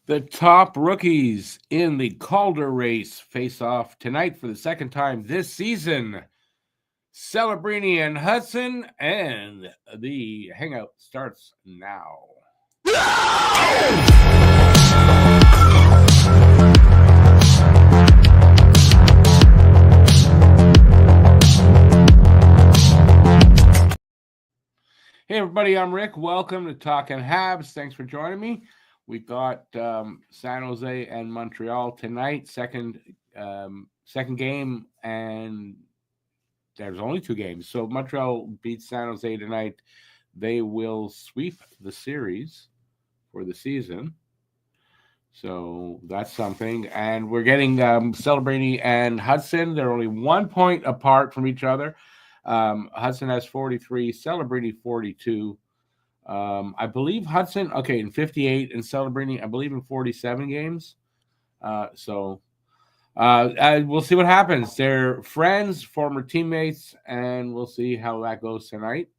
The top rookies in the Calder race face off tonight for the second time this season. Celebrini and Hutson, and the Hangout starts now. Hey everybody, I'm Rick. Welcome to Talking Habs. Thanks for joining me. We've got San Jose and Montreal tonight. Second game, and there's only two games. So Montreal beats San Jose tonight. They will sweep the series for the season. So that's something. And we're getting Celebrini and Hutson. They're only 1 point apart from each other. Hutson has 43, Celebrini 42. I believe Hutson, in 58, and Celebrini, I believe, in 47 games. We'll see what happens. They're friends, former teammates, and we'll see how that goes tonight.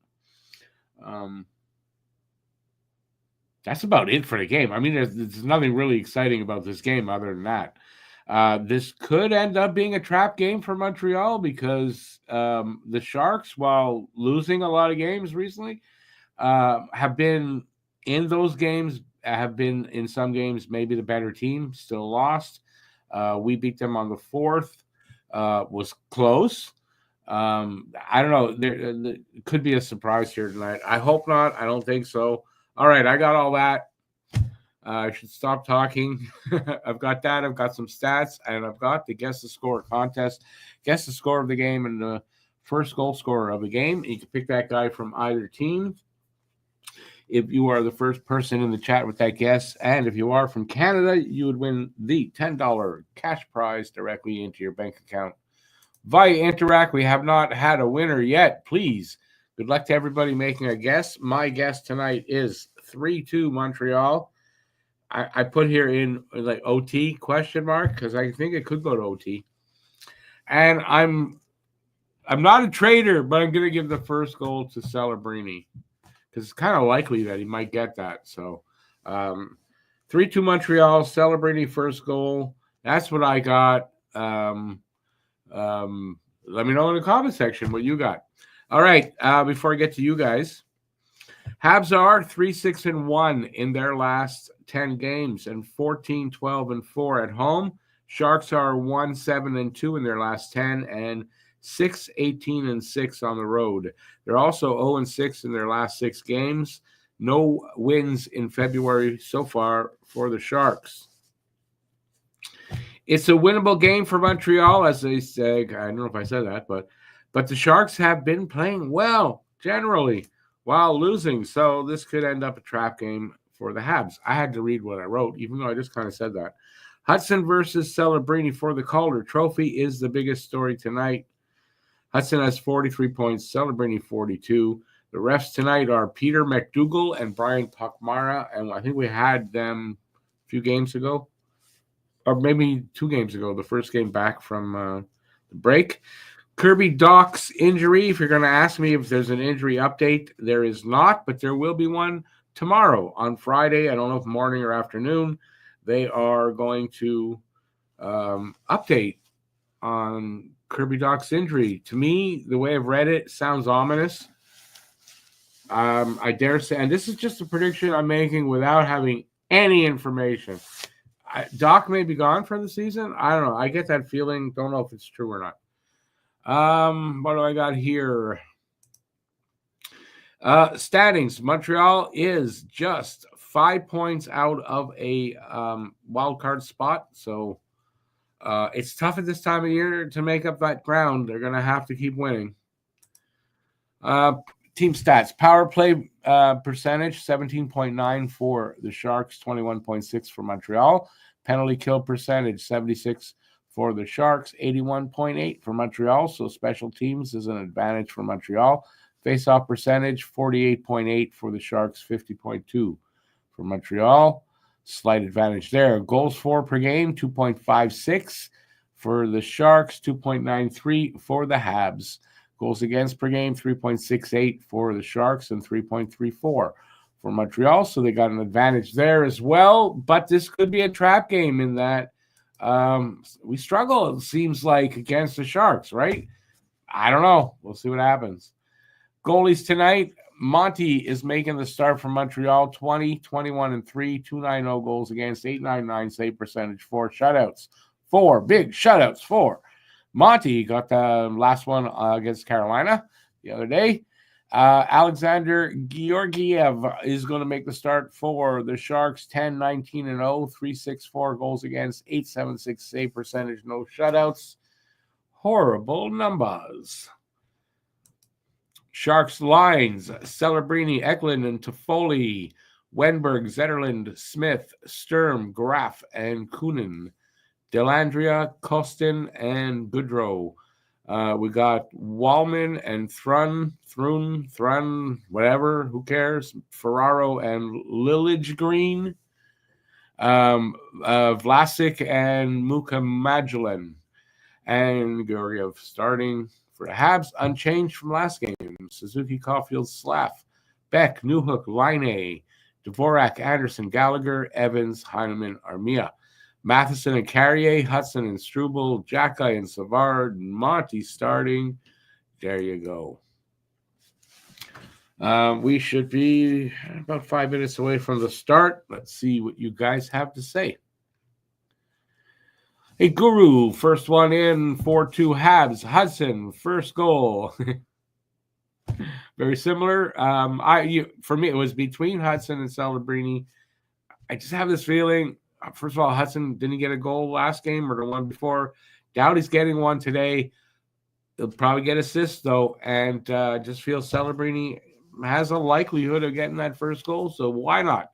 That's about it for the game. I mean, there's nothing really exciting about this game other than that. This could end up being a trap game for Montreal because the Sharks, while losing a lot of games recently, have been in those games, have been in some games maybe the better team, still lost. We beat them on the 4th, was close. I don't know. There could be a surprise here tonight. I hope not. I don't think so. All right, I got all that. I should stop talking. I've got that. I've got some stats, and I've got the Guess the Score contest. Guess the score of the game and the first goal scorer of the game. You can pick that guy from either team if you are the first person in the chat with that guess. And if you are from Canada, you would win the $10 cash prize directly into your bank account. Via Interact, we have not had a winner yet. Please, good luck to everybody making a guess. My guess tonight is 3-2 Montreal. I put here in like OT question mark because I think it could go to OT. And I'm not a trader, but I'm going to give the first goal to Celebrini because it's kind of likely that he might get that. So 3-2 Montreal, Celebrini first goal. That's what I got. Let me know in the comment section what you got. All right, before I get to you guys, Habs are 3-6-1 in their last 10 games and 14-12-4 at home. Sharks are 1-7-2 in their last 10 and 6-18-6 on the road. They're also 0-6 in their last 6 games. No wins in February so far for the Sharks. It's a winnable game for Montreal, as they say. I don't know if I said that, but the Sharks have been playing well generally while losing, so this could end up a trap game for the Habs. I had to read what I wrote, even though I just kind of said that. Hutson versus Celebrini for the Calder Trophy is the biggest story tonight. Hutson has 43 points, Celebrini 42. The refs tonight are Peter McDougall and Brian Puckmara, and I think we had them a few games ago, or maybe 2 games ago, the first game back from the break. Kirby Dach's injury, if you're going to ask me if there's an injury update, there is not, but there will be one tomorrow on Friday. I don't know if morning or afternoon. They are going to update on Kirby Dach's injury. To me, the way I've read it, sounds ominous. I dare say, and this is just a prediction I'm making without having any information. Dach may be gone for the season. I don't know. I get that feeling. Don't know if it's true or not. What do I got here? Standings. Montreal is just 5 points out of a wild card spot. So it's tough at this time of year to make up that ground. They're going to have to keep winning. Team stats. Power play percentage, 17.9 for the Sharks, 21.6 for Montreal. Penalty kill percentage, 76 for the Sharks, 81.8 for Montreal. So special teams is an advantage for Montreal. Face-off percentage, 48.8 for the Sharks, 50.2 for Montreal. Slight advantage there. Goals for per game, 2.56 for the Sharks, 2.93 for the Habs. Goals against per game, 3.68 for the Sharks and 3.34 for Montreal, so they got an advantage there as well. But this could be a trap game in that we struggle, it seems like, against the Sharks, right? I don't know. We'll see what happens. Goalies tonight. Monty is making the start for Montreal, 20, 21, and 3, 290 goals against, 899 save percentage, 4 shutouts. 4 big shutouts, 4. Monty got the last one against Carolina the other day. Alexander Georgiev is going to make the start for the Sharks, 10, 19, and 0, 364 goals against, 876 save percentage, no shutouts. Horrible numbers. Sharks lines, Celebrini, Eklund, and Toffoli, Wenberg, Zetterlund, Smith, Sturm, Graf, and Kunin, Delandria, Kostin, and Goodrow. We got Wallman and Thrun, whatever, who cares? Ferraro and Lillage Green, Vlasic and Mukhamadullin, and Georgiev starting for the Habs, unchanged from last game. Suzuki, Caulfield, Slaff, Beck, Newhook, Line, Dvorak, Anderson, Gallagher, Evans, Heineman, Armia. Matheson and Carrier, Hutson and Struble, Jacki and Savard, Monty starting. There you go. We should be about 5 minutes away from the start. Let's see what you guys have to say. Hey, Guru, first one in, 4-2 Habs. Hutson, first goal. Very similar. For me, it was between Hutson and Celebrini. I just have this feeling, first of all, Hutson didn't get a goal last game or the one before. Doubt he's getting one today. He'll probably get assists, though, and just feel Celebrini has a likelihood of getting that first goal, so why not?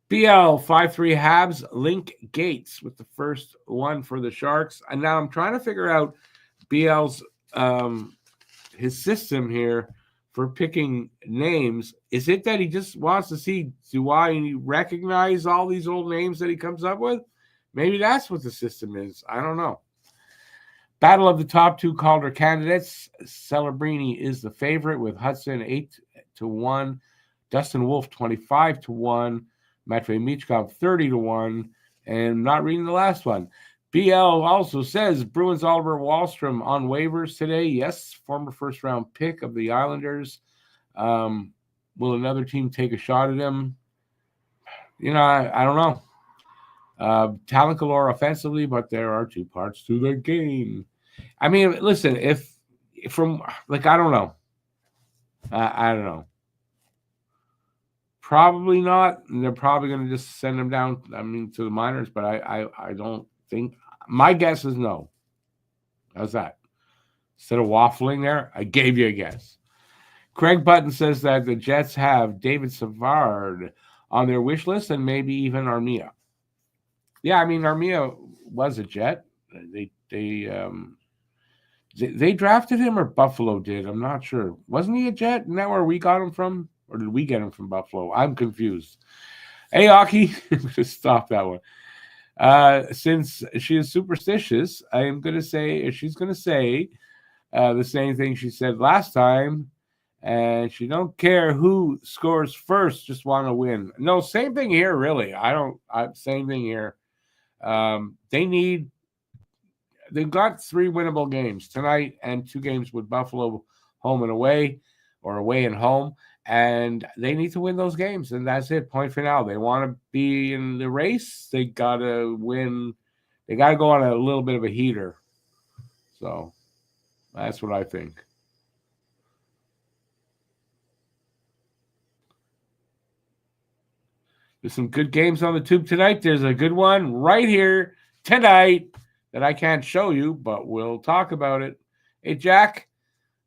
BL 5-3 Habs, Link Gates with the first one for the Sharks. And now I'm trying to figure out BL's his system here for picking names. Is it that he just wants to see, do I recognize all these old names that he comes up with? Maybe that's what the system is. I don't know. Battle of the top 2 Calder candidates. Celebrini is the favorite with Hutson 8-1, Dustin Wolf 25-1, Matvey Michkov 30-1, and not reading the last one. BL also says Bruins Oliver Wahlstrom on waivers today. Yes, former first-round pick of the Islanders. Will another team take a shot at him? I don't know. Talent galore offensively, but there are 2 parts to the game. I mean, listen, I don't know. I don't know. Probably not. They're probably going to just send him down, to the minors, but I don't think. My guess is no. How's that? Instead of waffling there, I gave you a guess. Craig Button says that the Jets have David Savard on their wish list and maybe even Armia. Yeah, Armia was a Jet. They drafted him, or Buffalo did. I'm not sure. Wasn't he a Jet? Isn't that where we got him from? Or did we get him from Buffalo? I'm confused. Hey, Aki, just stop that one. Since she is superstitious, I am going to say, she's going to say the same thing she said last time, and she don't care who scores first, just want to win. No, same thing here, really. Same thing here. They've got 3 winnable games tonight and 2 games with Buffalo home and away, or away and home. And they need to win those games, and that's it. Point final. They want to be in the race. They got to win. They got to go on a little bit of a heater. So that's what I think. There's some good games on the tube tonight. There's a good one right here tonight that I can't show you, but we'll talk about it. Hey, Jack,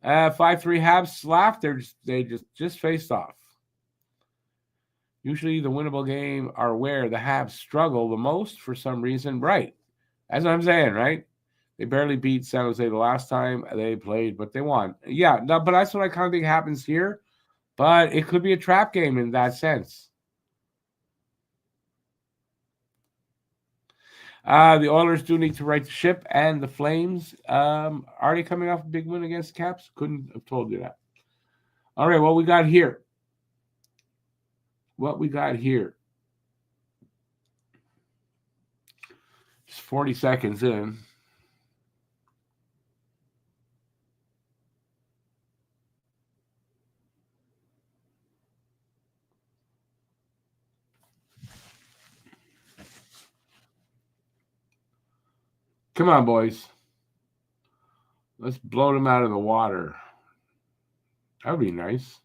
5-3 Habs slapped. They just faced off. Usually the winnable game are where the Habs struggle the most for some reason. Right. That's what I'm saying, right? They barely beat San Jose the last time they played, but they won. Yeah, no, but that's what I kind of think happens here. But it could be a trap game in that sense. The Oilers do need to right the ship, and the Flames are they coming off a big win against the Caps? Couldn't have told you that. All right, what we got here? what we got here. It's 40 seconds in. Come on, boys. Let's blow them out of the water. That would be nice.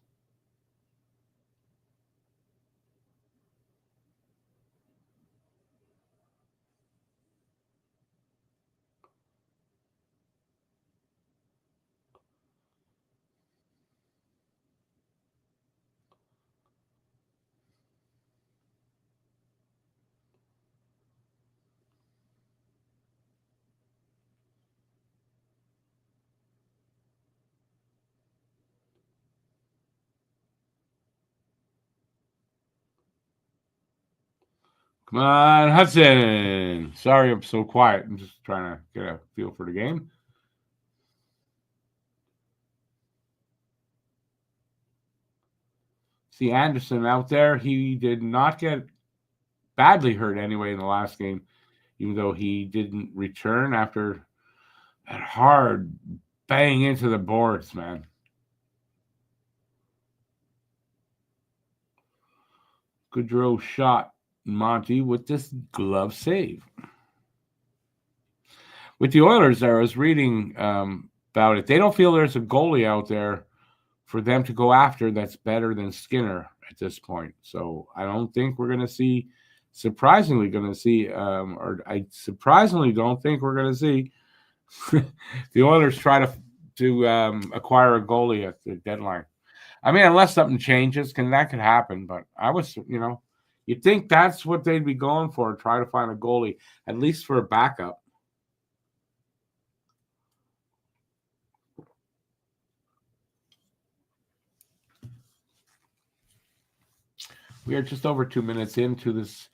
Come on, Hutson. Sorry I'm so quiet. I'm just trying to get a feel for the game. See Anderson out there. He did not get badly hurt anyway in the last game, even though he didn't return after that hard bang into the boards, man. Goodrow shot Monty with this glove save. With the Oilers, I was reading about it. They don't feel there's a goalie out there for them to go after that's better than Skinner at this point. So I don't think we're going to see, I surprisingly don't think we're going to see the Oilers try to acquire a goalie at the deadline. I mean, unless something changes, that could happen. But you'd think that's what they'd be going for, try to find a goalie, at least for a backup. We are just over 2 minutes into this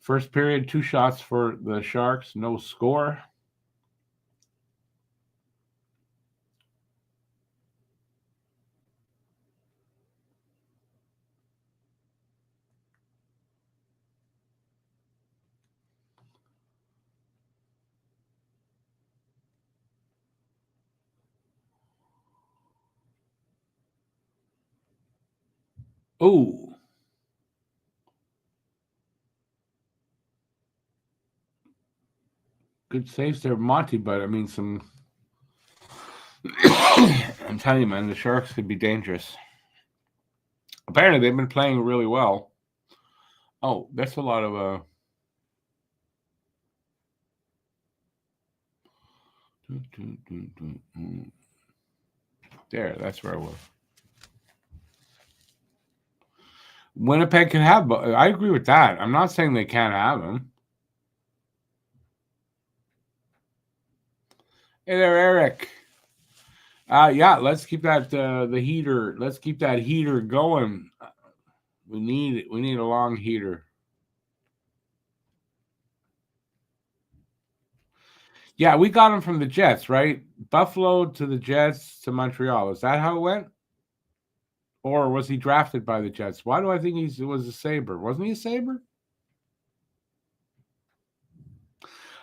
first period. 2 shots for the Sharks, no score. Oh, good saves there, Monty. But I mean, I'm telling you, man, the Sharks could be dangerous. Apparently, they've been playing really well. Oh, that's a lot of there, that's where I was. Winnipeg can have. I agree with that. I'm not saying they can't have them. Hey there, Eric. Yeah, let's keep that the heater. Let's keep that heater going. We need a long heater. Yeah, we got him from the Jets, right? Buffalo to the Jets to Montreal. Is that how it went? Or was he drafted by the Jets? Why do I think he was a Sabre? Wasn't he a Sabre?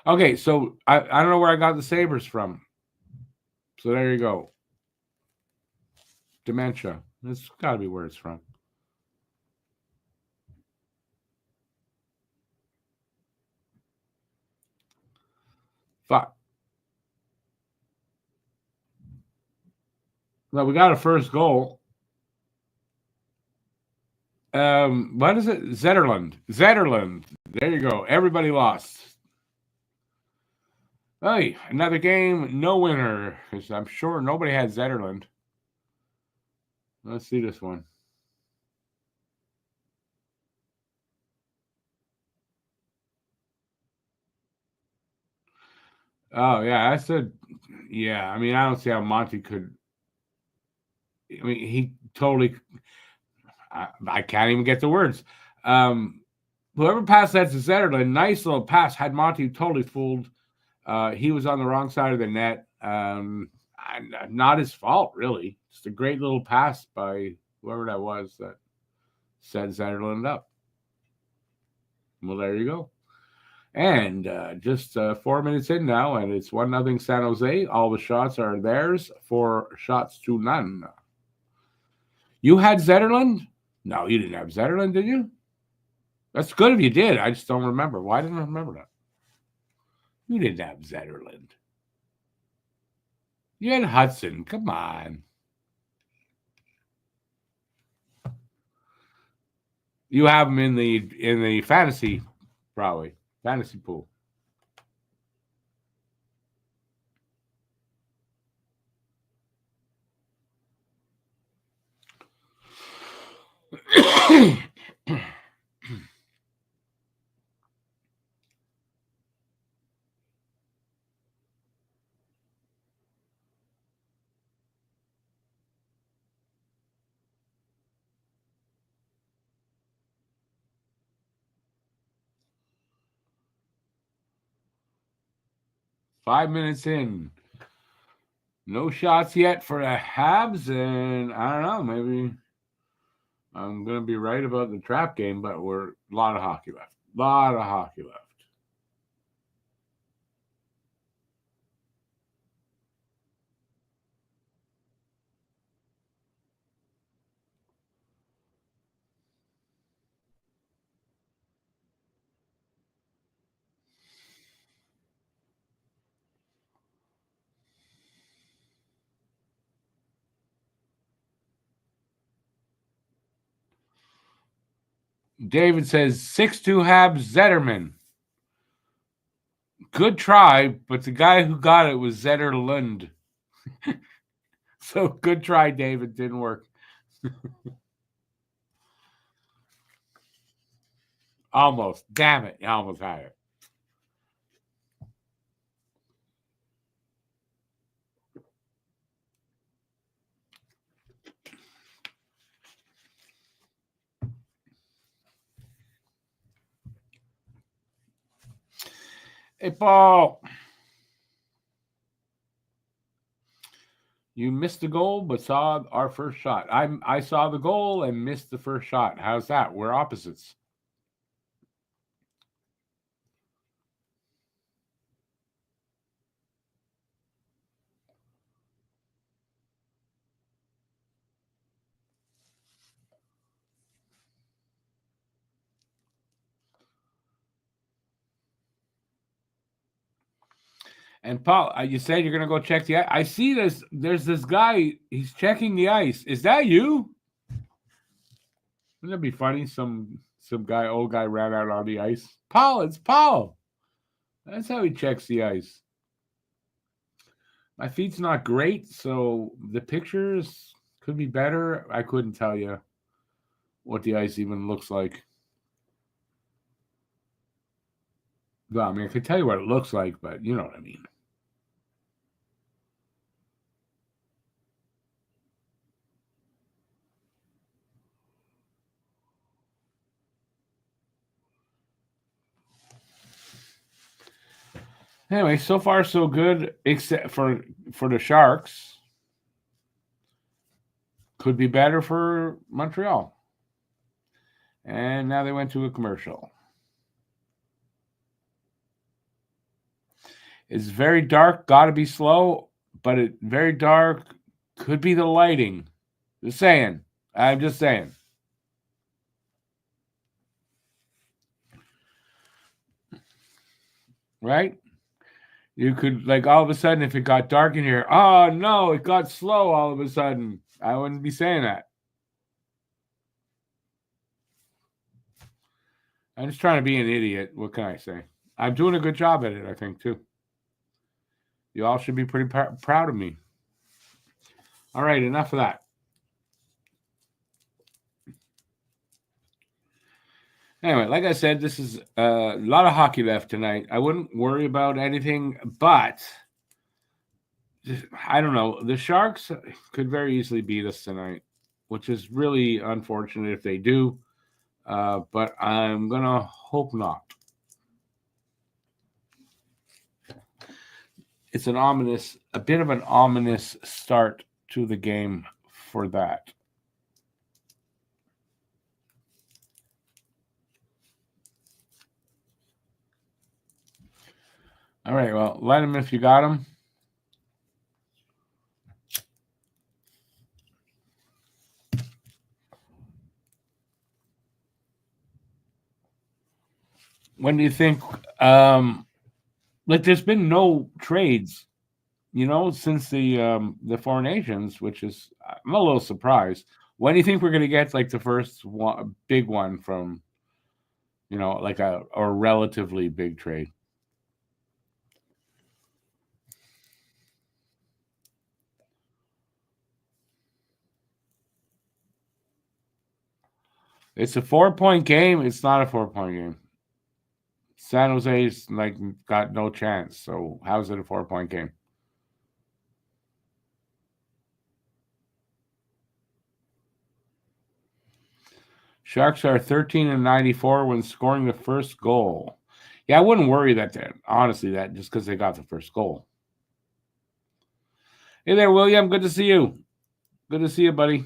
Okay, so I don't know where I got the Sabres from. So there you go. Dementia. That's got to be where it's from. Fuck. Well, we got a first goal. What is it? Zetterlund. There you go. Everybody lost. Hey, another game, no winner. Because I'm sure nobody had Zetterlund. Let's see this one. Oh, yeah, I said, yeah. I mean, I don't see how Monty could. I mean, he totally. I can't even get the words. Whoever passed that to Zetterlund, nice little pass, had Monty totally fooled. He was on the wrong side of the net. Not his fault, really. Just a great little pass by whoever that was that set Zetterlund up. Well, there you go. And just 4 minutes in now, and it's 1-0 San Jose. All the shots are theirs, 4 shots to none. You had Zetterlund? No, you didn't have Zetterlund, did you? That's good if you did. I just don't remember. Why didn't I remember that? You didn't have Zetterlund. You had Hutson. Come on. You have him in the fantasy, probably. Fantasy pool. Five minutes in. No shots yet for the Habs, and I don't know, maybe I'm going to be right about the trap game, but we're a lot of hockey left. David says 6-2 Habs Zetterman. Good try, but the guy who got it was Zetterlund. So good try, David. Didn't work. Almost. Damn it. You almost had it. Hey, Paul. You missed the goal, but saw our first shot. I saw the goal and missed the first shot. How's that? We're opposites. And Paul, you said you're going to go check the ice. I see this. There's this guy. He's checking the ice. Is that you? Wouldn't that be funny? Some old guy ran out on the ice. Paul, it's Paul. That's how he checks the ice. My feed's not great, so the pictures could be better. I couldn't tell you what the ice even looks like. Well, I mean, I could tell you what it looks like, but you know what I mean. Anyway, so far so good, except for the Sharks. Could be better for Montreal. And now they went to a commercial. It's very dark, got to be slow, but it very dark could be the lighting. Just saying. I'm just saying. Right? You could, like, all of a sudden, if it got dark in here, oh, no, it got slow all of a sudden. I wouldn't be saying that. I'm just trying to be an idiot. What can I say? I'm doing a good job at it, I think, too. You all should be pretty proud of me. All right, enough of that. Anyway, like I said, this is a lot of hockey left tonight. I wouldn't worry about anything, but I don't know. The Sharks could very easily beat us tonight, which is really unfortunate if they do. But I'm going to hope not. It's a bit of an ominous start to the game for that. All right, well, let him if you got him. When do you think? Like, there's been no trades, since the Four Nations, which is I'm a little surprised. When do you think we're going to get like the first one, big one from, like a relatively big trade? It's a 4-point game. It's not a 4-point game. San Jose's like got no chance. So how's it a 4-point game? Sharks are 13-94 when scoring the first goal. Yeah, I wouldn't worry honestly, that just because they got the first goal. Hey there, William. Good to see you. Good to see you, buddy.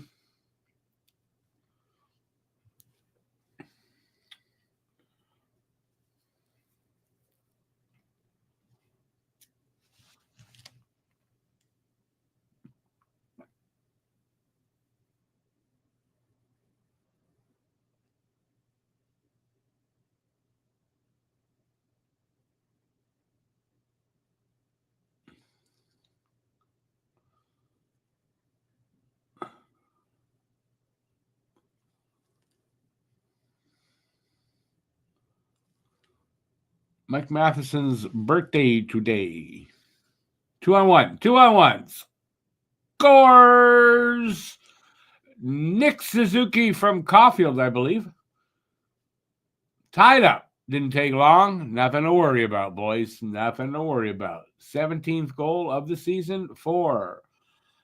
Mike Matheson's birthday today. 2-on-1. 2-on-1. Scores! Nick Suzuki from Caulfield, I believe. Tied up. Didn't take long. Nothing to worry about, boys. Nothing to worry about. 17th goal of the season for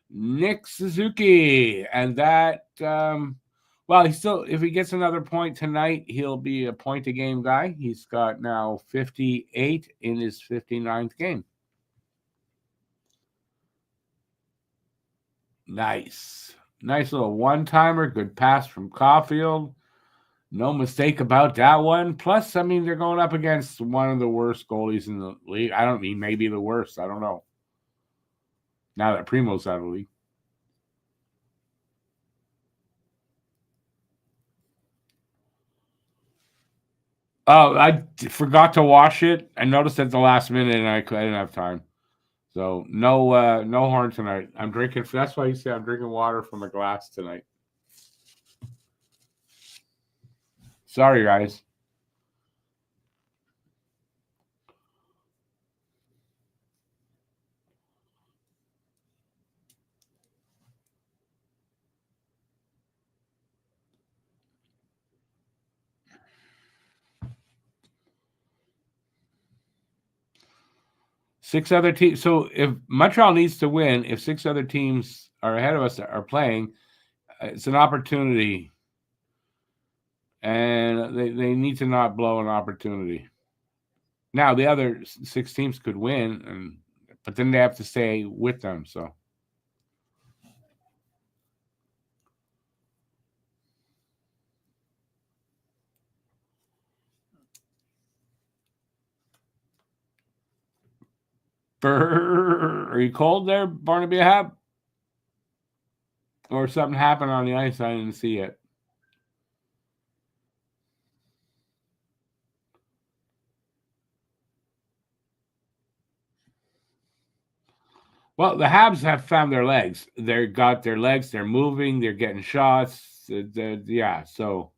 Nick Suzuki. And that, if he gets another point tonight, he'll be a point-a-game guy. He's got now 58 in his 59th game. Nice. Nice little one-timer. Good pass from Caulfield. No mistake about that one. Plus, I mean, they're going up against one of the worst goalies in the league. I don't mean maybe the worst. I don't know. Now that Primo's out of the league. Oh, I forgot to wash it. I noticed at the last minute, and I didn't have time. So no horn tonight. I'm drinking. That's why you see I'm drinking water from a glass tonight. Sorry, guys. Six other teams. So if Montreal needs to win, if six other teams are ahead of us are playing, it's an opportunity, and they need to not blow an opportunity. Now the other six teams could win, but then they have to stay with them. So are you cold there, Barnaby Hab? Or something happened on the ice? I didn't see it. Well, the Habs have found their legs. They got their legs. They're moving. They're getting shots. Yeah. So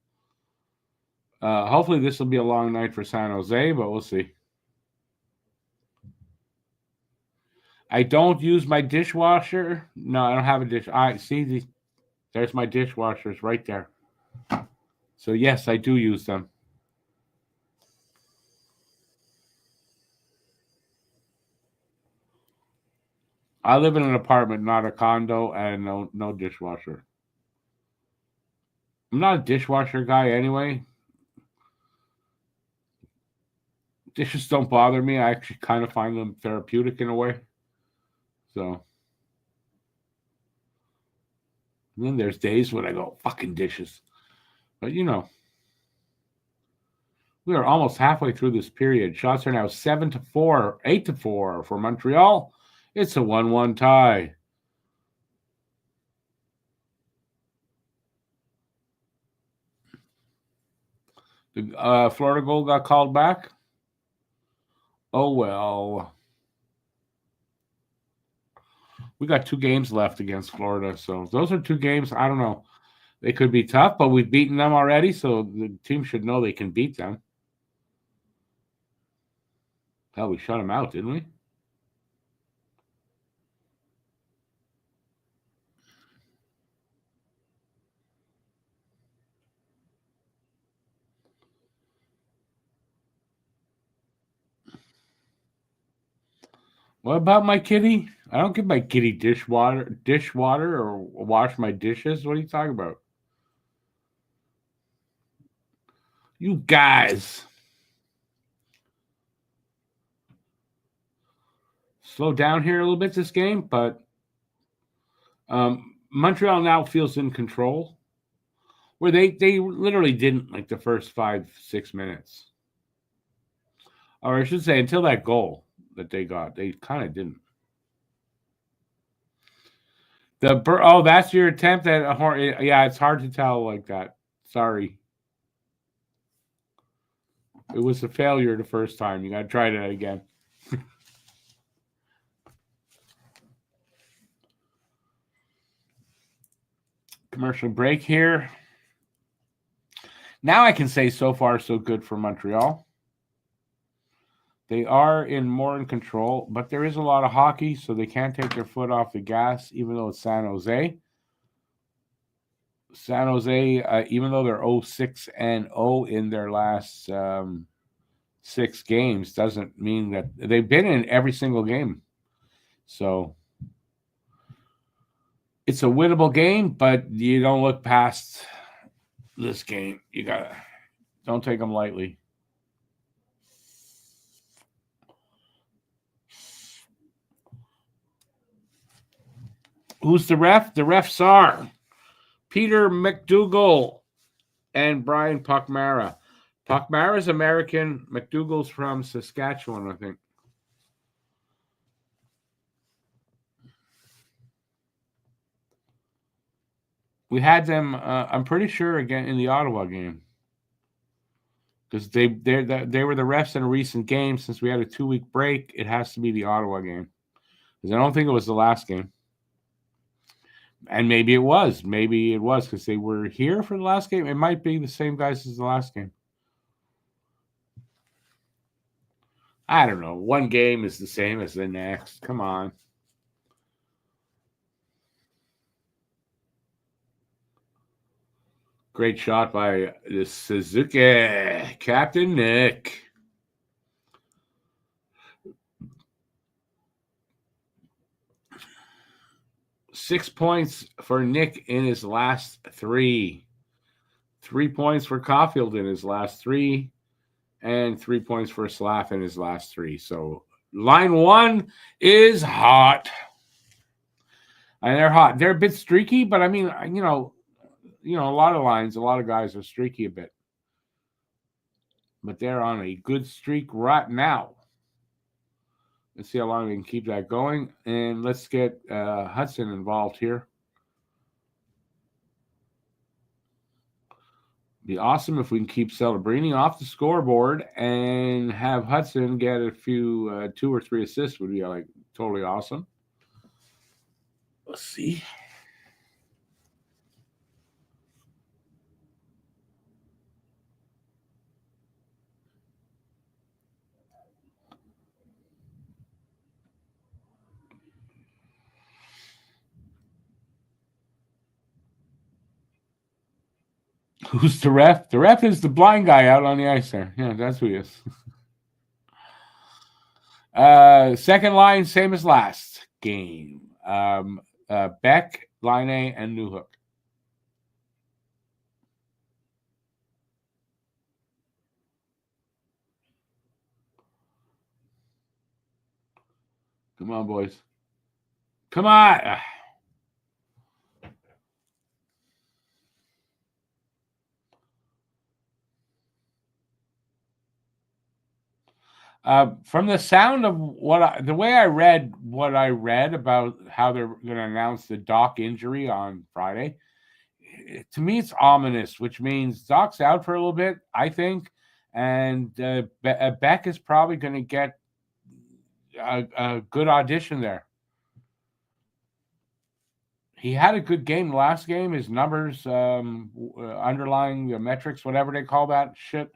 hopefully this will be a long night for San Jose, but we'll see. I don't use my dishwasher. No, I don't have a dish. I see there's my dishwashers right there. So yes, I do use them. I live in an apartment, not a condo, and no dishwasher. I'm not a dishwasher guy anyway. Dishes don't bother me. I actually kind of find them therapeutic in a way. So and then there's days when I go fucking dishes, but We are almost halfway through this period. Shots are now 7-4, 8-4 for Montreal. It's a 1-1 tie. The Florida goal got called back. Oh, well. We got 2 games left against Florida. So those are 2 games. I don't know. They could be tough, but we've beaten them already. So the team should know they can beat them. Hell, we shut them out, didn't we? What about my kitty? I don't give my kitty dishwater or wash my dishes. What are you talking about? You guys. Slow down here a little bit this game, but Montreal now feels in control. Where they literally didn't like the first 5-6 minutes. Or I should say until that goal that they got. They kind of didn't. That's your attempt at a horn. Yeah, it's hard to tell like that. Sorry. It was a failure the first time. You got to try that again. Commercial break here. Now I can say so far so good for Montreal. They are more in control, but there is a lot of hockey, so they can't take their foot off the gas, even though it's San Jose. San Jose, even though they're 0-6-0 in their last 6 games, doesn't mean that they've been in every single game. So it's a winnable game, but you don't look past this game. You don't take them lightly. Who's the ref? The refs are Peter McDougall and Brian Puckmara. Puckmara's American. McDougall's from Saskatchewan, I think. We had them, I'm pretty sure, again in the Ottawa game. Because they were the refs in a recent game. Since we had a 2-week break, it has to be the Ottawa game. Because I don't think it was the last game. And maybe it was. Maybe it was because they were here for the last game. It might be the same guys as the last game. I don't know. One game is the same as the next. Come on. Great shot by the Suzuki. Captain Nick. Six points for Nick in his last 3. 3 points for Caulfield in his last 3. And 3 points for Slav in his last 3. So line 1 is hot. And they're hot. They're a bit streaky, but I mean, you know, a lot of lines, a lot of guys are streaky a bit. But they're on a good streak right now. Let's see how long we can keep that going. And let's get Hutson involved here. Be awesome if we can keep Celebrini off the scoreboard and have Hutson get a few 2 or 3 assists would be like totally awesome. Let's see. Who's the ref? The ref is the blind guy out on the ice there. Yeah, that's who he is. Second line, same as last game. Beck, Line A, and Newhook. Come on, boys. Come on. From the sound of the way I read what I read about how they're going to announce the Doc injury on Friday, to me it's ominous, which means Doc's out for a little bit, I think, and Beck is probably going to get a good audition there. He had a good game last game. His numbers, underlying the metrics, whatever they call that shit,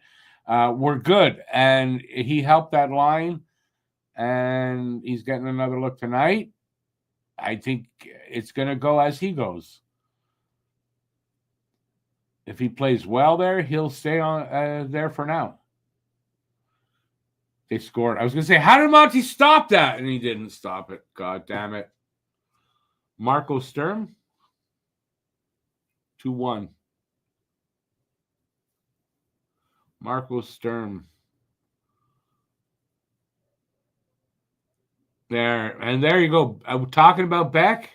were good, and he helped that line. And he's getting another look tonight. I think it's going to go as he goes. If he plays well there, he'll stay on there for now. They scored. I was going to say, how did Monty stop that? And he didn't stop it. God damn it. Marco Sturm, 2-1. Marco Sturm. There. And there you go. Talking about Beck.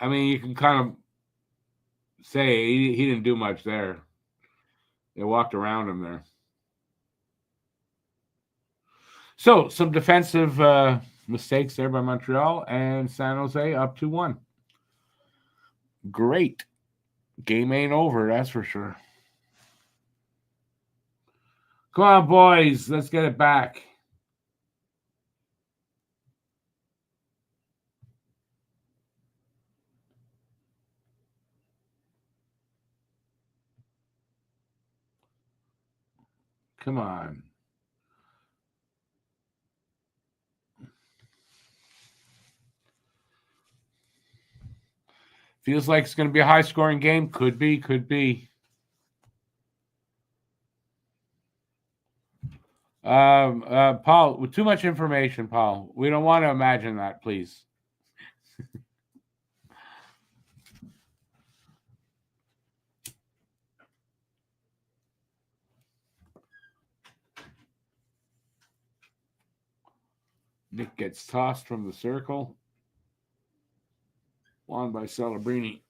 I mean, you can kind of say he didn't do much there. They walked around him there. So, some defensive mistakes there by Montreal, and San Jose up 2-1. Great. Game ain't over, that's for sure. Come on, boys. Let's get it back. Come on. Feels like it's going to be a high-scoring game. Could be, could be. Paul, with too much information, Paul. We don't want to imagine that, please. Nick gets tossed from the circle. Won by Celebrini.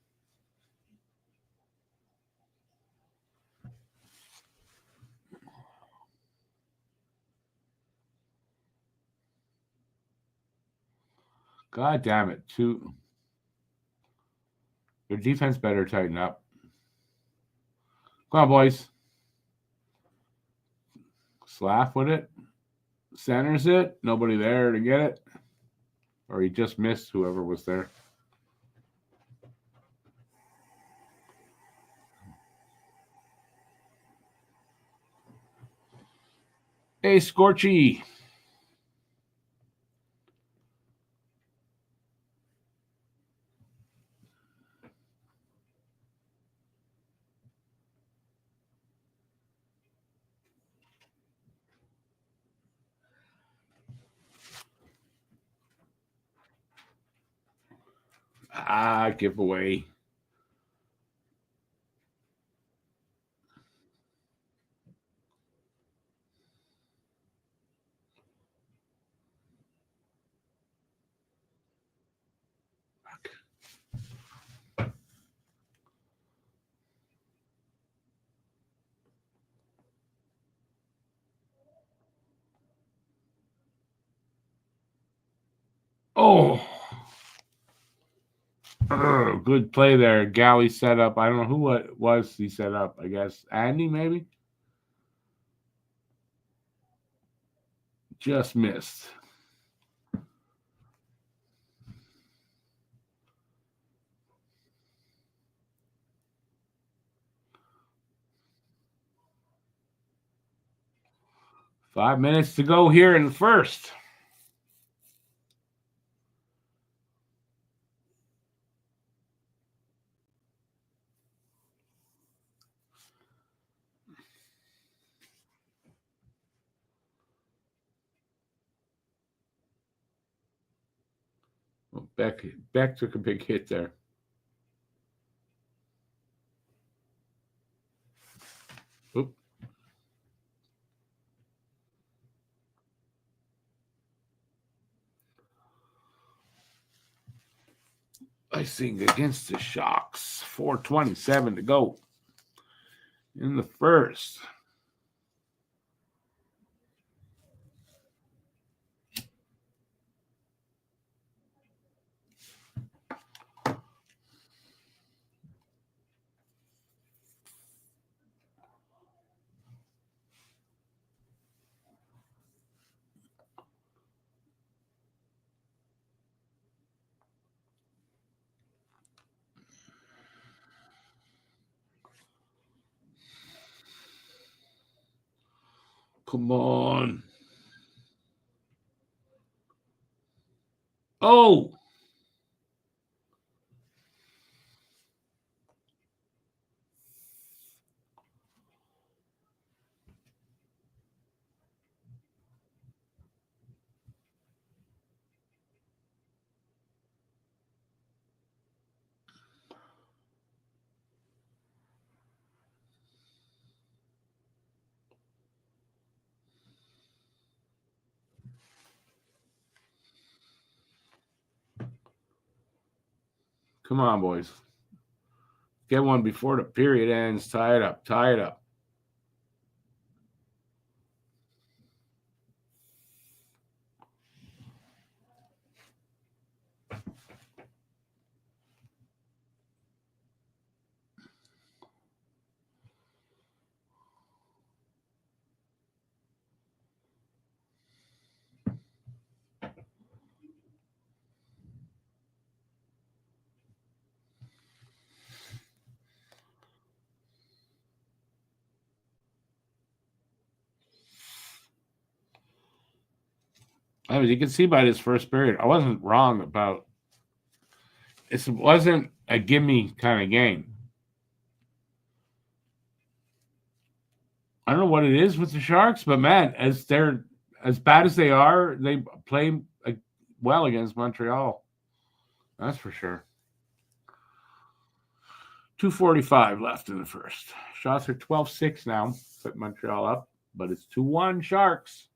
God damn it. Their defense better tighten up. Come on, boys. Slaff with it. Centers it. Nobody there to get it. Or he just missed whoever was there. Hey, Scorchy. Giveaway. Oh, good play there. Galley set up. I don't know who it was he set up. I guess Andy, maybe? Just missed. Five minutes to go here in the first. Oh, Beck took a big hit there. Oop. Icing against the Sharks. 4:27 to go in the first. Come on. Oh. Come on, boys. Get one before the period ends. Tie it up. Tie it up. I mean, you can see by this first period, I wasn't wrong about it. Wasn't a gimme kind of game. I don't know what it is with the Sharks, but man, as bad as they are, they play well against Montreal. That's for sure. 2:45 left in the first. Shots are 12-6 now. Put Montreal up, but it's 2-1 Sharks.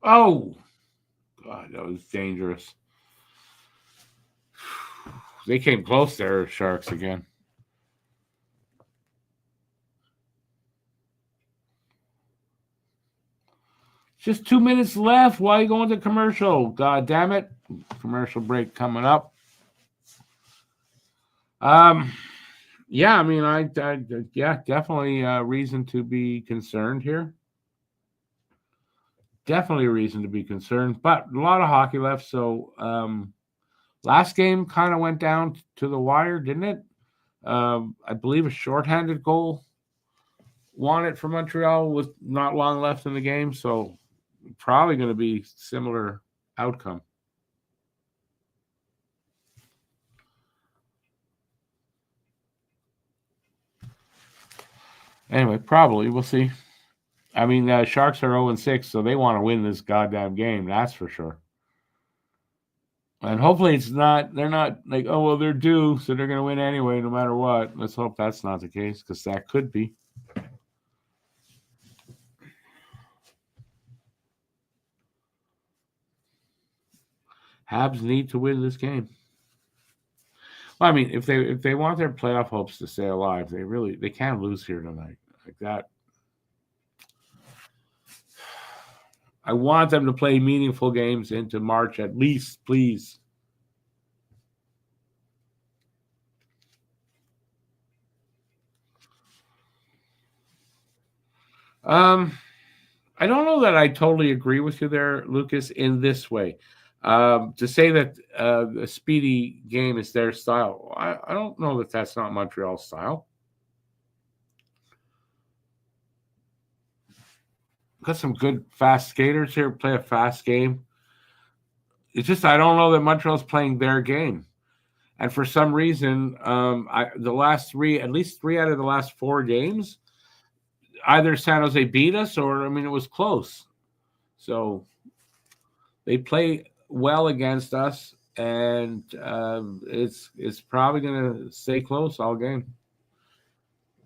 Oh, God, that was dangerous. They came close there, Sharks again. Just 2 minutes left. Why are you going to commercial? God damn it. Commercial break coming up. Yeah, I mean, yeah, definitely reason to be concerned here. Definitely a reason to be concerned, but a lot of hockey left. So, last game kind of went down to the wire, didn't it? I believe a shorthanded goal won it for Montreal with not long left in the game. So, probably going to be similar outcome. Anyway, probably we'll see. I mean, Sharks are 0-6, so they want to win this goddamn game. That's for sure. And hopefully they're not like, oh, well, they're due, so they're going to win anyway, no matter what. Let's hope that's not the case, because that could be. Habs need to win this game. Well, I mean, if they want their playoff hopes to stay alive, they can't lose here tonight like that. I want them to play meaningful games into March at least, please. I don't know that I totally agree with you there, Lucas, in this way. To say that a speedy game is their style, I don't know that that's not Montreal's style. Got some good fast skaters here, play a fast game. It's just I don't know that Montreal's playing their game. And for some reason, the last three, at least 3 out of the last 4 games, either San Jose beat us or, I mean, it was close. So they play well against us, and it's probably going to stay close all game.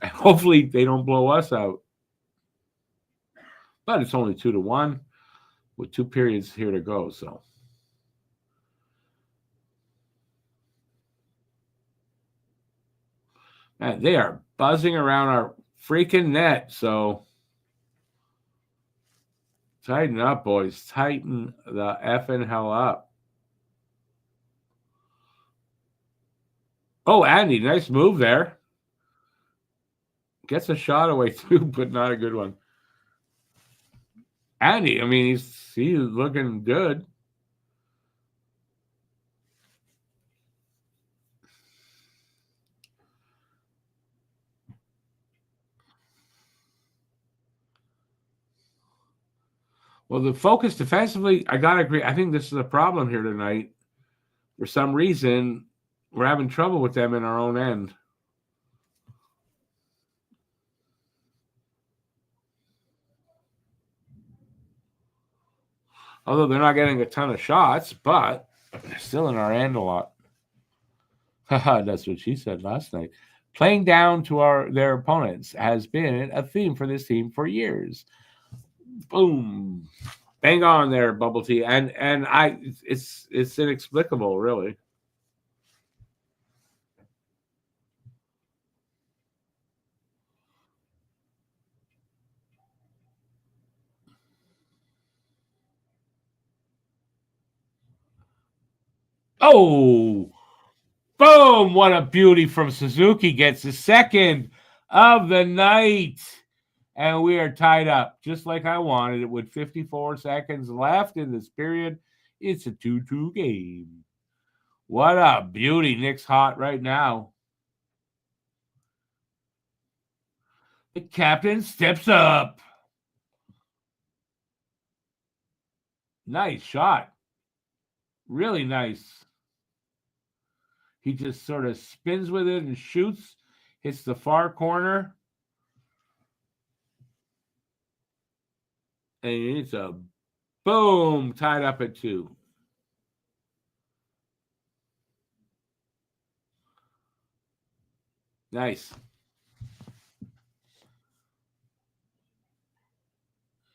And hopefully they don't blow us out. But it's only 2-1 with 2 periods here to go. So. Man, they are buzzing around our freaking net. So tighten up, boys. Tighten the effing hell up. Oh, Andy, nice move there. Gets a shot away too, but not a good one. Andy, I mean, he's looking good. Well, the focus defensively, I gotta agree. I think this is a problem here tonight. For some reason, we're having trouble with them in our own end. Although they're not getting a ton of shots, but they're still in our end a lot. That's what she said last night. Playing down to their opponents has been a theme for this team for years. Boom. Bang on there, Bubble Tea. And it's inexplicable, really. Oh, boom. What a beauty from Suzuki. Gets the second of the night. And we are tied up just like I wanted it with 54 seconds left in this period. It's a 2-2 game. What a beauty. Nick's hot right now. The captain steps up. Nice shot. Really nice. He just sort of spins with it and shoots, hits the far corner. And it's a boom, tied up at 2. Nice.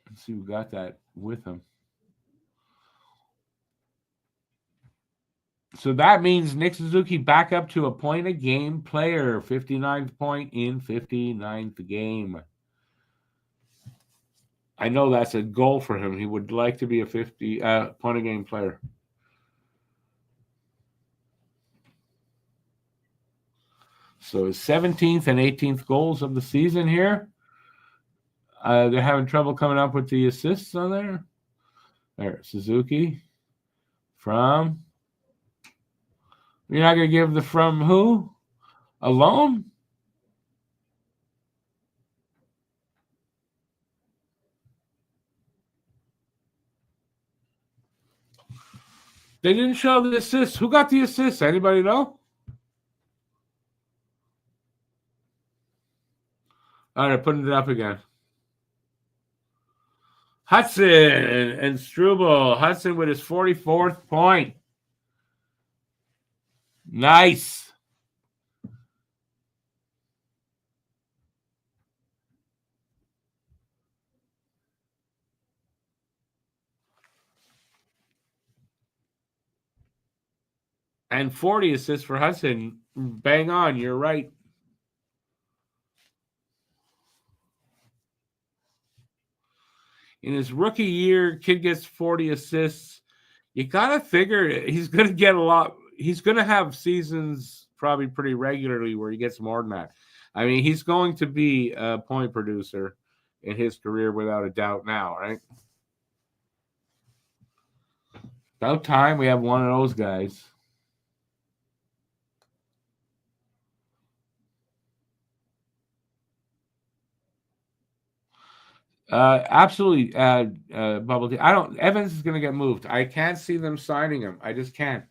Let's see who got that with him. So that means Nick Suzuki back up to a point a game player, 59th point in 59th game. I know that's a goal for him. He would like to be a 50 point a game player. So his 17th and 18th goals of the season here. They're having trouble coming up with the assists on there. There, Suzuki from. You're not going to give the from who? Alone? They didn't show the assist. Who got the assist? Anybody know? All right, putting it up again. Hutson and Struble. Hutson with his 44th point. Nice. And 40 assists for Hudson. Bang on. You're right. In his rookie year, kid gets 40 assists. You got to figure he's going to get a lot. He's going to have seasons probably pretty regularly where he gets more than that. I mean, he's going to be a point producer in his career without a doubt now, right? About time we have one of those guys. Absolutely, Bubble Tea. Evans is going to get moved. I can't see them signing him. I just can't.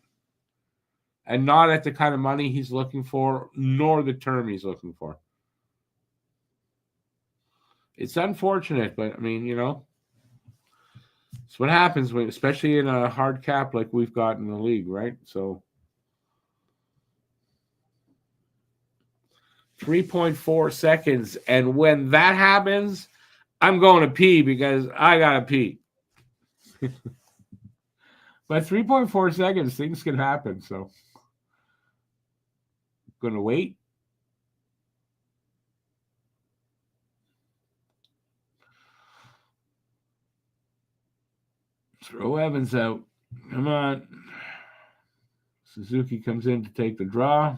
And not at the kind of money he's looking for, nor the term he's looking for. It's unfortunate, but I mean, it's what happens when, especially in a hard cap like we've got in the league, right? So 3.4 seconds. And when that happens, I'm going to pee because I got to pee. But 3.4 seconds, things can happen. So going to wait. Throw Evans out. Come on. Suzuki comes in to take the draw.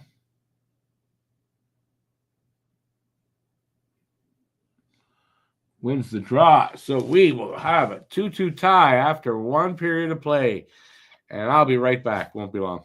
Wins the draw. So we will have a 2-2 tie after one period of play. And I'll be right back. Won't be long.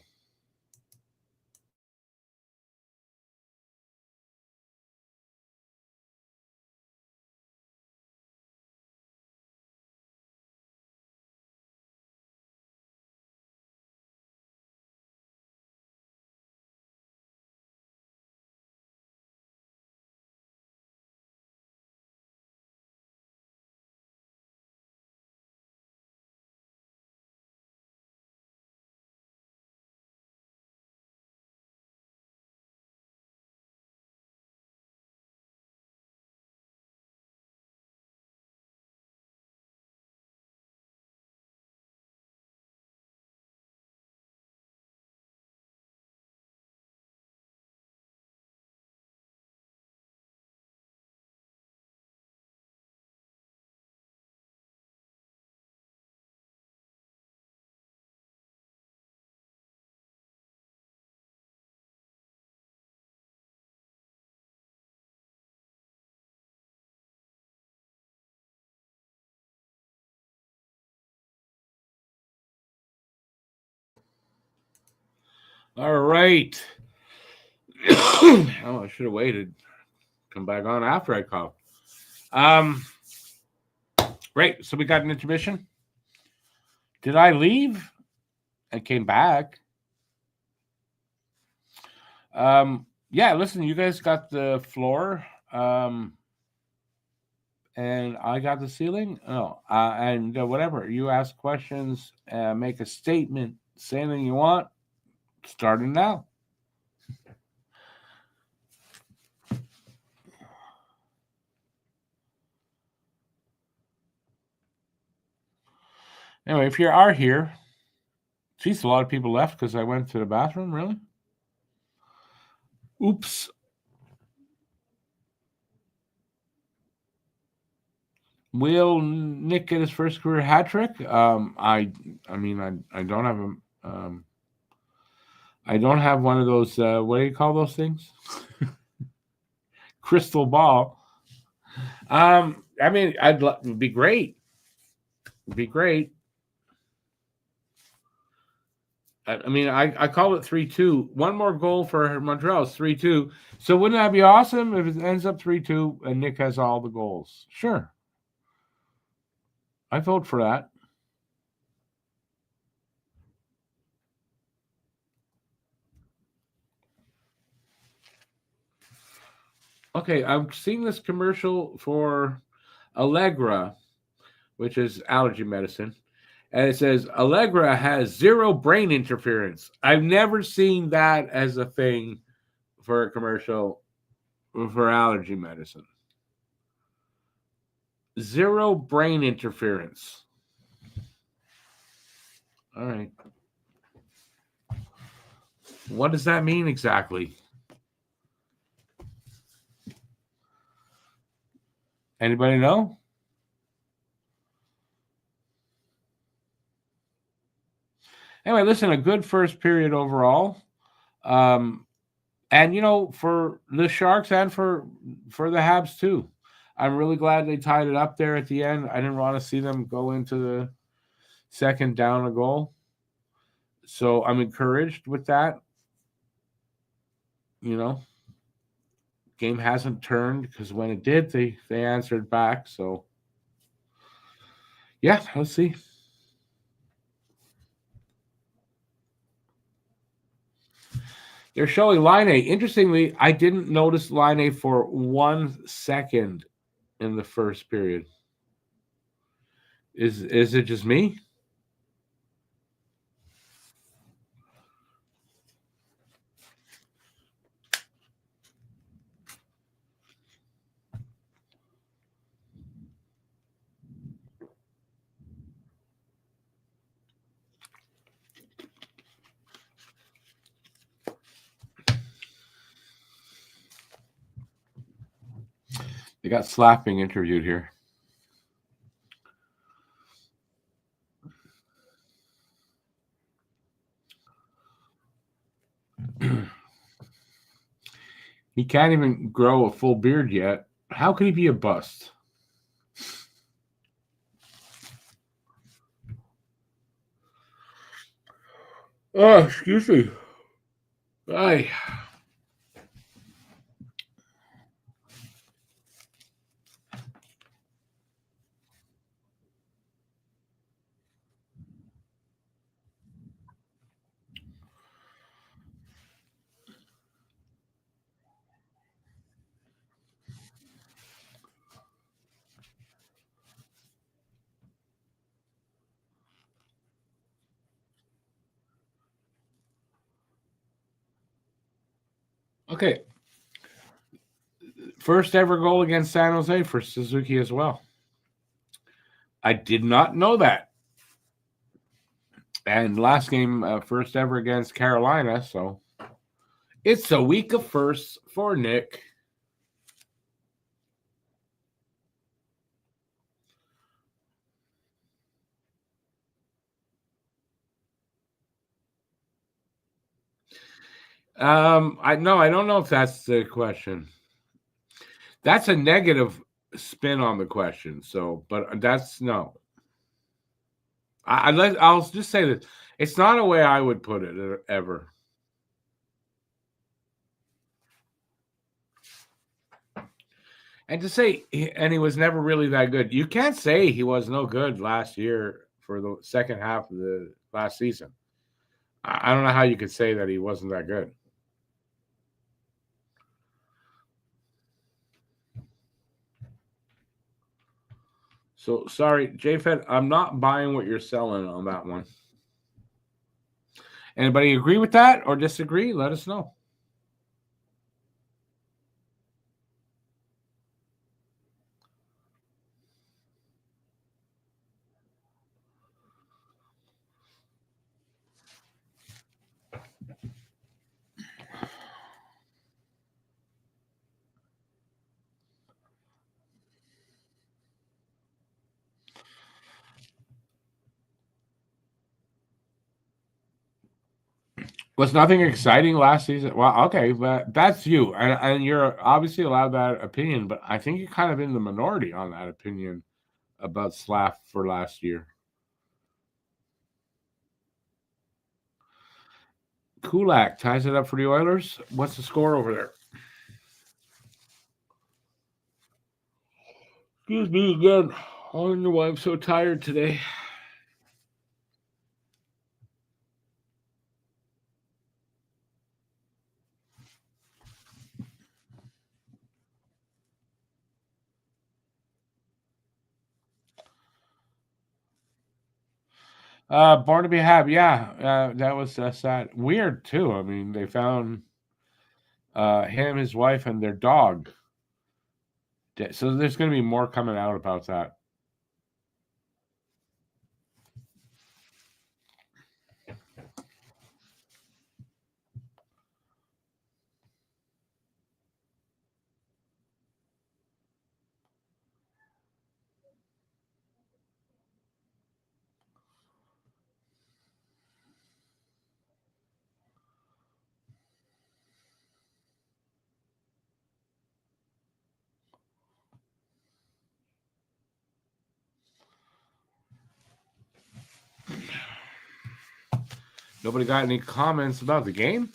All right. Oh, I should have waited. Come back on after I call. Great. So we got an intermission. Did I leave? I came back. Yeah, listen, you guys got the floor. And I got the ceiling. Oh, and whatever. You ask questions, make a statement, say anything you want. Starting now. Anyway, if you are here, geez, a lot of people left because I went to the bathroom. Really? Oops. Will Nick get his first career hat trick? I mean, I don't have a, I don't have one of those. What do you call those things? Crystal ball. I mean, it'd be great. It'd be great. I mean, I call it 3-2. One more goal for Montreal is 3-2. So wouldn't that be awesome if it ends up 3-2 and Nick has all the goals? Sure. I vote for that. Okay, I'm seeing this commercial for Allegra, which is allergy medicine. And it says Allegra has 0 brain interference. I've never seen that as a thing for a commercial for allergy medicine. 0 brain interference. All right. What does that mean exactly? Anybody know? Anyway, listen, a good first period overall. And for the Sharks and for the Habs too. I'm really glad they tied it up there at the end. I didn't want to see them go into the second down a goal. So I'm encouraged with that. Game hasn't turned because when it did, they answered back. So yeah, let's see. They're showing Line A. Interestingly, I didn't notice Line A for 1 second in the first period. Is it just me? They got Slapping interviewed here. He can't even grow a full beard yet. How could he be a bust? Oh, excuse me. Aye. Okay. First ever goal against San Jose for Suzuki as well. I did not know that. And last game, first ever against Carolina. So it's a week of firsts for Nick. I don't know if that's the question. That's a negative spin on the question. So, but that's no. I'll just say this: it's not a way I would put it ever. And to say, and he was never really that good. You can't say he was no good last year for the second half of the last season. I don't know how you could say that he wasn't that good. So sorry, JFed, I'm not buying what you're selling on that one. Anybody agree with that or disagree? Let us know. Was nothing exciting last season? Well, okay, but that's you, and you're obviously allowed that opinion. But I think you're kind of in the minority on that opinion about Slav for last year. Kulak ties it up for the Oilers. What's the score over there? Excuse me again. I don't know why I'm so tired today. Barnaby Hab, yeah, that was sad. Weird too. I mean, they found him, his wife, and their dog. So there's going to be more coming out about that. Nobody got any comments about the game?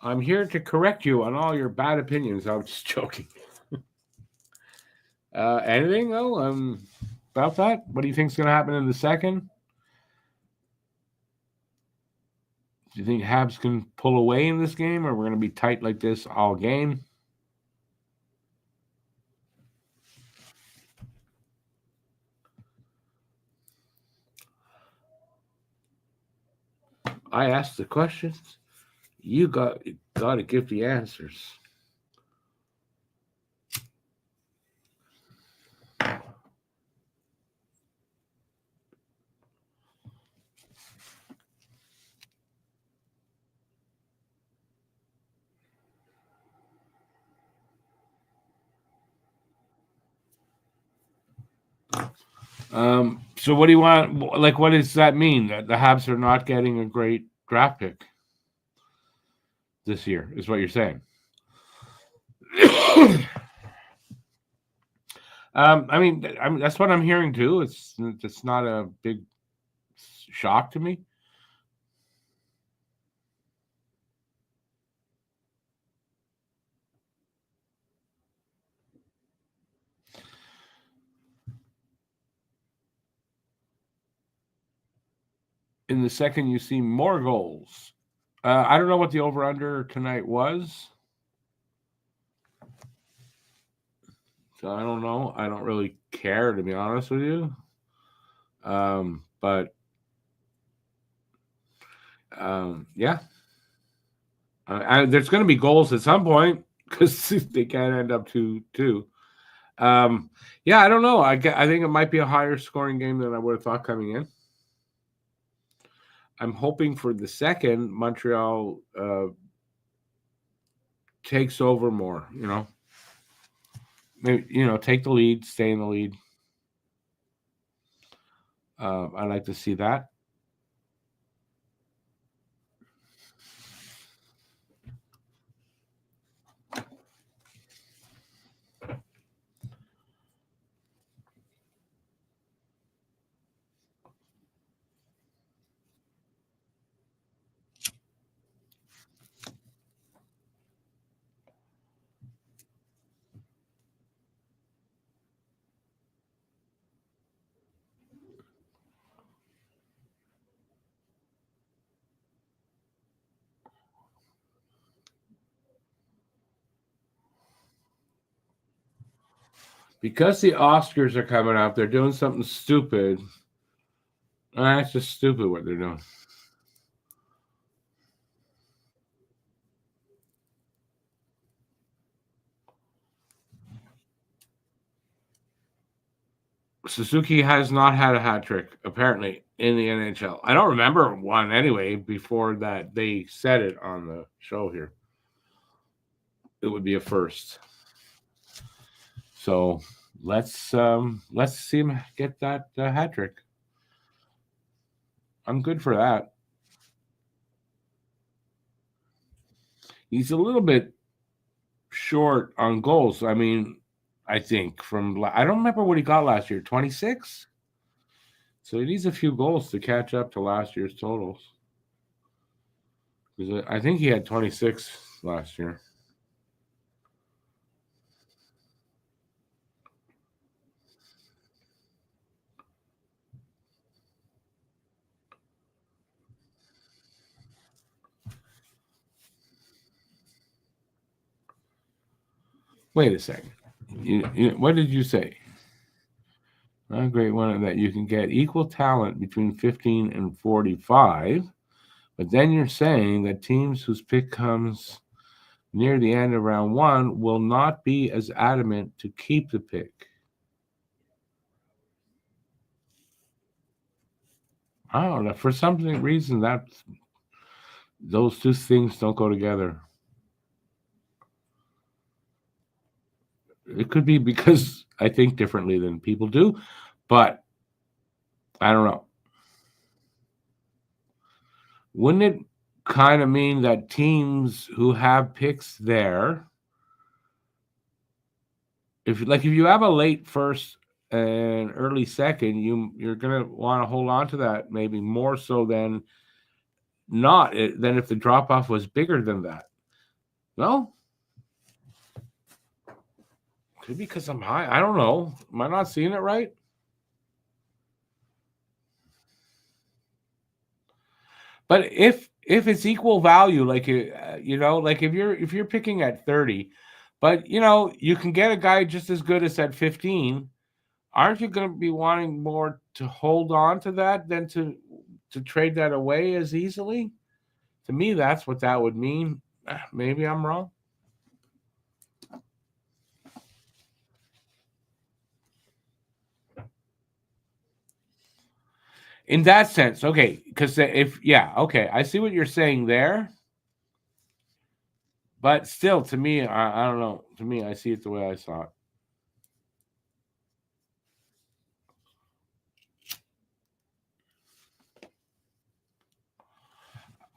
I'm here to correct you on all your bad opinions. I'm just joking. Anything though about that? What do you think is going to happen in the second? Do you think Habs can pull away in this game, or we're going to be tight like this all game? I asked the questions. You got to give the answers. So what do you want? Like, what does that mean? That the Habs are not getting a great draft pick? this year, is what you're saying. I mean, that's what I'm hearing too. It's not a big shock to me. In the second, you see more goals. I don't know what the over under tonight was, so I don't know. I don't really care, to be honest with you. But yeah, there's going to be goals at some point because they can't end up 2-2. Yeah, I don't know. I think it might be a higher scoring game than I would have thought coming in. I'm hoping for the second, Montreal takes over more. Maybe, take the lead, stay in the lead. I'd like to see that. Because the Oscars are coming up, they're doing something stupid. It's just stupid what they're doing. Suzuki has not had a hat trick, apparently, in the NHL. I don't remember one anyway before that they said it on the show here. It would be a first. So let's see him get that hat trick. I'm good for that. He's a little bit short on goals. I mean, I think I don't remember what he got last year, 26. So he needs a few goals to catch up to last year's totals. I think he had 26 last year. Wait a second. What did you say? A great one that you can get equal talent between 15 and 45, but then you're saying that teams whose pick comes near the end of round one will not be as adamant to keep the pick. I don't know. For some reason, those two things don't go together. It could be because I think differently than people do, but I don't know. Wouldn't it kind of mean that teams who have picks there, if you have a late first and early second, you're gonna want to hold on to that maybe more so than not than if the drop off was bigger than that. No, could be because I'm high. I don't know. Am I not seeing it right? But if it's equal value, like like if you're picking at 30, but you can get a guy just as good as at 15, aren't you going to be wanting more to hold on to that than to trade that away as easily? To me, that's what that would mean. Maybe I'm wrong. In that sense, okay, because okay, I see what you're saying there, but still, to me, I don't know. To me, I see it the way I saw it.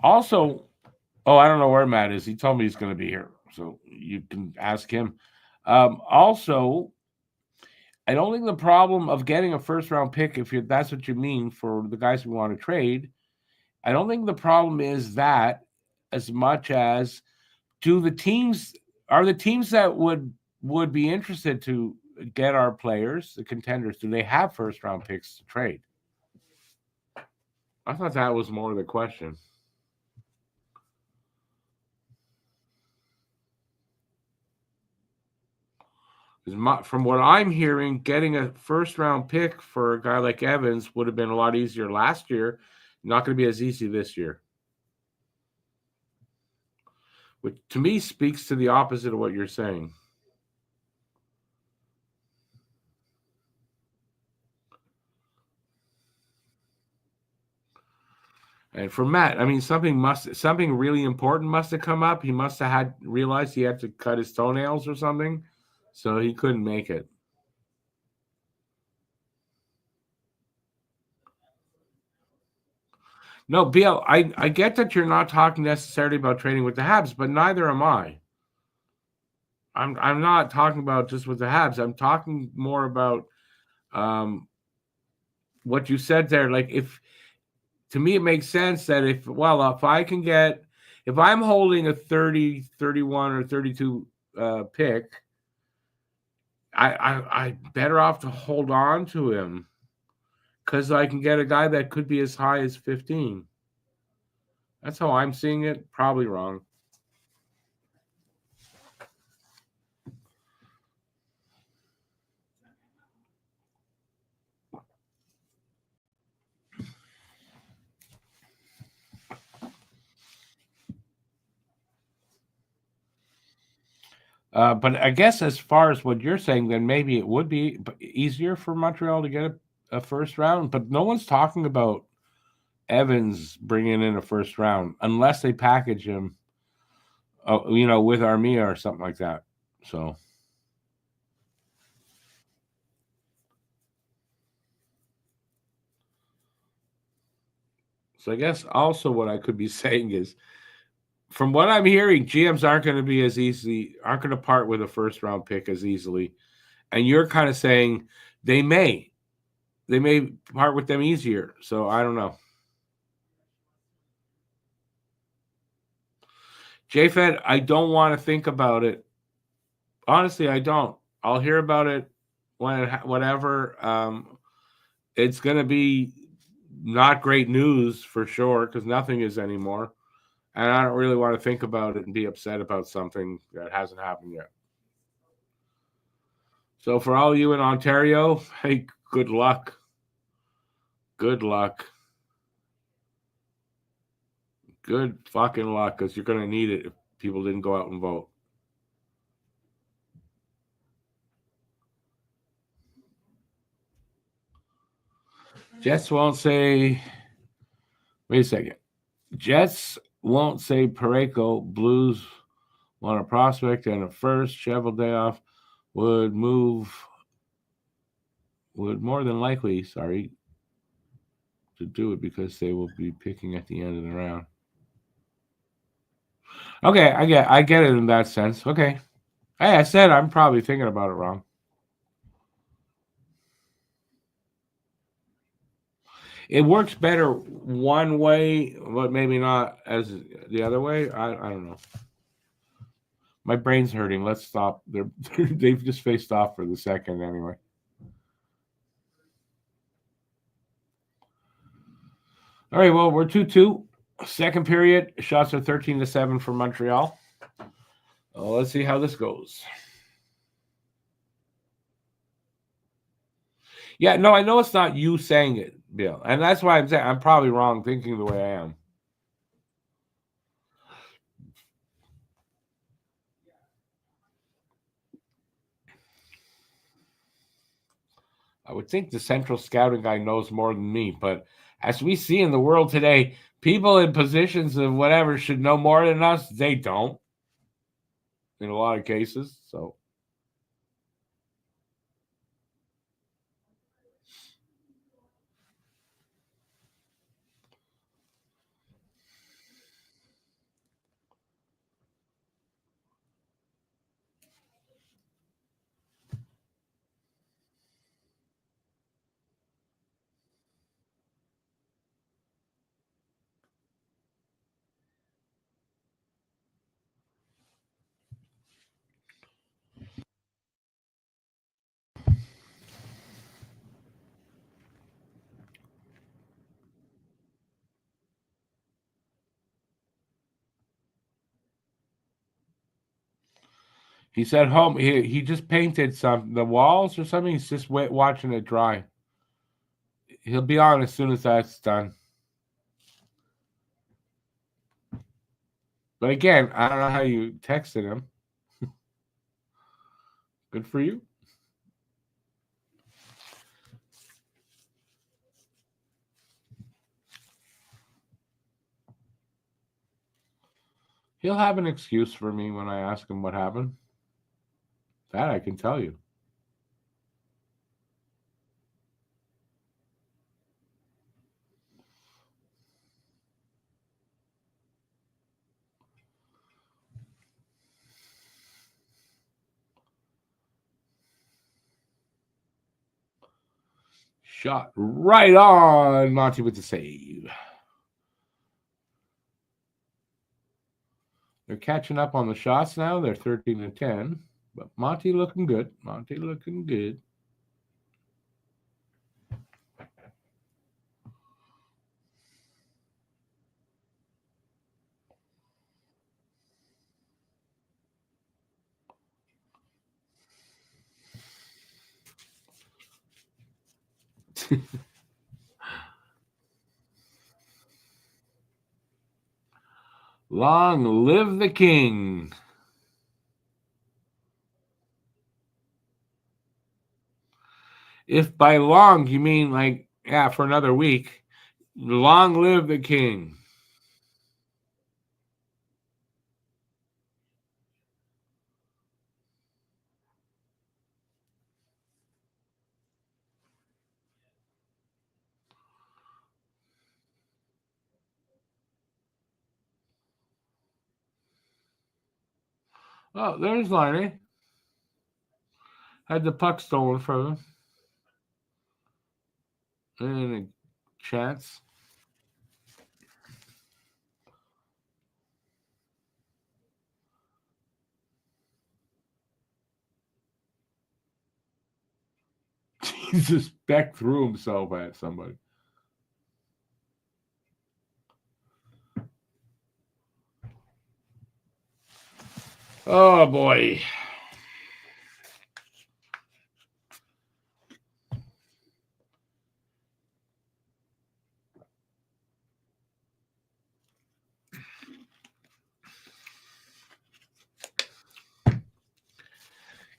Also, Oh, I don't know where Matt is. He told me he's going to be here, so you can ask him. Also, I don't think the problem of getting a first round pick, if that's what you mean for the guys we want to trade, I don't think the problem is that as much as do the teams are the teams that would be interested to get our players, the contenders, do they have first round picks to trade? I thought that was more of the question. From what I'm hearing, getting a first round pick for a guy like Evans would have been a lot easier last year. Not going to be as easy this year, which to me speaks to the opposite of what you're saying. And for Matt, I mean, something really important must have come up. He must have had realized he had to cut his toenails or something, so he couldn't make it. No, Bill, I get that you're not talking necessarily about trading with the Habs, but neither am I. I'm not talking about just with the Habs. I'm talking more about um, what you said there. Like, if to me, it makes sense that if I can get, if I'm holding a 30, 31, or 32 pick, I better off to hold on to him because I can get a guy that could be as high as 15. That's how I'm seeing it. Probably wrong. But I guess as far as what you're saying, then maybe it would be easier for Montreal to get a first round. But no one's talking about Evans bringing in a first round unless they package him, with Armia or something like that. So I guess also what I could be saying is, from what I'm hearing, GMs aren't going to part with a first round pick as easily. And you're kind of saying they may, they may part with them easier. So I don't know. JFed, I don't want to think about it. Honestly, I don't. I'll hear about it whatever. It's going to be not great news for sure because nothing is anymore. And I don't really want to think about it and be upset about something that hasn't happened yet. So for all you in Ontario, hey, good luck. Good luck. Good fucking luck because you're going to need it if people didn't go out and vote. Jets won't say. Wait a second. Jets won't say Pareko. Blues want a prospect and a first. Cheveldayoff would move. Would more than likely, to do it because they will be picking at the end of the round. Okay, I get it in that sense. Okay. Hey, I said I'm probably thinking about it wrong. It works better one way, but maybe not as the other way. I don't know. My brain's hurting. Let's stop. They've just faced off for the second anyway. All right. Well, we're 2-2. Second period. Shots are 13-7 for Montreal. Let's see how this goes. Yeah, no, I know it's not you saying it, Bill, and that's why I'm saying I'm probably wrong thinking the way I am. I would think the central scouting guy knows more than me, but as we see in the world today, people in positions of whatever should know more than us. They don't in a lot of cases. So He said home. He just painted the walls or something. He's just watching it dry. He'll be on as soon as that's done. But again, I don't know how you texted him. Good for you. He'll have an excuse for me when I ask him what happened. That I can tell you. Shot right on. Monty with the save. They're catching up on the shots now. They're 13-10. But Monty looking good. Monty looking good. Long live the king. If by long you mean like, yeah, for another week, long live the king. Oh, there's Liney. Had the puck stolen from him. And a chance. Jesus, Beck threw himself at somebody. Oh, boy.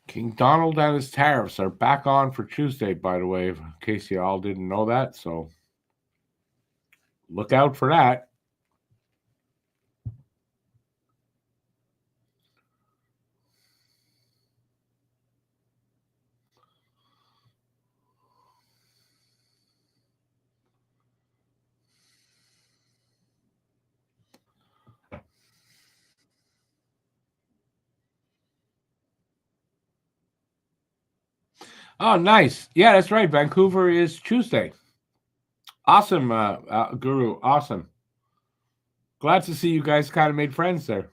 King Donald and his tariffs are back on for Tuesday, by the way, in case you all didn't know that. So look out for that. Oh, nice. Yeah, that's right. Vancouver is Tuesday. Awesome, Guru. Awesome. Glad to see you guys kind of made friends there.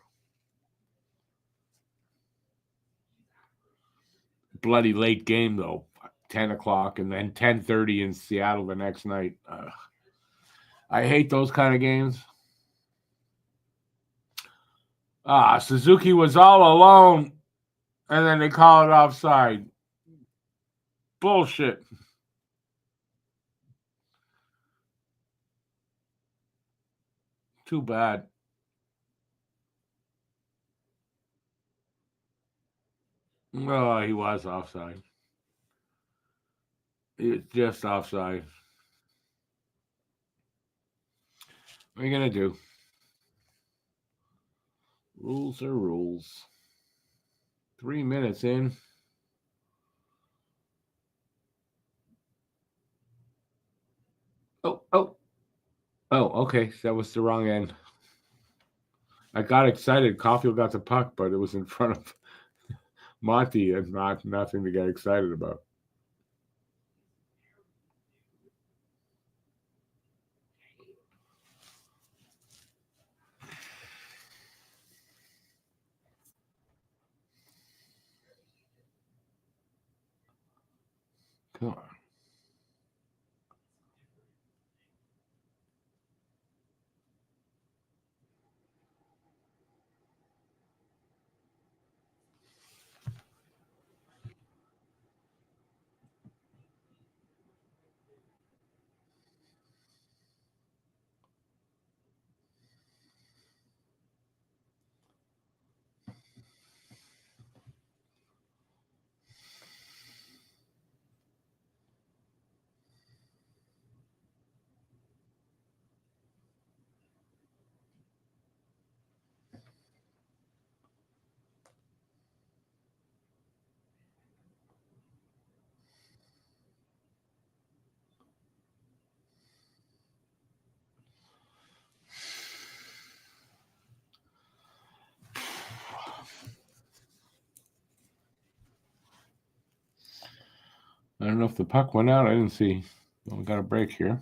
Bloody late game, though. 10 o'clock and then 10:30 in Seattle the next night. I hate those kind of games. Suzuki was all alone, and then they call it offside. Bullshit. Too bad. Oh, he was offside. It's just offside. What are you going to do? Rules are rules. 3 minutes in. Oh, okay. That was the wrong end. I got excited. Caulfield got the puck, but it was in front of Monty and nothing to get excited about. Come on. don't know if the puck went out. I didn't see. We got a break here.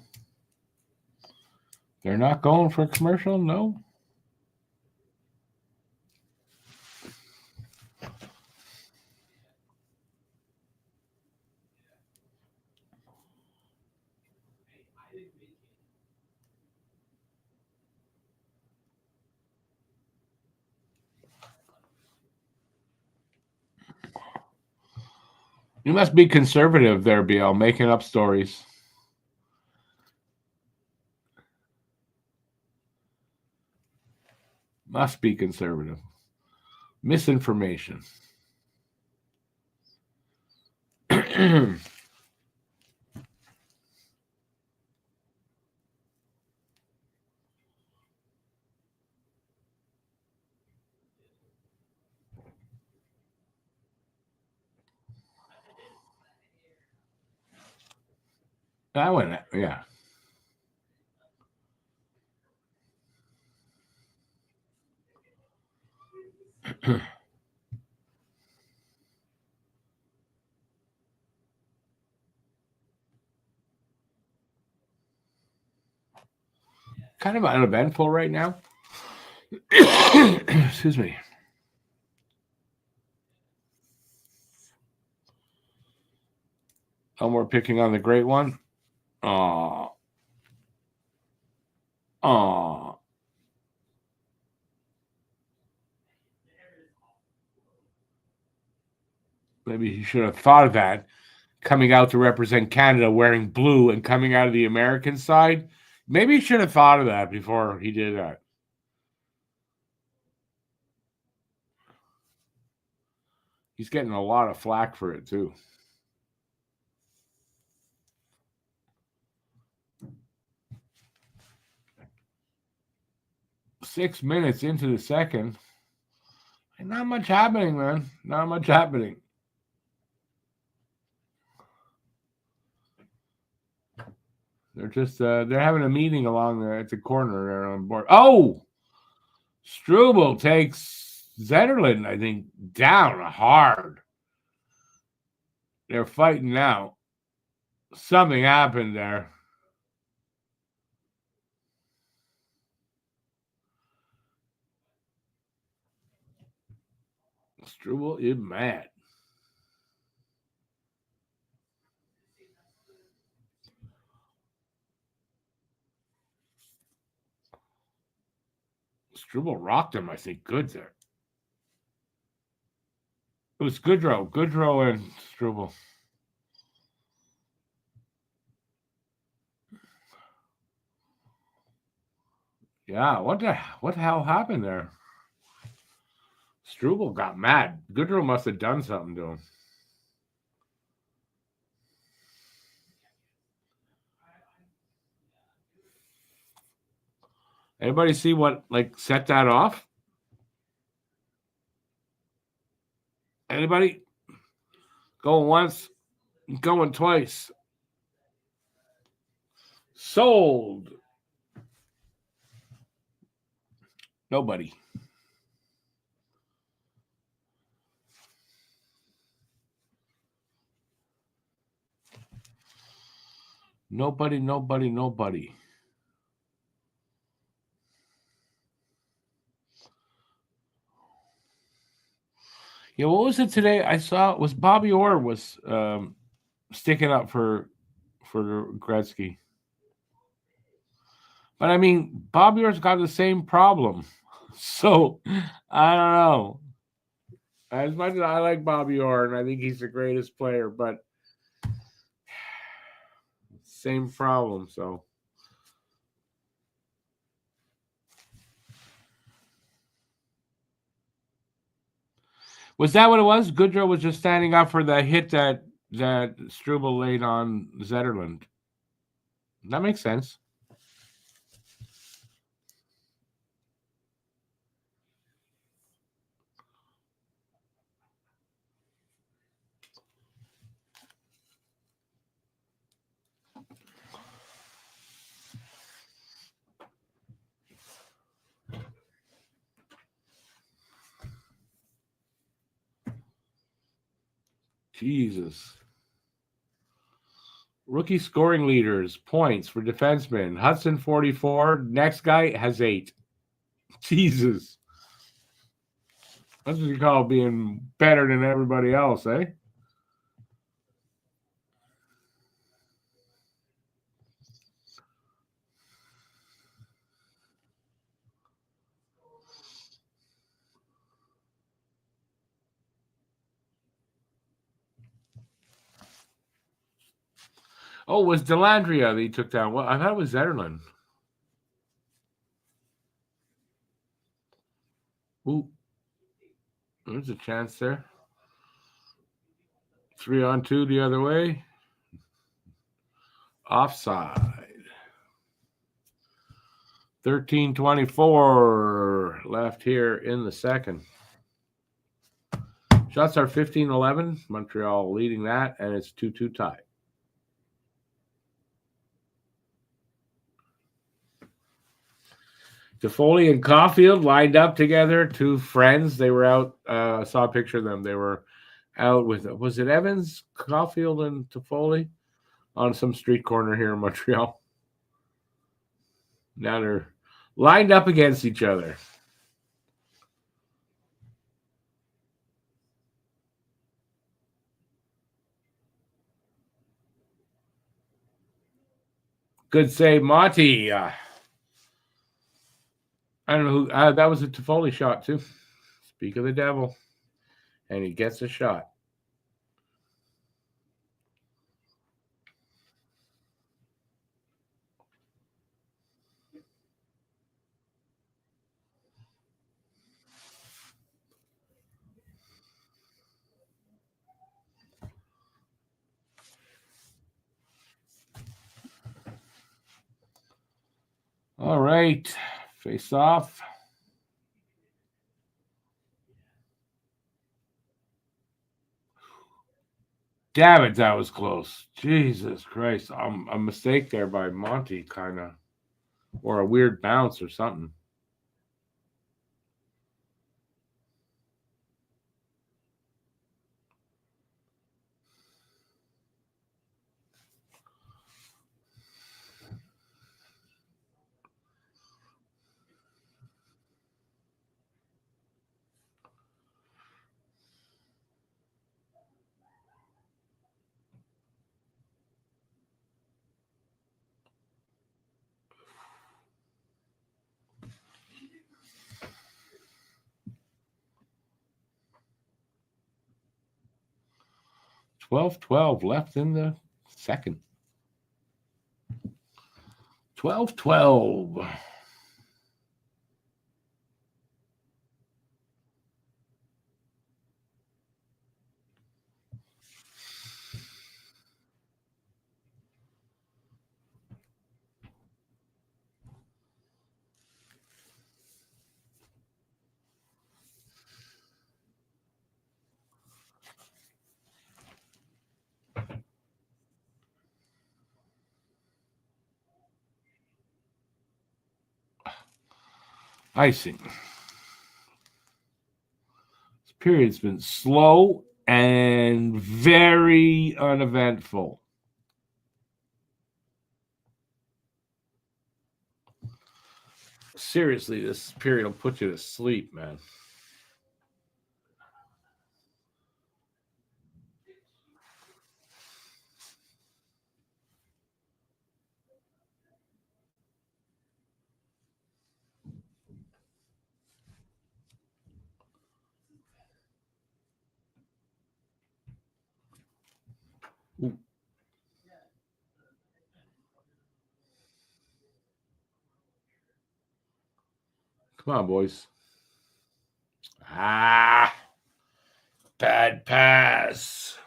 They're not going for a commercial? No. You must be conservative there, BL, making up stories. Must be conservative. Misinformation. Kind I went, yeah. Kind of uneventful right now. Excuse me. Oh, we're picking on the great one. Oh. Oh. Maybe he should have thought of that. Coming out to represent Canada wearing blue and coming out of the American side. Maybe he should have thought of that before he did that. He's getting a lot of flack for it, too. Six minutes into the second. Not much happening, man. Not much happening. They're just they're having a meeting along there at the corner there on board. Oh, Struble takes Zetterlund, I think, down hard. They're fighting now. Something happened there. Struble is mad. Struble rocked him, I think, good there. It was Goodrow and Struble. Yeah, what the hell happened there? Struble got mad. Goodrow must have done something to him. Anybody see what set that off? Anybody? Going once, going twice. Sold. Nobody. Nobody. Yeah, what was it today? I saw it was Bobby Orr was sticking up for Gretzky. But I mean, Bobby Orr's got the same problem. So I don't know. As much as I like Bobby Orr and I think he's the greatest player, but same problem. So was that what it was? Goodrow was just standing up for the hit that Struble laid on Zetterlund. That makes sense. Jesus. Rookie scoring leaders, points for defensemen. Hutson, 44. Next guy has 8. Jesus. That's what you call being better than everybody else, eh? Oh, it was Delandria that he took down. Well, I thought it was Zetterlund. Ooh. There's a chance there. 3-on-2 the other way. Offside. 13:24 left here in the second. Shots are 15-11. Montreal leading that, and it's 2-2 tie. Toffoli and Caulfield lined up together, 2 friends. They were out. I saw a picture of them. They were out with, was it Evans, Caulfield, and Toffoli on some street corner here in Montreal. Now they're lined up against each other. Good save, Monty. I don't know who. That was a Toffoli shot, too. Speak of the devil. And he gets a shot. All right. Face off. Damn it, that was close. Jesus Christ. A mistake there by Monty, kind of. Or a weird bounce or something. $12-12 left in the second. 12-12. Icing. This period's been slow and very uneventful. Seriously, this period will put you to sleep, man. Ooh. Come on, boys. Bad pass.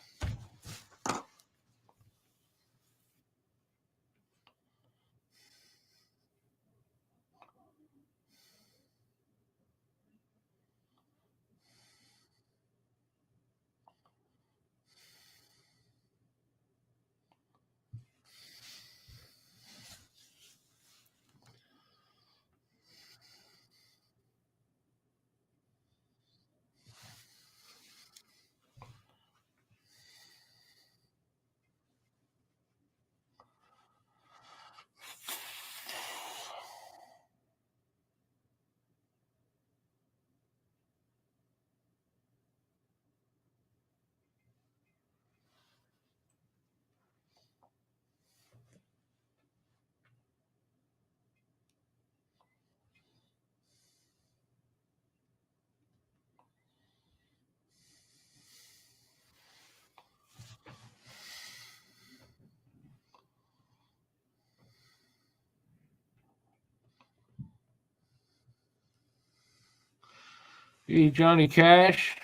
Hey, Johnny Cash.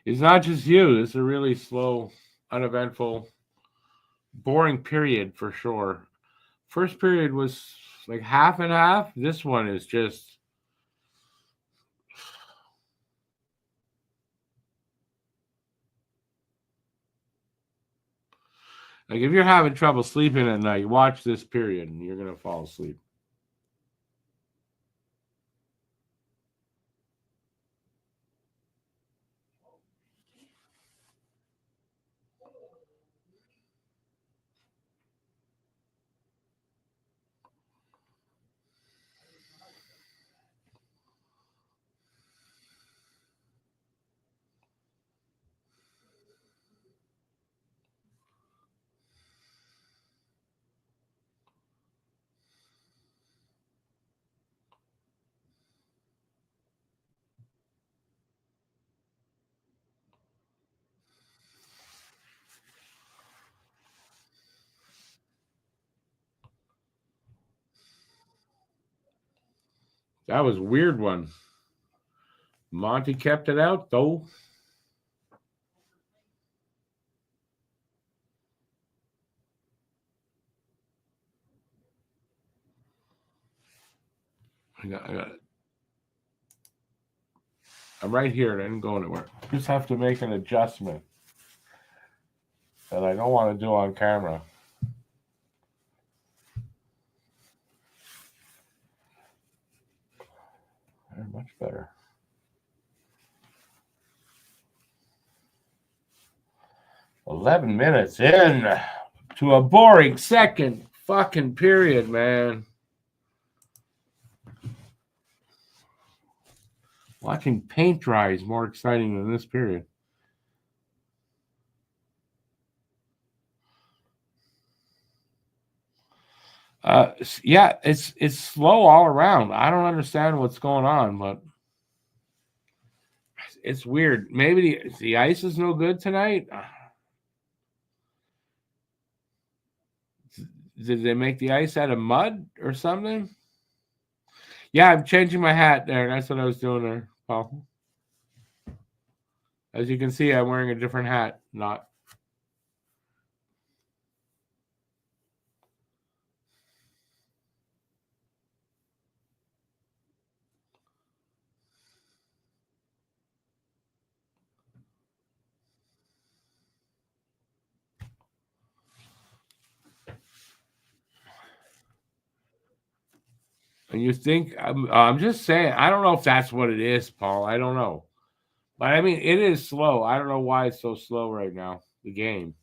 It's not just you. It's a really slow, uneventful, boring period for sure. First period was like half and half. This one is just like if you're having trouble sleeping at night, watch this period and you're gonna fall asleep. That was a weird one. Monty kept it out though. I got it. I'm right here. I didn't go anywhere. Just have to make an adjustment that I don't want to do on camera. Very much better. 11 minutes in to a boring second fucking period, man. Watching paint dry is more exciting than this period. Yeah, it's slow all around. I don't understand what's going on, but it's weird. Maybe the ice is no good tonight. Did they make the ice out of mud or something? Yeah, I'm changing my hat there. That's what I was doing there, Paul. As you can see, I'm wearing a different hat. Not. And you think I'm just saying? I don't know if that's what it is, Paul. I don't know, but I mean, it is slow. I don't know why it's so slow right now. The game.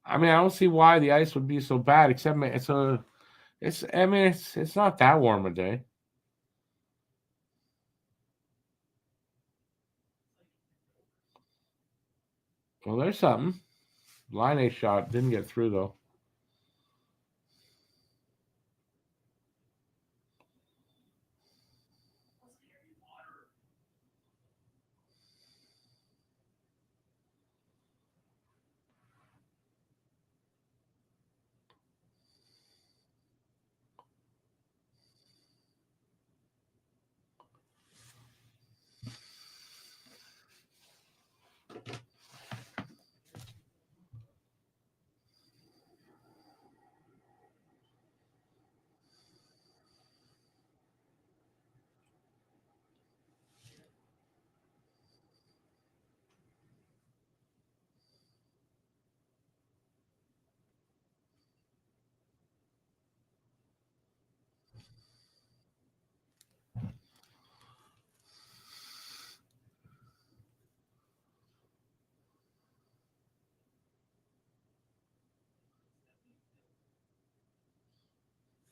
I mean, I don't see why the ice would be so bad. Except it's a. It's. I mean, it's not that warm a day. Well, there's something. Line A shot didn't get through though.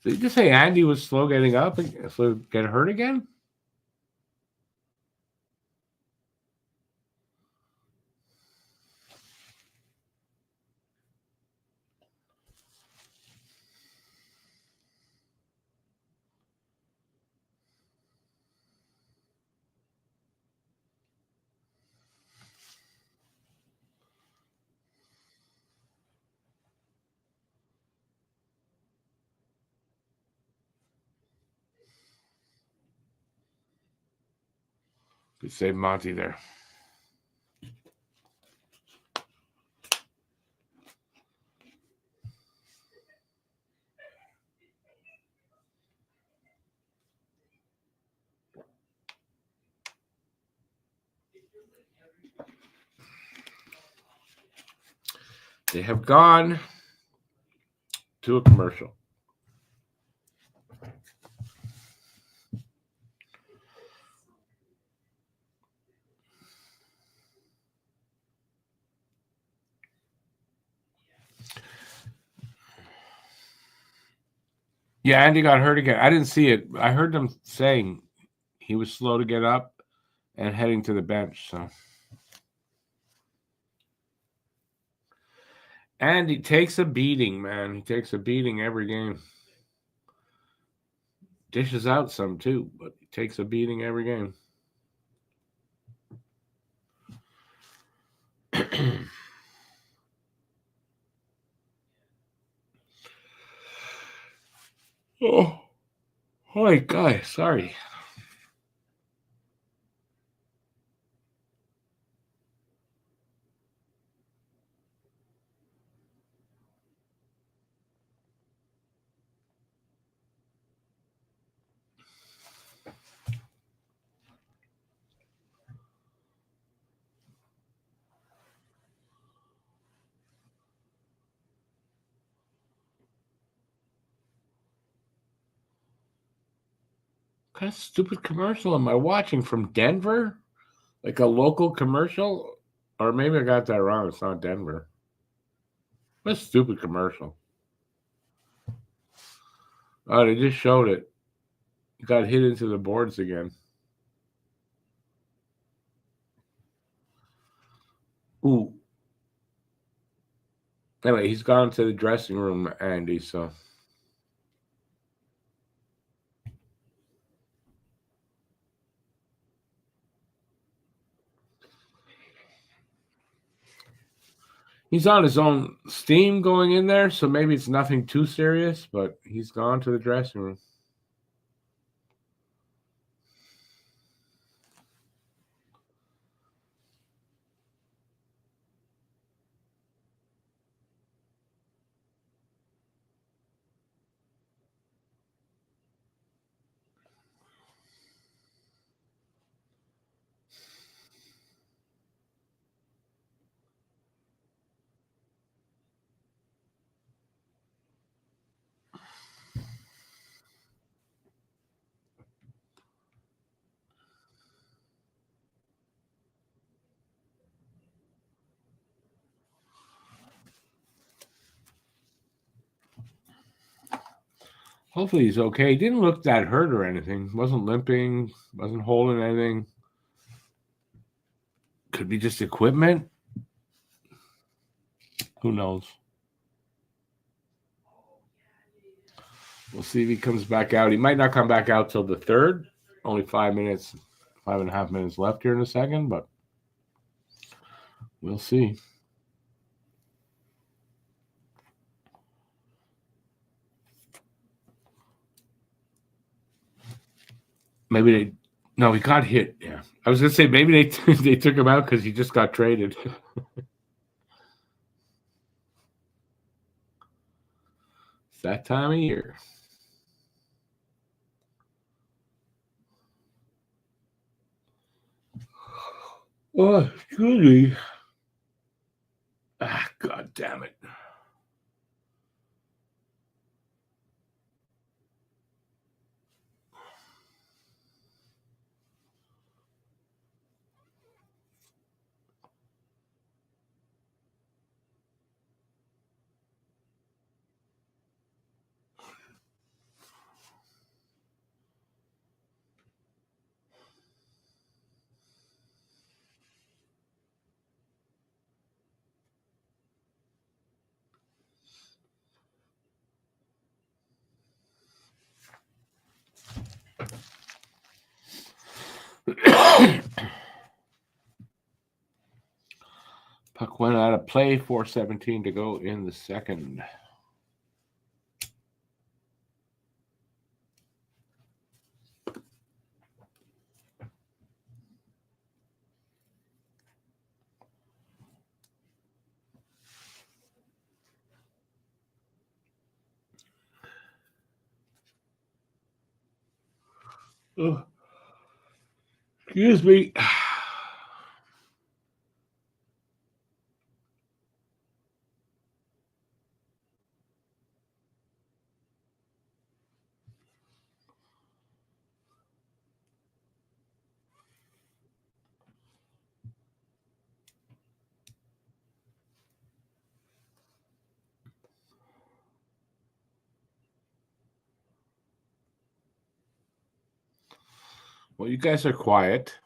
Did you just say Andy was slow getting up and slow get hurt again? Good save, Monty, there. They have gone to a commercial. Yeah, Andy got hurt again. I didn't see it. I heard them saying he was slow to get up and heading to the bench. So, and he takes a beating, man. He takes a beating every game. Dishes out some too, but he takes a beating every game. Oh, my God. Sorry. What kind of stupid commercial am I watching from Denver? Like a local commercial? Or maybe I got that wrong. It's not Denver. What a stupid commercial. Oh, they just showed it. Got hit into the boards again. Ooh. Anyway, he's gone to the dressing room, Andy, so. He's on his own steam going in there, so maybe it's nothing too serious, but he's gone to the dressing room. Hopefully he's okay. He didn't look that hurt or anything. Wasn't limping, wasn't holding anything. Could be just equipment. Who knows? We'll see if he comes back out. He might not come back out till the third. Only 5 minutes, 5.5 minutes left here in a second, but we'll see. Maybe they. No, he got hit. Yeah, I was gonna say maybe they they took him out because he just got traded. It's that time of year. Oh, excuse me. Ah, God damn it. Puck went out of play, 4:17 to go in the second. Oh, excuse me. Well, you guys are quiet.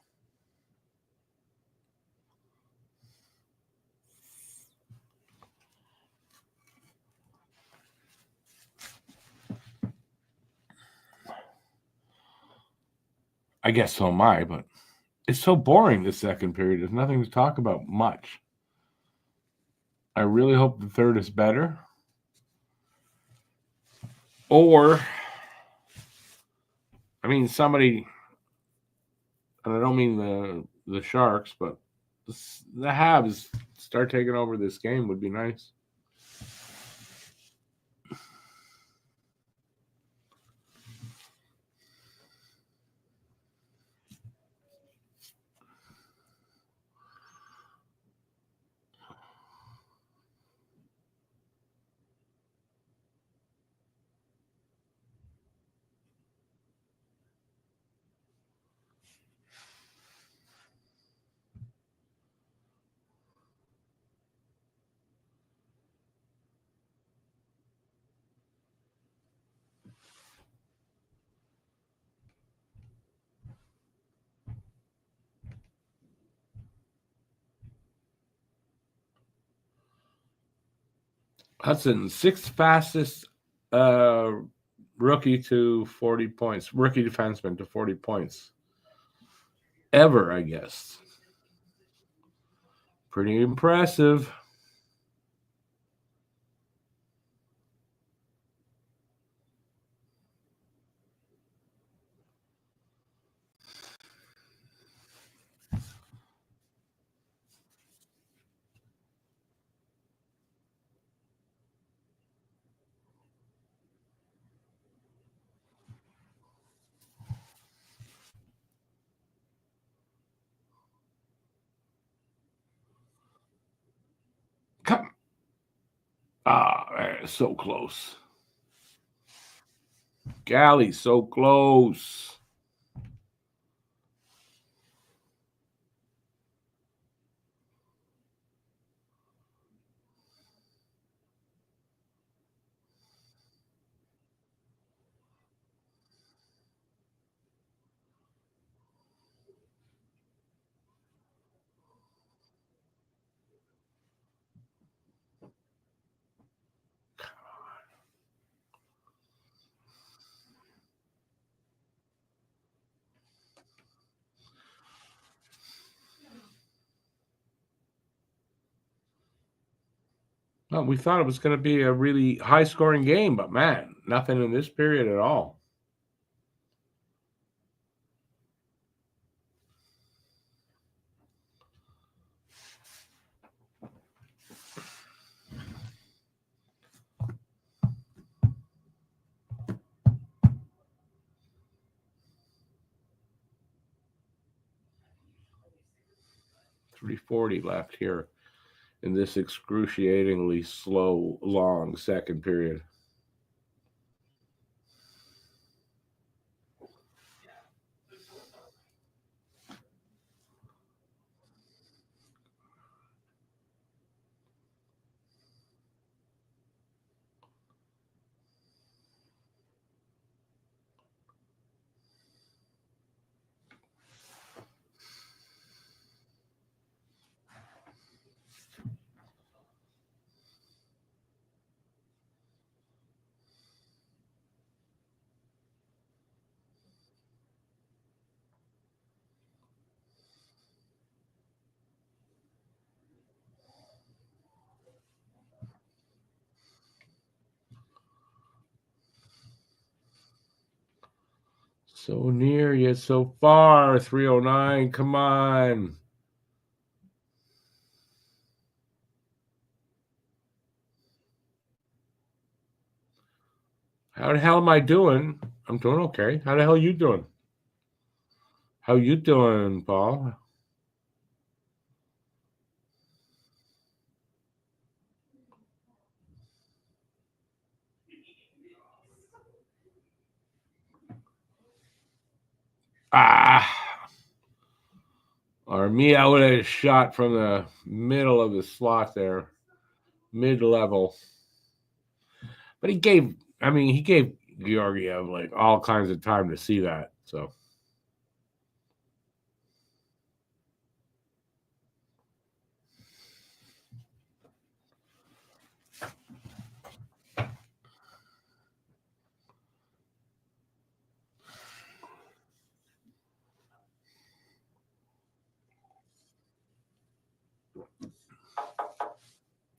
I guess so am I, but it's so boring this second period. There's nothing to talk about much. I really hope the third is better. Or, I mean, somebody, and I don't mean the Sharks, but the Habs start taking over this game would be nice. Hutson, sixth fastest rookie to 40 points, rookie defenseman to 40 points ever, I guess. Pretty impressive. Come. So close. Galley, so close. Well, we thought it was going to be a really high scoring game, but man, nothing in this period at all. .340 left here in this excruciatingly slow, long second period. So near yet so far. 309. Come on. How the hell am I doing? I'm doing okay. How the hell are you doing? How you doing, Paul? Or me, I would have shot from the middle of the slot there, mid-level. But he gave Georgiev like all kinds of time to see that. So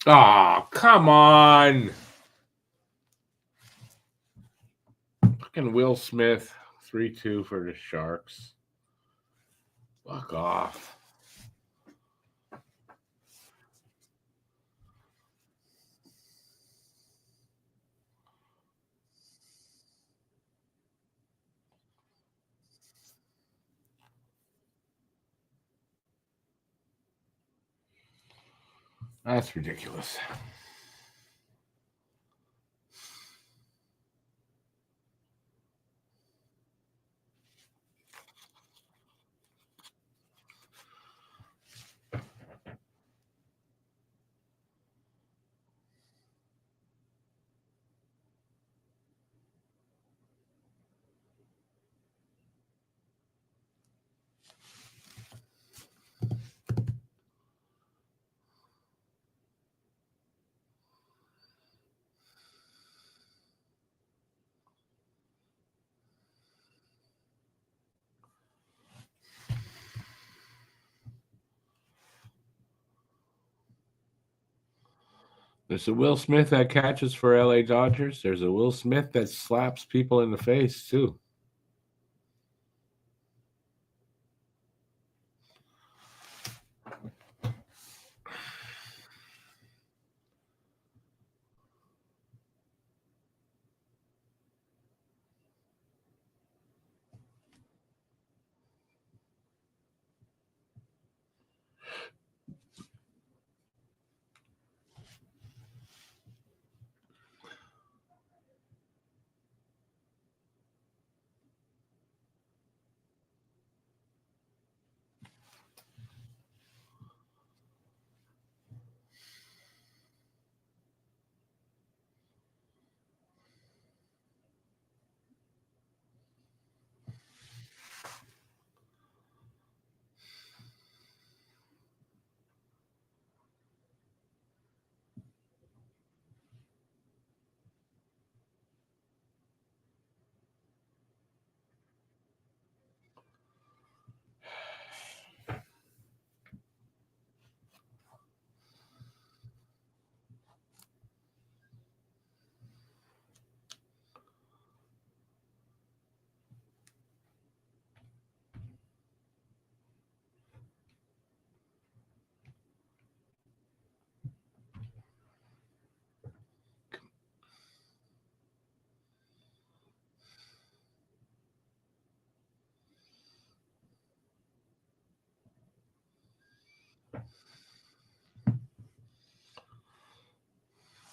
oh, come on. Fucking Will Smith, 3-2 for the Sharks. Fuck off. That's ridiculous. There's a Will Smith that catches for LA Dodgers. There's a Will Smith that slaps people in the face, too.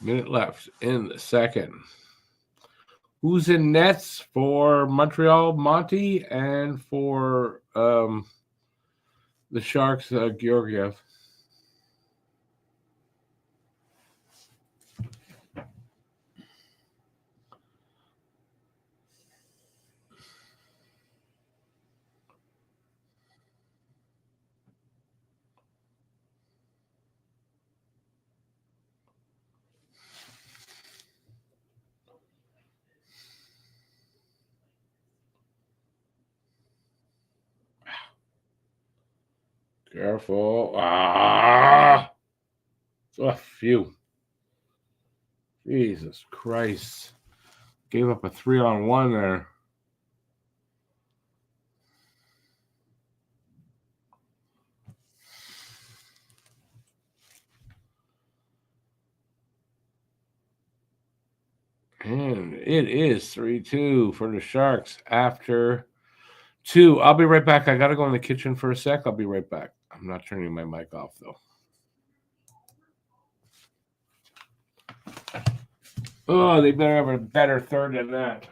Minute left in the second. Who's in nets for Montreal? Monty, and for the Sharks, Georgiev. Careful. Oh, phew. Jesus Christ. Gave up a 3-on-1 there. And it is 3-2 for the Sharks after 2. I'll be right back. I got to go in the kitchen for a sec. I'll be right back. I'm not turning my mic off, though. Oh, they better have a better third than that.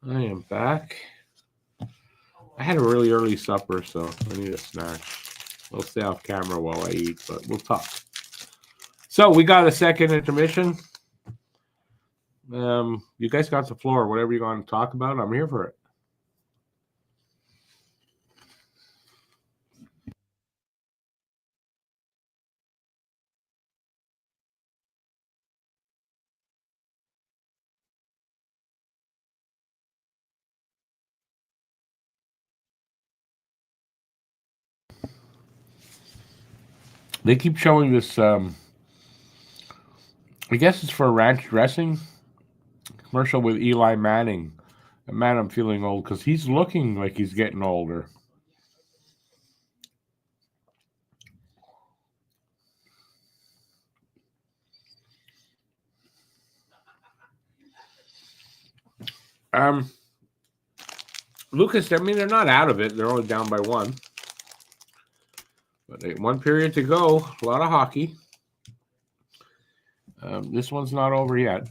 I am back. I had a really early supper, so I need a snack. I'll stay off camera while I eat, but we'll talk. So we got a second intermission. You guys got the floor. Whatever you want to talk about, I'm here for it. They keep showing this. I guess it's for ranch dressing commercial with Eli Manning. And man, I'm feeling old because he's looking like he's getting older. Lucas, I mean, they're not out of it. They're only down by 1. But 1 period to go. A lot of hockey. This one's not over yet.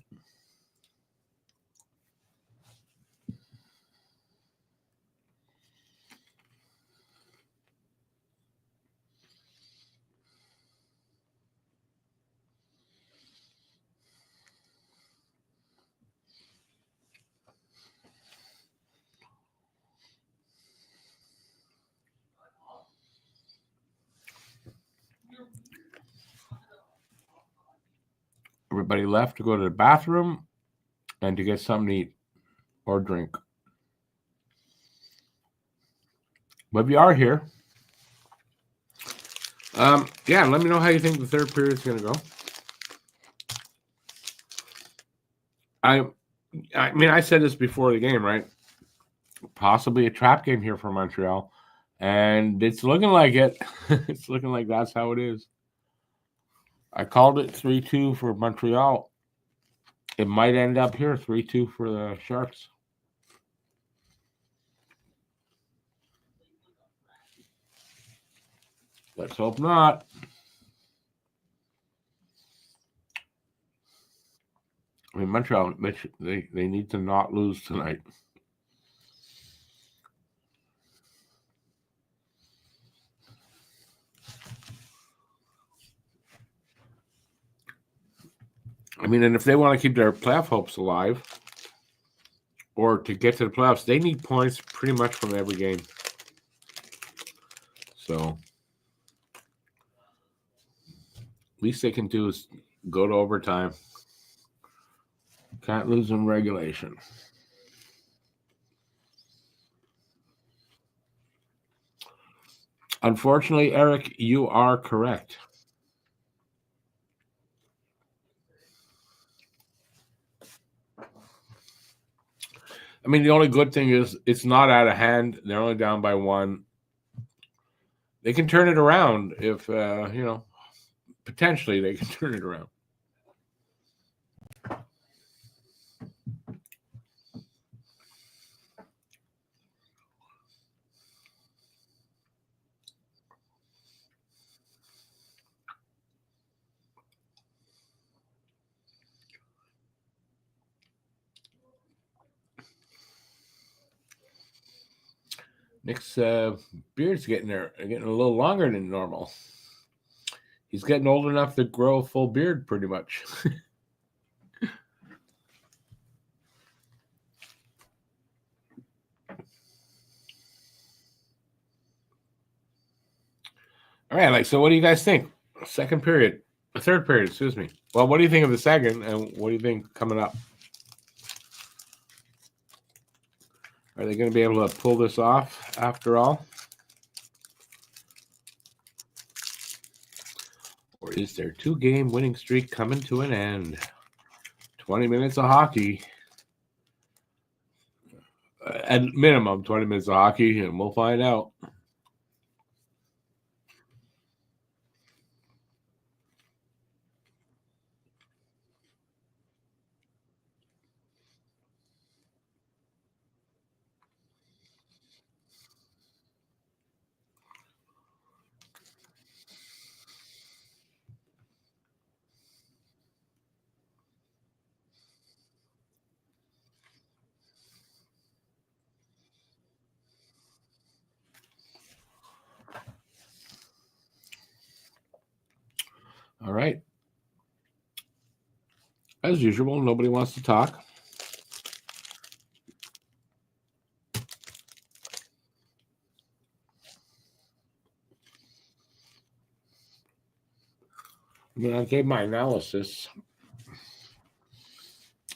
Everybody left to go to the bathroom and to get something to eat or drink. But we are here. Yeah, let me know how you think the third period is going to go. I mean, I said this before the game, right? Possibly a trap game here for Montreal. And it's looking like it. It's looking like that's how it is. I called it 3-2 for Montreal. It might end up here 3-2 for the Sharks. Let's hope not. I mean, Montreal, they need to not lose tonight. I mean, and if they want to keep their playoff hopes alive or to get to the playoffs, they need points pretty much from every game. So least they can do is go to overtime. Can't lose in regulation. Unfortunately, Eric, you are correct. I mean, the only good thing is it's not out of hand. They're only down by 1. They can turn it around if, potentially they can turn it around. Nick's beard's getting a little longer than normal. He's getting old enough to grow a full beard, pretty much. All right, so what do you guys think? Third period, excuse me. Well, what do you think of the second, and what do you think coming up? Are they going to be able to pull this off after all? Or is their 2-game winning streak coming to an end? 20 minutes of hockey. At minimum, 20 minutes of hockey, and we'll find out. All right. As usual, nobody wants to talk. I gave my analysis.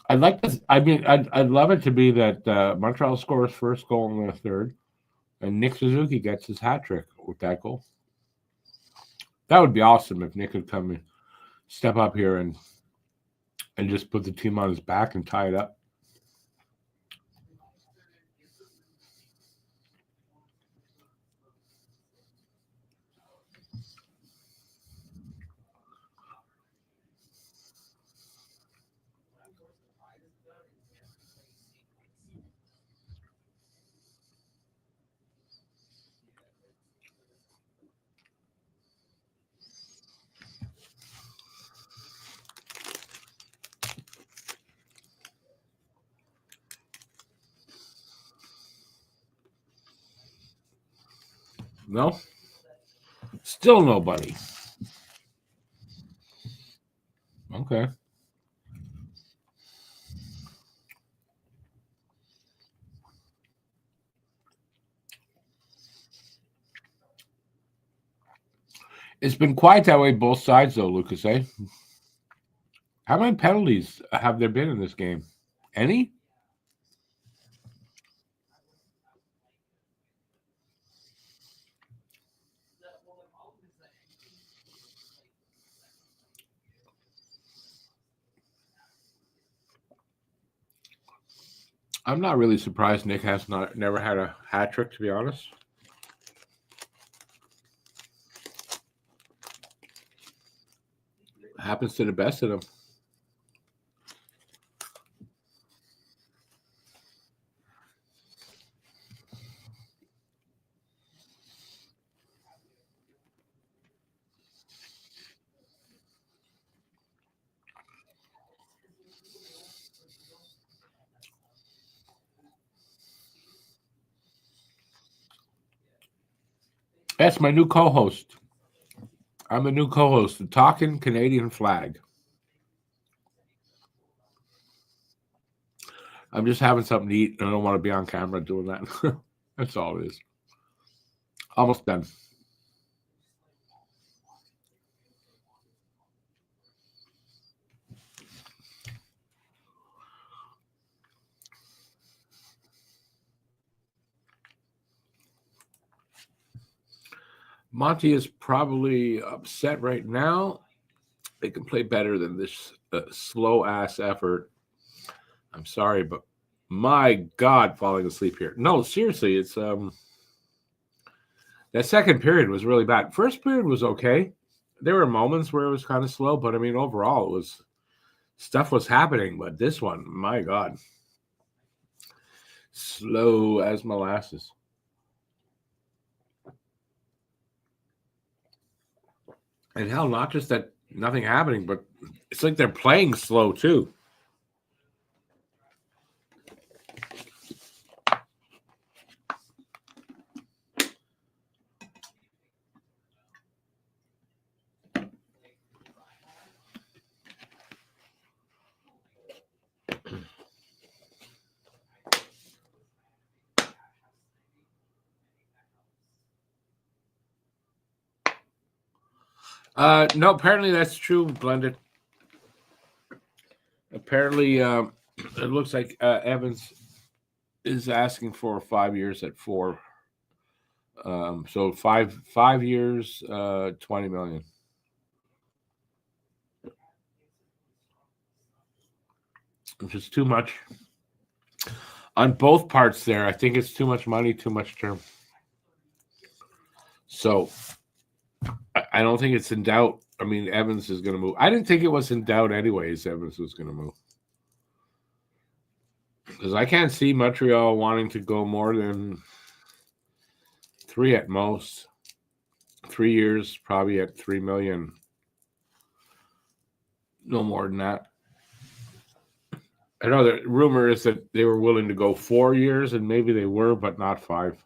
I'd like to. I mean, I'd love it to be that Montreal scores first goal in the third, and Nick Suzuki gets his hat trick with that goal. That would be awesome if Nick could come and step up here and just put the team on his back and tie it up. No? Still nobody. Okay. It's been quiet that way both sides, though, Lucas, eh? How many penalties have there been in this game? Any? I'm not really surprised Nick has never had a hat trick, to be honest. Happens to the best of them. That's my new co-host. I'm a new co-host, the Talking Canadian Flag. I'm just having something to eat, and I don't want to be on camera doing that. That's all it is. Almost done. Monty is probably upset right now. They can play better than this slow-ass effort. I'm sorry, but my God, falling asleep here. No, seriously, it's that second period was really bad. First period was okay. There were moments where it was kind of slow, but I mean, overall, it was stuff was happening. But this one, my God, slow as molasses. And hell, not just that nothing happening, but it's like they're playing slow too. No, apparently that's true, Blended. Apparently, it looks like Evans is asking for 5 years at 4. So 5 years, 20 million, which is too much on both parts. There, I think it's too much money, too much term. So I don't think it's in doubt. I mean, Evans is going to move. I didn't think it was in doubt, anyways. Evans was going to move because I can't see Montreal wanting to go more than 3 at most. 3 years, probably at 3 million. No more than that. I know the rumor is that they were willing to go 4 years, and maybe they were, but not 5.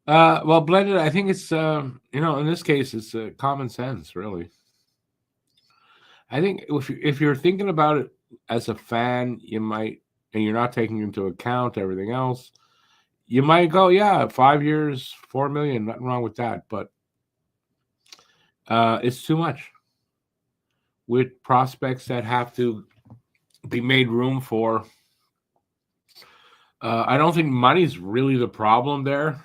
Well, Blended, I think it's in this case, it's common sense, really. I think if you're thinking about it as a fan, you might, and you're not taking into account everything else, you might go, yeah, 5 years, 4 million, nothing wrong with that. But it's too much with prospects that have to be made room for. I don't think money's really the problem there.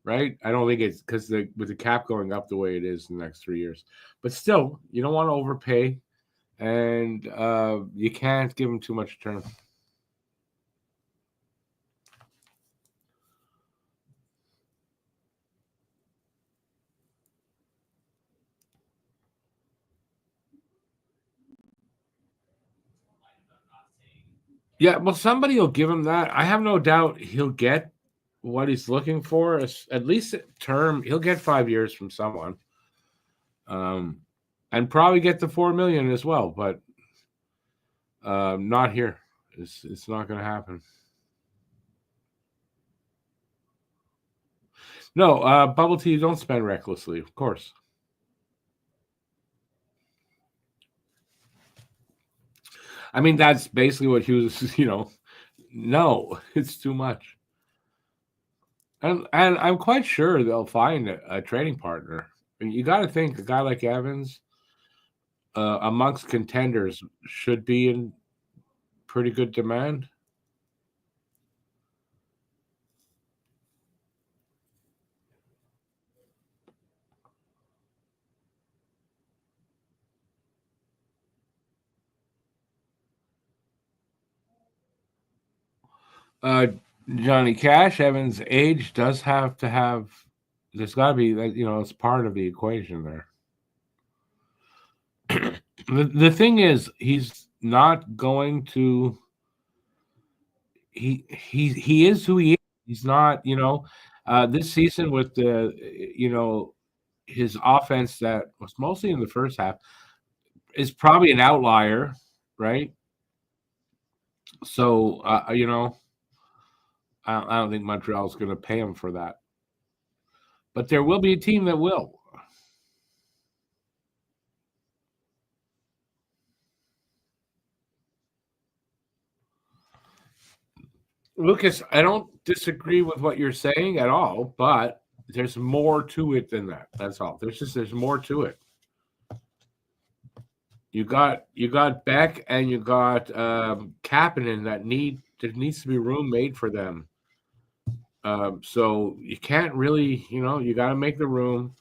Right? I don't think it's because with the cap going up the way it is in the next 3 years. But still, you don't want to overpay, and you can't give them too much term. Yeah, well, somebody will give him that. I have no doubt he'll get what he's looking for. At least term, he'll get 5 years from someone, and probably get the 4 million as well. But not here. It's not going to happen. No, bubble tea, don't spend recklessly, of course. I mean, that's basically what he was. No, it's too much. And I'm quite sure they'll find a trading partner. And you got to think a guy like Evans, amongst contenders, should be in pretty good demand. Uh, Johnny Cash, Evans' age does have to have. There's got to be that, it's part of the equation there. The thing is, he's not going to. He is who he is. He's not. This season with his offense that was mostly in the first half is probably an outlier, right? So I don't think Montreal's going to pay him for that, but there will be a team that will. Lucas, I don't disagree with what you're saying at all, but there's more to it than that. That's all. There's more to it. You got Beck and you got Kapanen there needs to be room made for them. So you can't really, you got to make the room.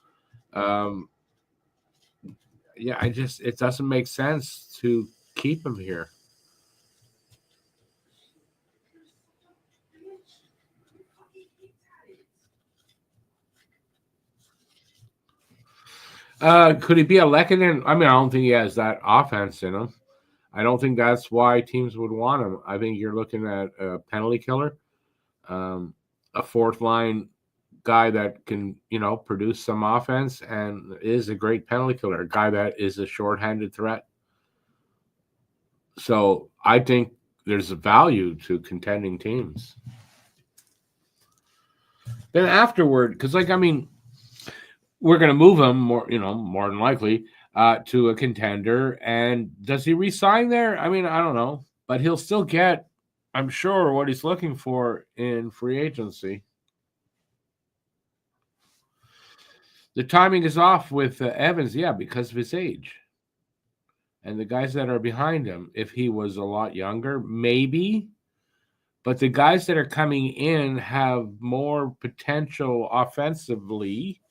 Um, yeah, it doesn't make sense to keep him here. Could he be a Lehkonen? I mean, I don't think he has that offense in him. I don't think that's why teams would want him. I think you're looking at a penalty killer, a fourth line guy that can, produce some offense and is a great penalty killer, a guy that is a shorthanded threat. So I think there's a value to contending teams. Then afterward, because we're going to move him more than likely to a contender. And does he resign there? I don't know, but he'll still get, I'm sure, what he's looking for in free agency. The timing is off with Evans, because of his age. And the guys that are behind him, if he was a lot younger, maybe. But the guys that are coming in have more potential offensively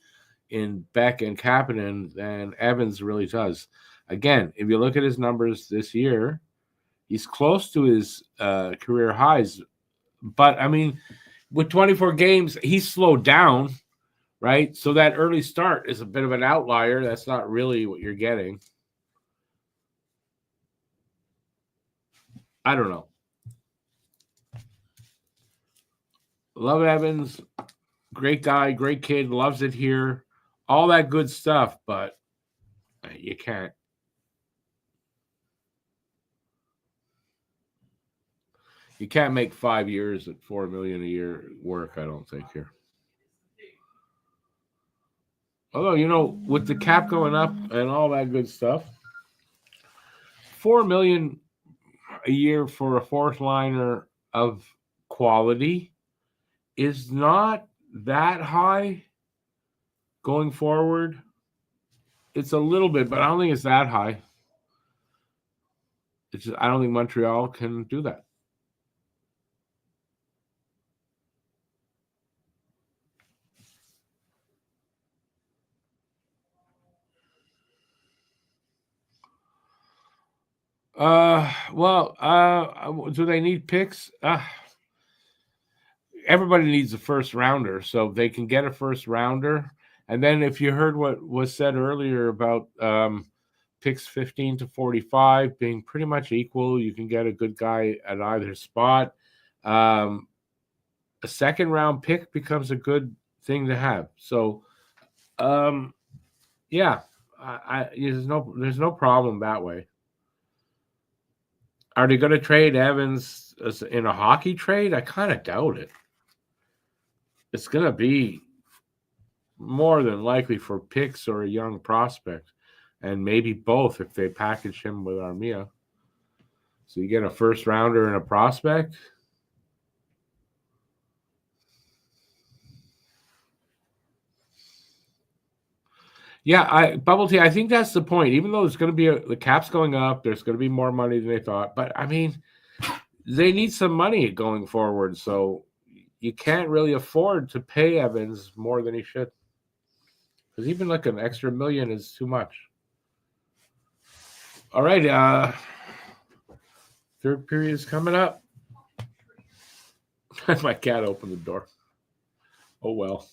in Beck and Kapanen than Evans really does. Again, if you look at his numbers this year, he's close to his career highs. But, with 24 games, he's slowed down, right? So that early start is a bit of an outlier. That's not really what you're getting. I don't know. Love Evans. Great guy, great kid, loves it here. All that good stuff, but you can't. You can't make 5 years at $4 million a year work, I don't think, here. Although, with the cap going up and all that good stuff, $4 million a year for a fourth liner of quality is not that high going forward. It's a little bit, but I don't think it's that high. I don't think Montreal can do that. Do they need picks? Everybody needs a first rounder, so they can get a first rounder. And then if you heard what was said earlier about picks 15 to 45 being pretty much equal, you can get a good guy at either spot. A second round pick becomes a good thing to have. So, there's no problem that way. Are they going to trade Evans in a hockey trade? I kind of doubt it. It's going to be more than likely for picks or a young prospect, and maybe both if they package him with Armia. So you get a first rounder and a prospect. Yeah, Bubble Tea, I think that's the point. Even though it's going to be the cap's going up, there's going to be more money than they thought. But they need some money going forward, so you can't really afford to pay Evans more than he should. Because even like an extra $1 million is too much. All right, third period is coming up. My cat opened the door. Oh, well.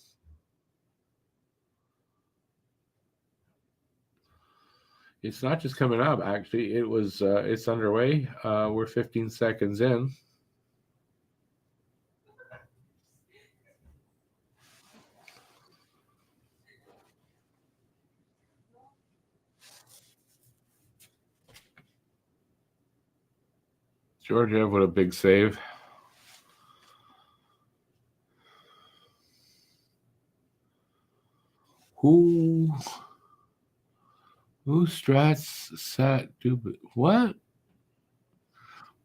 It's not just coming up, actually. It's underway. We're 15 seconds in. Georgiev with a big save. Who strats sat what?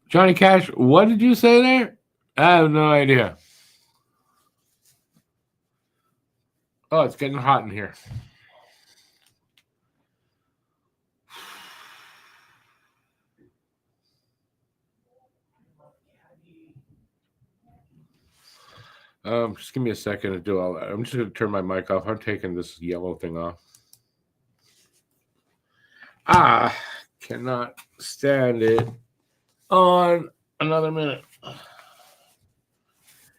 Johnny Cash, what did you say there? I have no idea. Oh, it's getting hot in here. Just give me a second to do all that. I'm just going to turn my mic off. I'm taking this yellow thing off. Cannot stand it on another minute.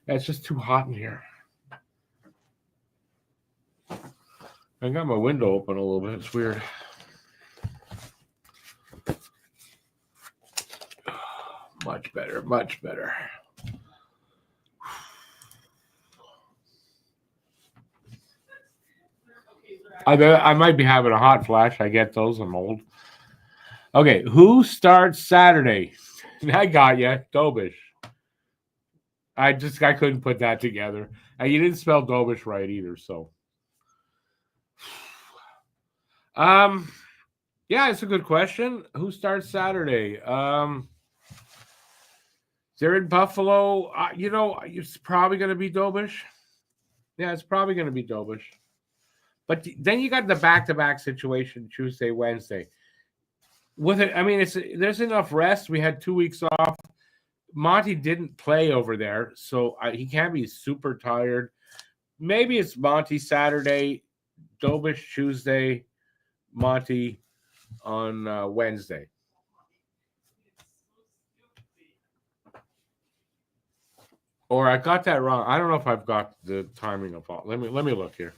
It's just too hot in here. I got my window open a little bit. It's weird. Much better, much better. I might be having a hot flash. I get those. I'm old. Okay, who starts Saturday? I got you, Dobish. I couldn't put that together. You didn't spell Dobish right either. So, yeah, it's a good question. Who starts Saturday? They're in Buffalo. It's probably going to be Dobish. Yeah, it's probably going to be Dobish. But then you got the back-to-back situation Tuesday, Wednesday. With it, I mean, there's enough rest. We had 2 weeks off. Monty didn't play over there, so he can't be super tired. Maybe it's Monty Saturday, Dobish Tuesday, Monty on Wednesday. Or I got that wrong. I don't know if I've got the timing of all. Let me look here.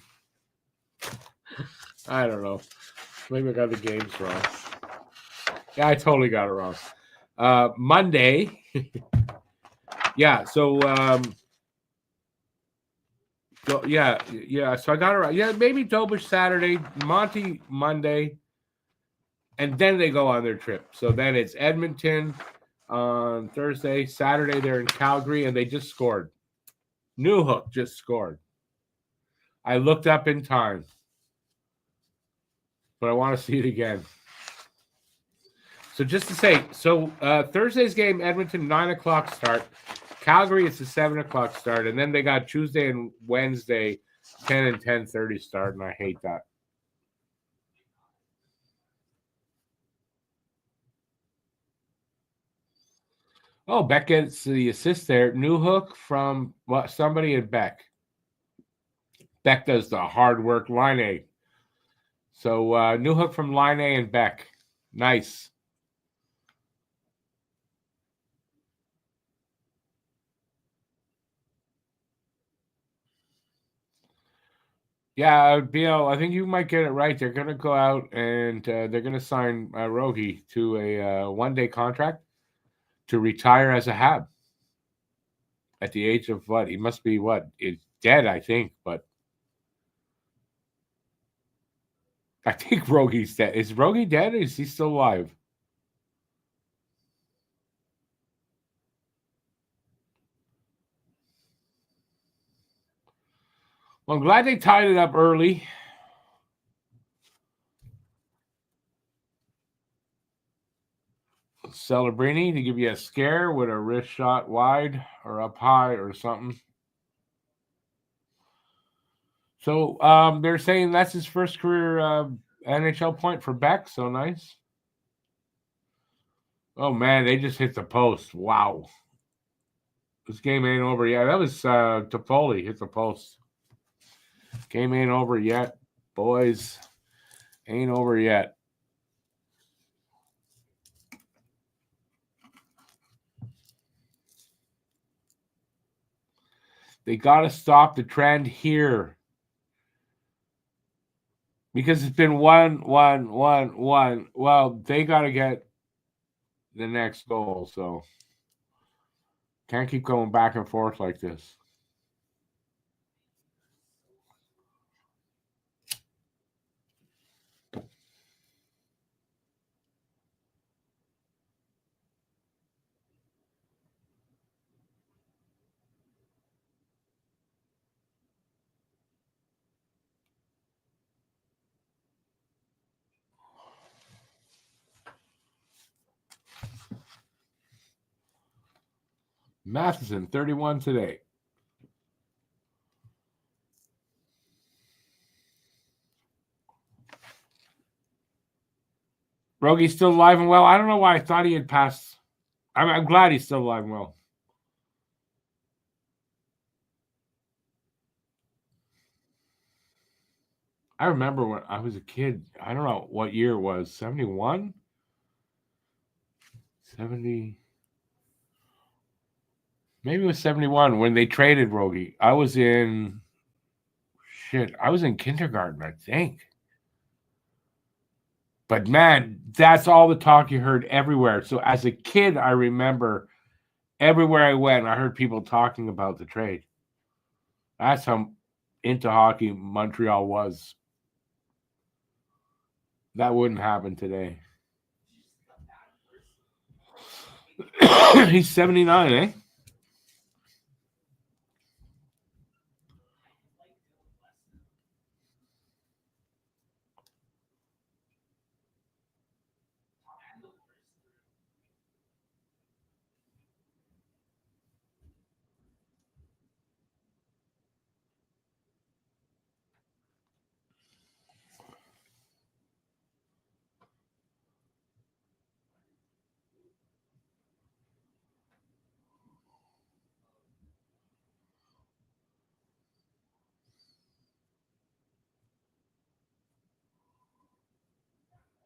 I don't know. Maybe I got the games wrong. Yeah, I totally got it wrong. Monday. Yeah, so yeah. So I got it right. Yeah, maybe Dobish Saturday, Monty Monday, and then they go on their trip. So then it's Edmonton on Thursday. Saturday they're in Calgary, and they just scored. Newhook just scored. I looked up in time, but I want to see it again. So just to say, Thursday's game, Edmonton, 9 o'clock start. Calgary, it's a 7 o'clock start. And then they got Tuesday and Wednesday, 10 and 10:30 start, and I hate that. Oh, Beck gets the assist there. Newhook from somebody at Beck. Beck does the hard work, line A. So Newhook from line A and Beck. Nice. Yeah, Bill, I think you might get it right. They're going to go out and they're going to sign Rogie to a one-day contract to retire as a Hab at the age of what? He must be what? It's dead, I think, but I think Rogie's dead. Is Rogie dead or is he still alive? Well, I'm glad they tied it up early. Celebrini to give you a scare with a wrist shot wide or up high or something. So they're saying that's his first career NHL point for Beck. So nice. Oh, man, they just hit the post. Wow. This game ain't over yet. That was Toffoli hit the post. Game ain't over yet, boys. Ain't over yet. They got to stop the trend here. Because it's been 1-1-1-1. Well, they got to get the next goal. So can't keep going back and forth like this. Matheson, 31 today. Rogie's still alive and well. I don't know why I thought he had passed. I'm glad he's still alive and well. I remember when I was a kid. I don't know what year it was. 71? 70. Maybe it was 71 when they traded Rogie. I was in kindergarten, I think. But man, that's all the talk you heard everywhere. So as a kid, I remember everywhere I went, I heard people talking about the trade. That's how into hockey Montreal was. That wouldn't happen today. He's 79, eh?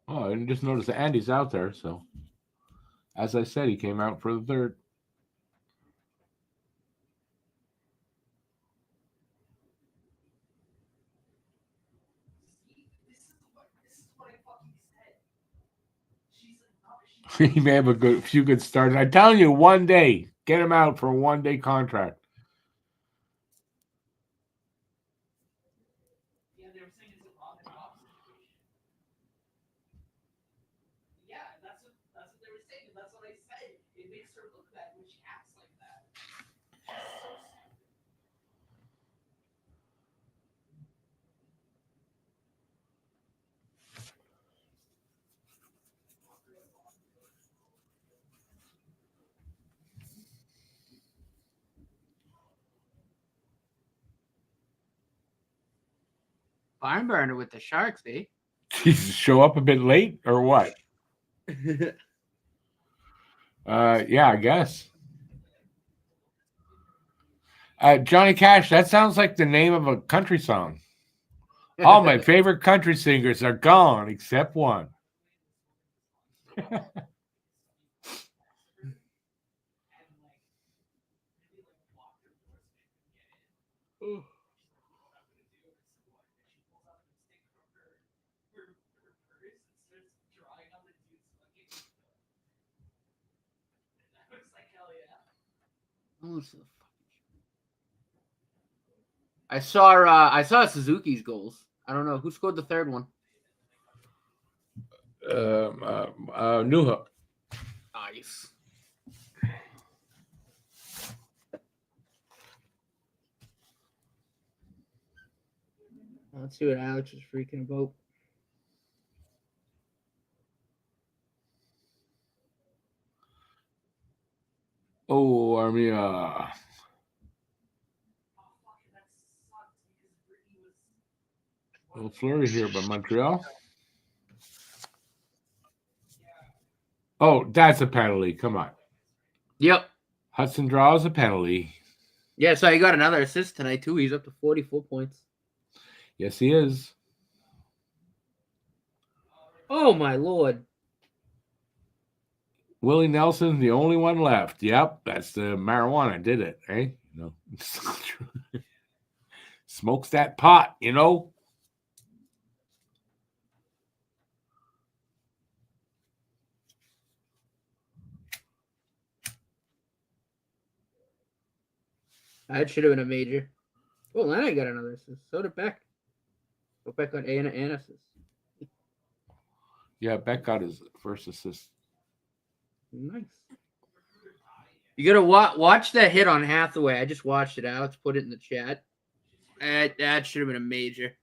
Oh, I didn't just notice that Andy's out there. So, as I said, he came out for the third. He may have a few good starts. I'm telling you, one day, get him out for a one-day contract. Barn burner with the Sharks, eh? Jesus, show up a bit late or what? Yeah, I guess. Johnny Cash, that sounds like the name of a country song. All my favorite country singers are gone except one. I saw Suzuki's goals. I don't know who scored the third one. New Hook. Nice. Let's see what Alex is freaking about. Oh, Armia. A little flurry here by Montreal. Oh, that's a penalty. Come on. Yep. Hutson draws a penalty. Yeah, so he got another assist tonight, too. He's up to 44 points. Yes, he is. Oh, my Lord. Willie Nelson, the only one left. Yep, that's the marijuana did it, eh? No. Smokes that pot, you know? That should have been a major. Oh, then I got another assist. So did Beck. So Beck got an assist. Yeah, Beck got his first assist. Nice. You gotta watch that hit on Hathaway. I just watched it. Alex put it in the chat. That should have been a major.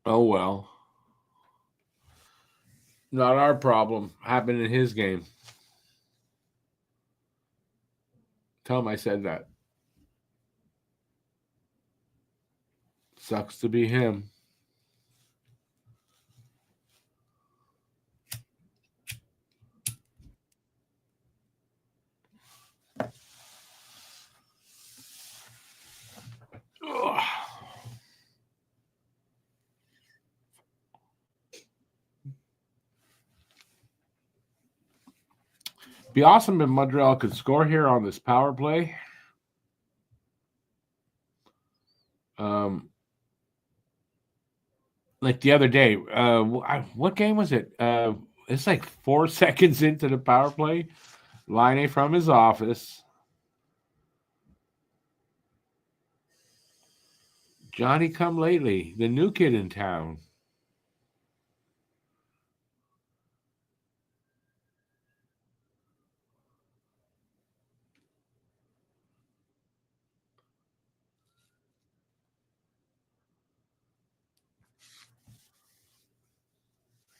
Oh, well. Not our problem. Happened in his game. Tell him I said that. Sucks to be him. Ugh. Be awesome if Montreal could score here on this power play. Like the other day, what game was it? It's like 4 seconds into the power play. Line from his office. Johnny come lately, the new kid in town.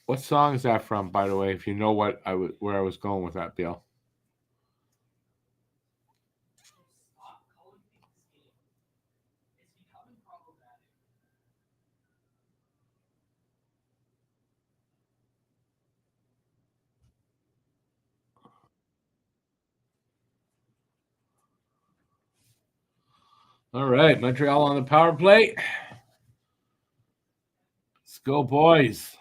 What song is that from, by the way? If you know where I was going with that, Bill. All right, Montreal on the power play. Let's go, boys.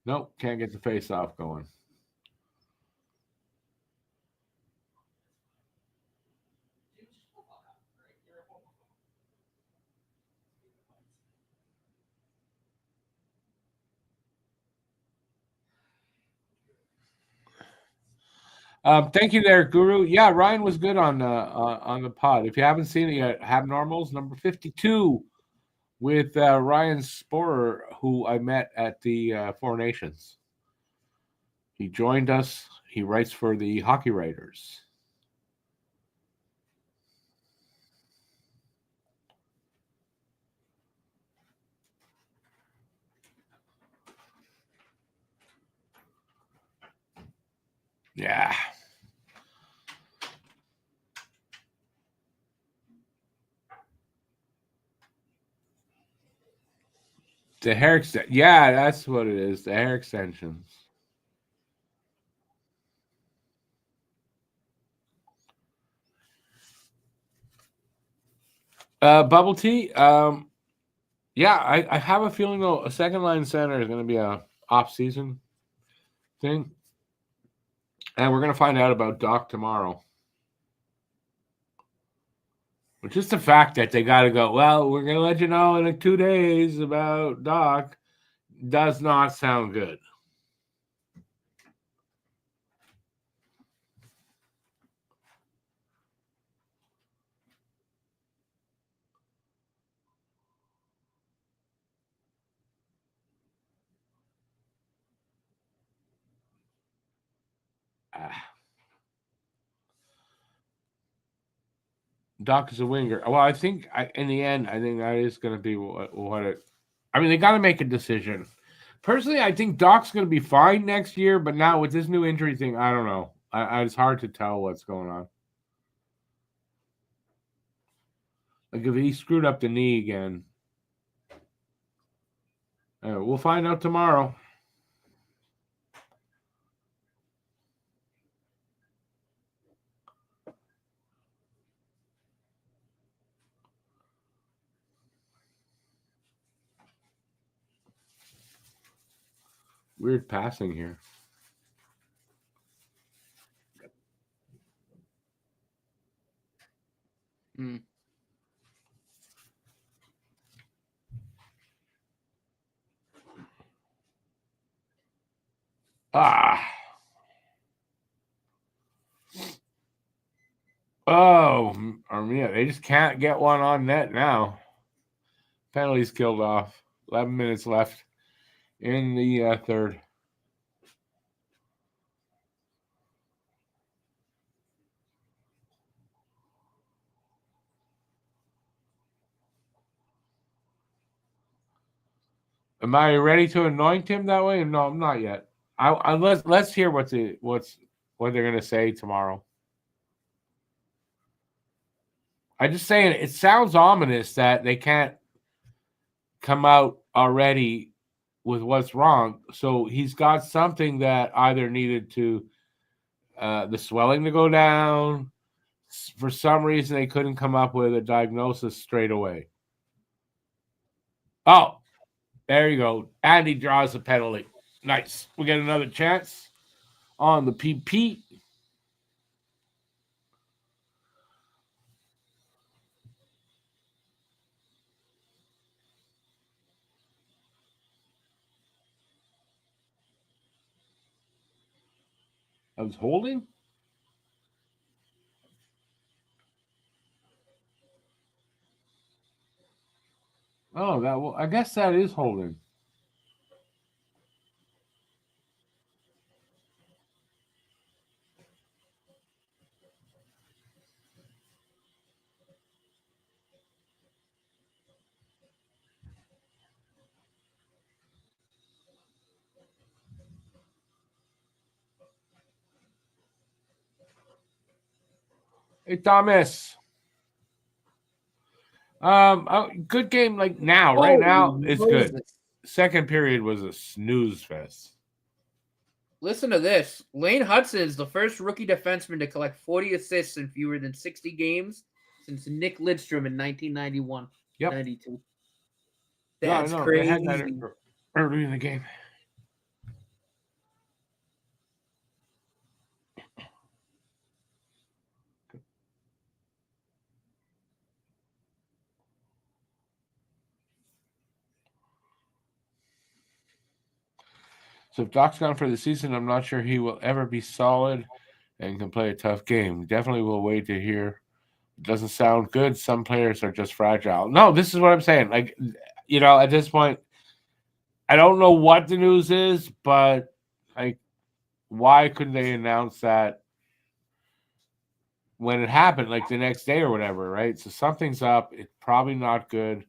Nope, can't get the face-off going. Thank you there, Guru. Yeah, Ryan was good on the pod. If you haven't seen it yet, Habnormals number 52 with Ryan Sporer, who I met at the Four Nations. He joined us. He writes for the Hockey Writers. Yeah. The hair extension. Yeah, that's what it is. The hair extensions. Bubble tea. Yeah, I have a feeling though a second line center is going to be a off season thing, and we're going to find out about Doc tomorrow. Which is the fact that they got to go. Well, we're going to let you know in 2 days about Doc. Does not sound good. Doc is a winger. Well, I think in the end, I think that is going to be what it. I mean, they got to make a decision. Personally, I think Doc's going to be fine next year, but now with this new injury thing, I don't know. It's hard to tell what's going on. Like if he screwed up the knee again, we'll find out tomorrow. Weird passing here. Oh, Armia, they just can't get one on net now. Penalties killed off. 11 minutes left in the third. Am I ready to anoint him that way? No, I'm not yet. Let's hear what they're gonna say tomorrow. I just saying it sounds ominous that they can't come out already with what's wrong. So he's got something that either needed to the swelling to go down. For some reason, they couldn't come up with a diagnosis straight away. Oh, there you go. And he draws a penalty. Nice. We get another chance on the PP. I was holding. Oh, I guess that is holding. Hey, Thomas. Good game. Like now, right now, Holy it's good. Moses. Second period was a snooze fest. Listen to this. Lane Hutson is the first rookie defenseman to collect 40 assists in fewer than 60 games since Nick Lidstrom in 1991. Yep. 92. No, That's no, crazy. they had that early in the game. So if Doc's gone for the season, I'm not sure he will ever be solid and can play a tough game. Definitely will wait to hear. It doesn't sound good. Some players are just fragile. No, this is what I'm saying. Like, at this point, I don't know what the news is, but like, why couldn't they announce that when it happened, like the next day or whatever, right? So something's up. It's probably not good.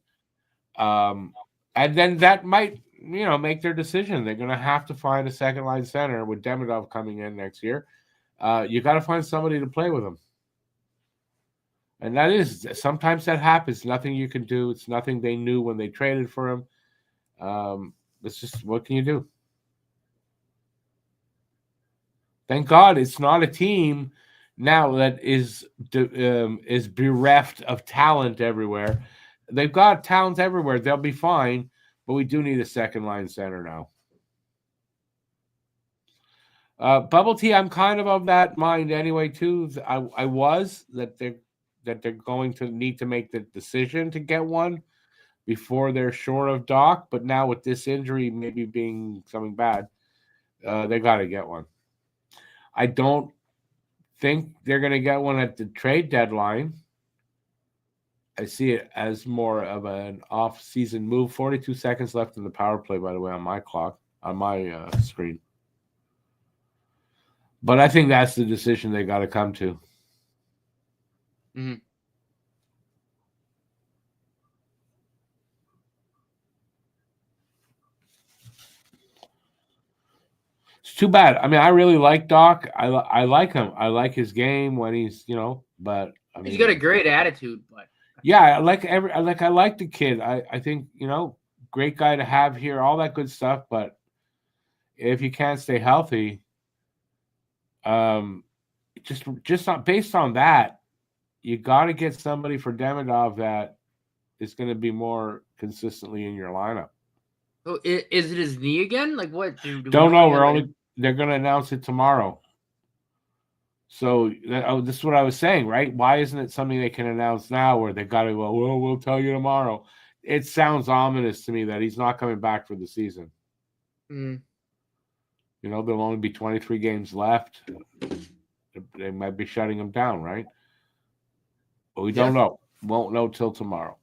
And then that might, make their decision. They're going to have to find a second line center with Demidov coming in next year. You got to find somebody to play with him. And that is, sometimes that happens. Nothing you can do. It's nothing they knew when they traded for him. It's just, what can you do? Thank God it's not a team now that is bereft of talent everywhere. They've got talent everywhere. They'll be fine, but we do need a second line center now. Bubble Tea, I'm kind of that mind anyway too. I was that they're going to need to make the decision to get one before they're short of Doc. But now with this injury maybe being something bad, they got to get one. I don't think they're going to get one at the trade deadline. I see it as more of an off-season move. 42 seconds left in the power play, by the way, on my clock, on my screen. But I think that's the decision they got to come to. Mm-hmm. It's too bad. I mean, I really like Doc. I like him. I like his game when he's, but I mean, he's got a great attitude, but yeah, I like the kid. I think, great guy to have here, all that good stuff, but if you can't stay healthy, just not based on that, you got to get somebody for Demidov that is going to be more consistently in your lineup. oh, is it his knee again? Like what? Don't know. They're going to announce it tomorrow. So this is what I was saying, right? Why isn't it something they can announce now, where they got to go? Well, we'll tell you tomorrow. It sounds ominous to me that he's not coming back for the season. Mm. There'll only be 23 games left. They might be shutting him down, right? But we don't know. Won't know till tomorrow.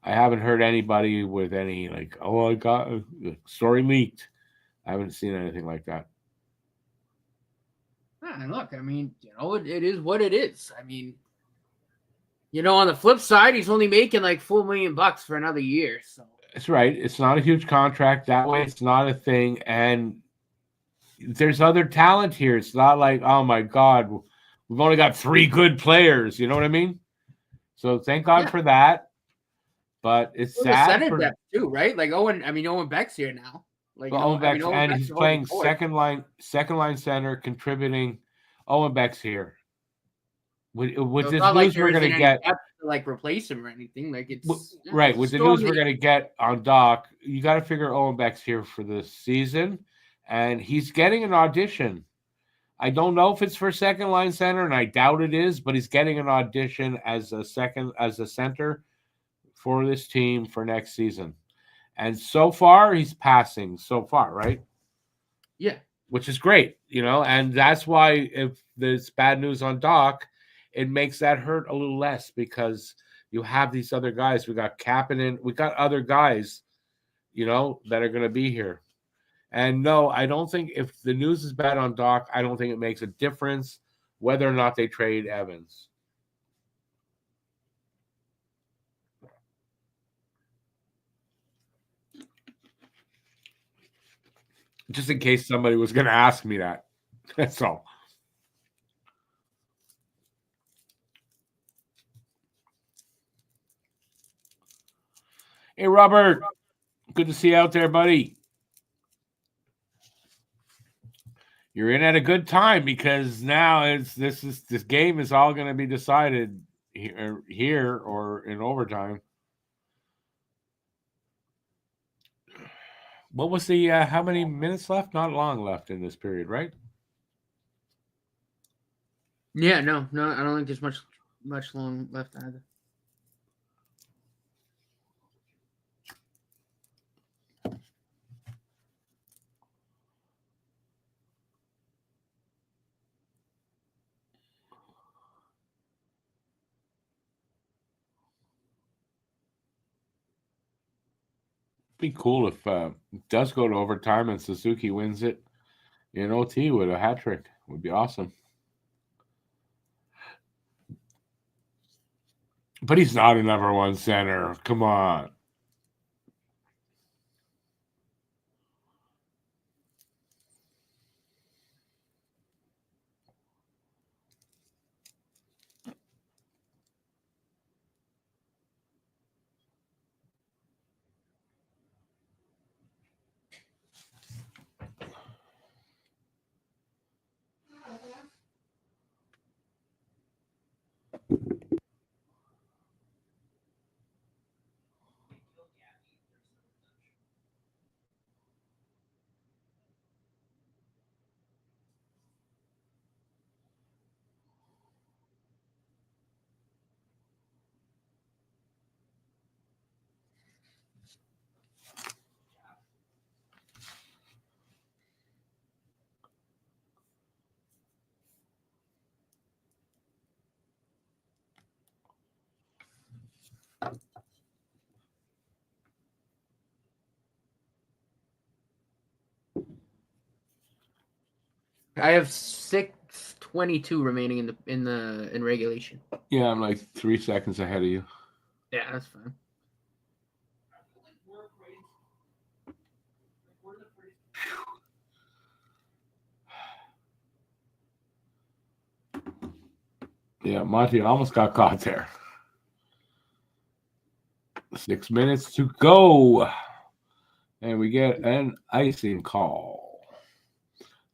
I haven't heard anybody with any like, oh, I got a story leaked. I haven't seen anything like that. And look, I mean, it is what it is. I mean, on the flip side, he's only making like $4 million for another year. So that's right. It's not a huge contract. That way, it's not a thing. And there's other talent here. It's not like, oh my God, we've only got 3 good players. You know what I mean? So thank God for that. But it's sad for depth too, right? Like Owen Beck's here now. Like Owen Beck's, and he's playing second line center, contributing. Owen Beck's here. With this news we're going to get, to like replace him or anything. Like it's right. With the news we're going to get on Doc, you got to figure Owen Beck's here for the season, and he's getting an audition. I don't know if it's for second line center, and I doubt it is, but he's getting an audition as a center for this team for next season. And so far, he's passing so far, right? Yeah. Which is great, and that's why if there's bad news on Doc, it makes that hurt a little less because you have these other guys. We got Kapanen. We got other guys, that are going to be here. And no, I don't think if the news is bad on Doc, I don't think it makes a difference whether or not they trade Evans. Just in case somebody was going to ask me that. That's all. Hey, Robert. Good to see you out there, buddy. You're in at a good time because now this game is all going to be decided here or in overtime. What was the how many minutes left? Not long left in this period, right? Yeah, no, I don't think there's much long left either. Be cool if it does go to overtime and Suzuki wins it in OT with a hat trick. Would be awesome. But he's not a number one center. Come on. I have 6:22 remaining in regulation. Yeah, I'm like 3 seconds ahead of you. Yeah, that's fine. Yeah, Monty almost got caught there. 6 minutes to go. And we get an icing call.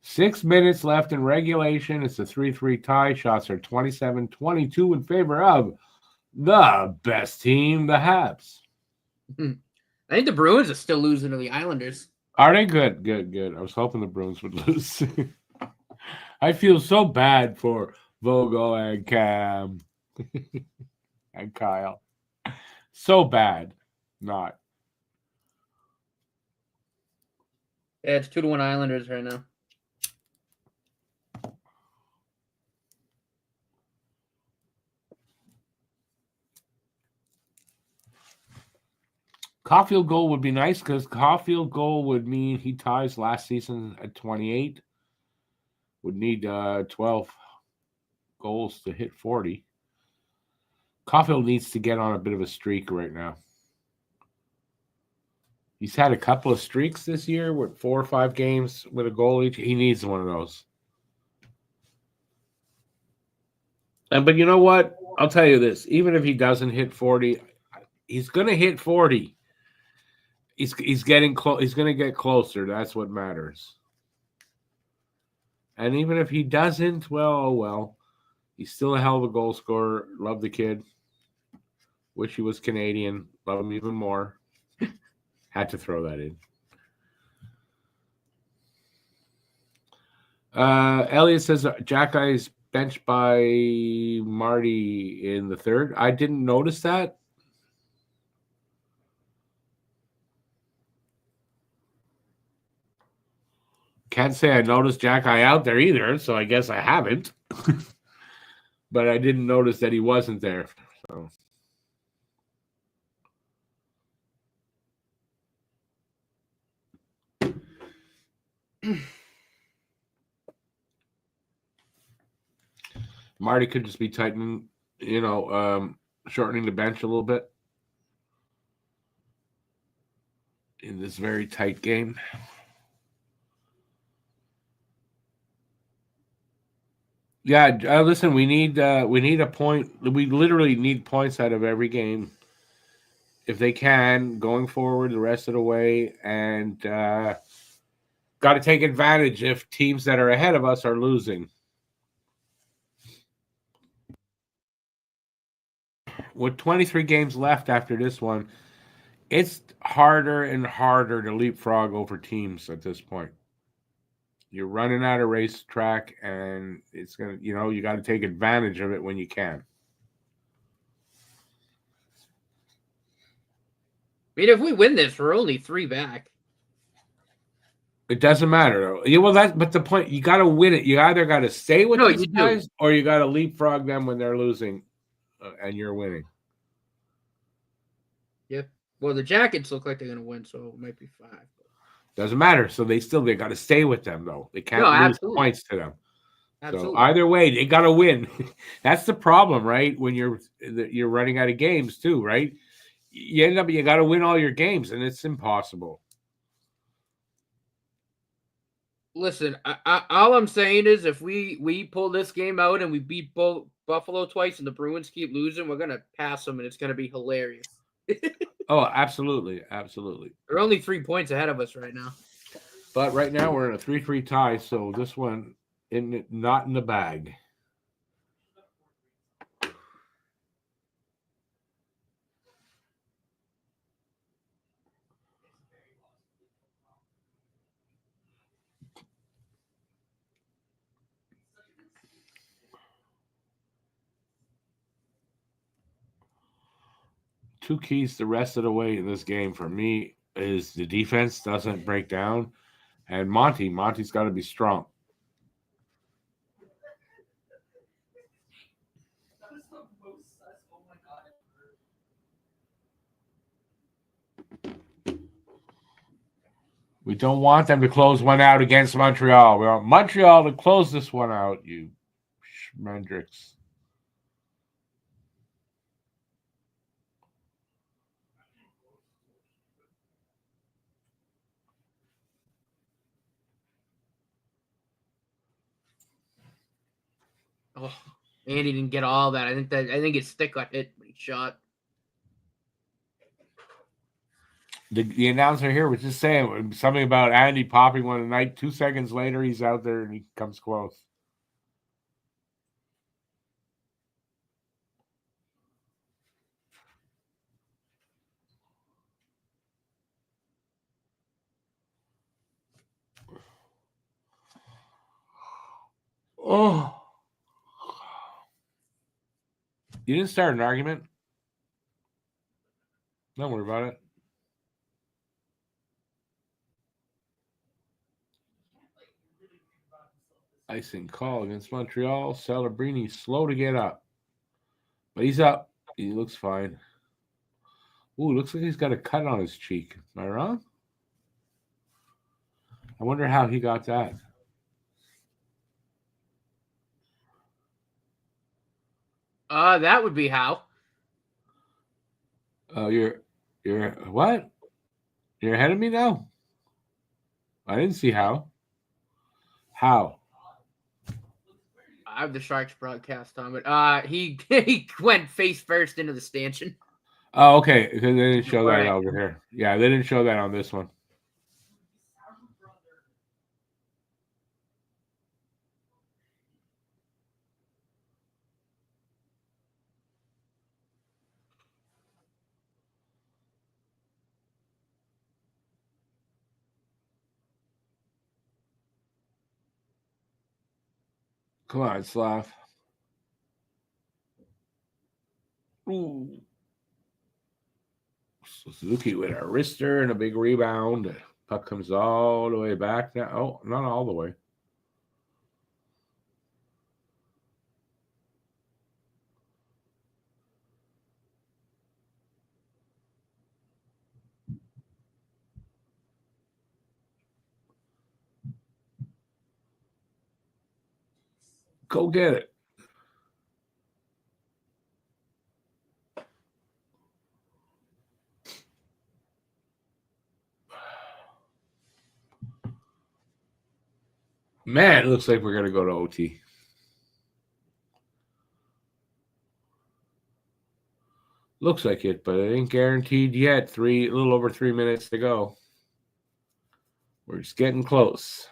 6 minutes left in regulation. It's a 3-3 tie. Shots are 27-22 in favor of the best team, the Habs. I think the Bruins are still losing to the Islanders. Are they good? Good. I was hoping the Bruins would lose. I feel so bad for Vogel and Cam and Kyle. So bad. Not. Yeah, it's 2-1 Islanders right now. Caulfield goal would be nice because Caulfield goal would mean he ties last season at 28. Would need 12 goals to hit 40. Caulfield needs to get on a bit of a streak right now. He's had a couple of streaks this year with 4 or 5 games with a goal each. He needs one of those. But you know what? I'll tell you this. Even if he doesn't hit 40, he's going to hit 40. He's getting close. He's going to get closer. That's what matters. And even if he doesn't, well, oh well. He's still a hell of a goal scorer. Love the kid. Wish he was Canadian. Love him even more. Had to throw that in. Elliot says Jack Eye's benched by Marty in the third. I didn't notice that. Can't say I noticed Jack Eye out there either, so I guess I haven't. But I didn't notice that he wasn't there. So. Marty could just be tightening, shortening the bench a little bit in this very tight game. Yeah, listen, we need a point. We literally need points out of every game if they can going forward the rest of the way, and got to take advantage if teams that are ahead of us are losing. With 23 games left after this one, it's harder and harder to leapfrog over teams at this point. You're running out of racetrack, and it's going to, you got to take advantage of it when you can. I mean, if we win this, we're only 3 back. It doesn't matter, though. Yeah, well, but the point, you got to win it. You either got to stay with these guys, or you got to leapfrog them when they're losing, and you're winning. Yep. Well, the Jackets look like they're going to win, so it might be 5. Doesn't matter. So they got to stay with them, though. They can't lose points to them. Absolutely. So either way, they got to win. That's the problem, right? When you're running out of games too, right? You got to win all your games, and it's impossible. Listen, all I'm saying is if we pull this game out and we beat Buffalo twice and the Bruins keep losing, we're going to pass them, and it's going to be hilarious. Oh, absolutely. Absolutely. They're only 3 points ahead of us right now. But right now we're in a 3-3 tie, so this one not in the bag. Two keys the rest of the way in this game for me is the defense doesn't break down, and Monty's got to be strong. We don't want them to close one out against Montreal. We want Montreal to close this one out, you schmendricks. Oh, Andy didn't get all that. I think his stick got hit when he shot. The announcer here was just saying something about Andy popping one tonight. 2 seconds later, he's out there and he comes close. Oh. You didn't start an argument? Don't worry about it. Icing call against Montreal. Celebrini slow to get up. But he's up. He looks fine. Ooh, looks like he's got a cut on his cheek. Am I wrong? I wonder how he got that. That would be how. Oh, you're what? You're ahead of me now? I didn't see how. How? I have the Sharks broadcast on, but he went face first into the stanchion. Oh, okay. Because they didn't show that over here. Yeah, they didn't show that on this one. Come on, Slav. Ooh. Suzuki with a wrister and a big rebound. Puck comes all the way back now. Oh, not all the way. Go get it. Man, it looks like we're going to go to OT. Looks like it, but it ain't guaranteed yet. A little over 3 minutes to go. We're just getting close.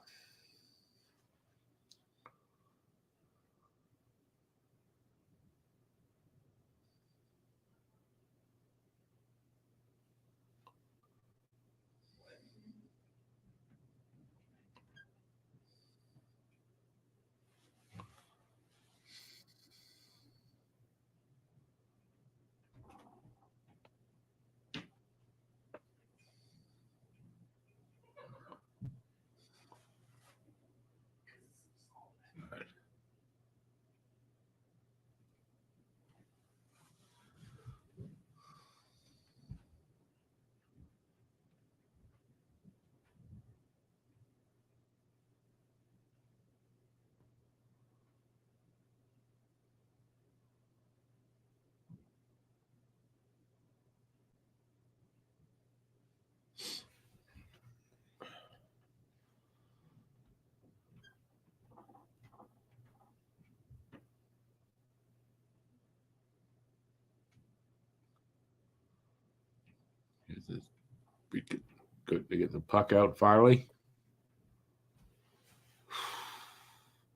Good to get the puck out finally.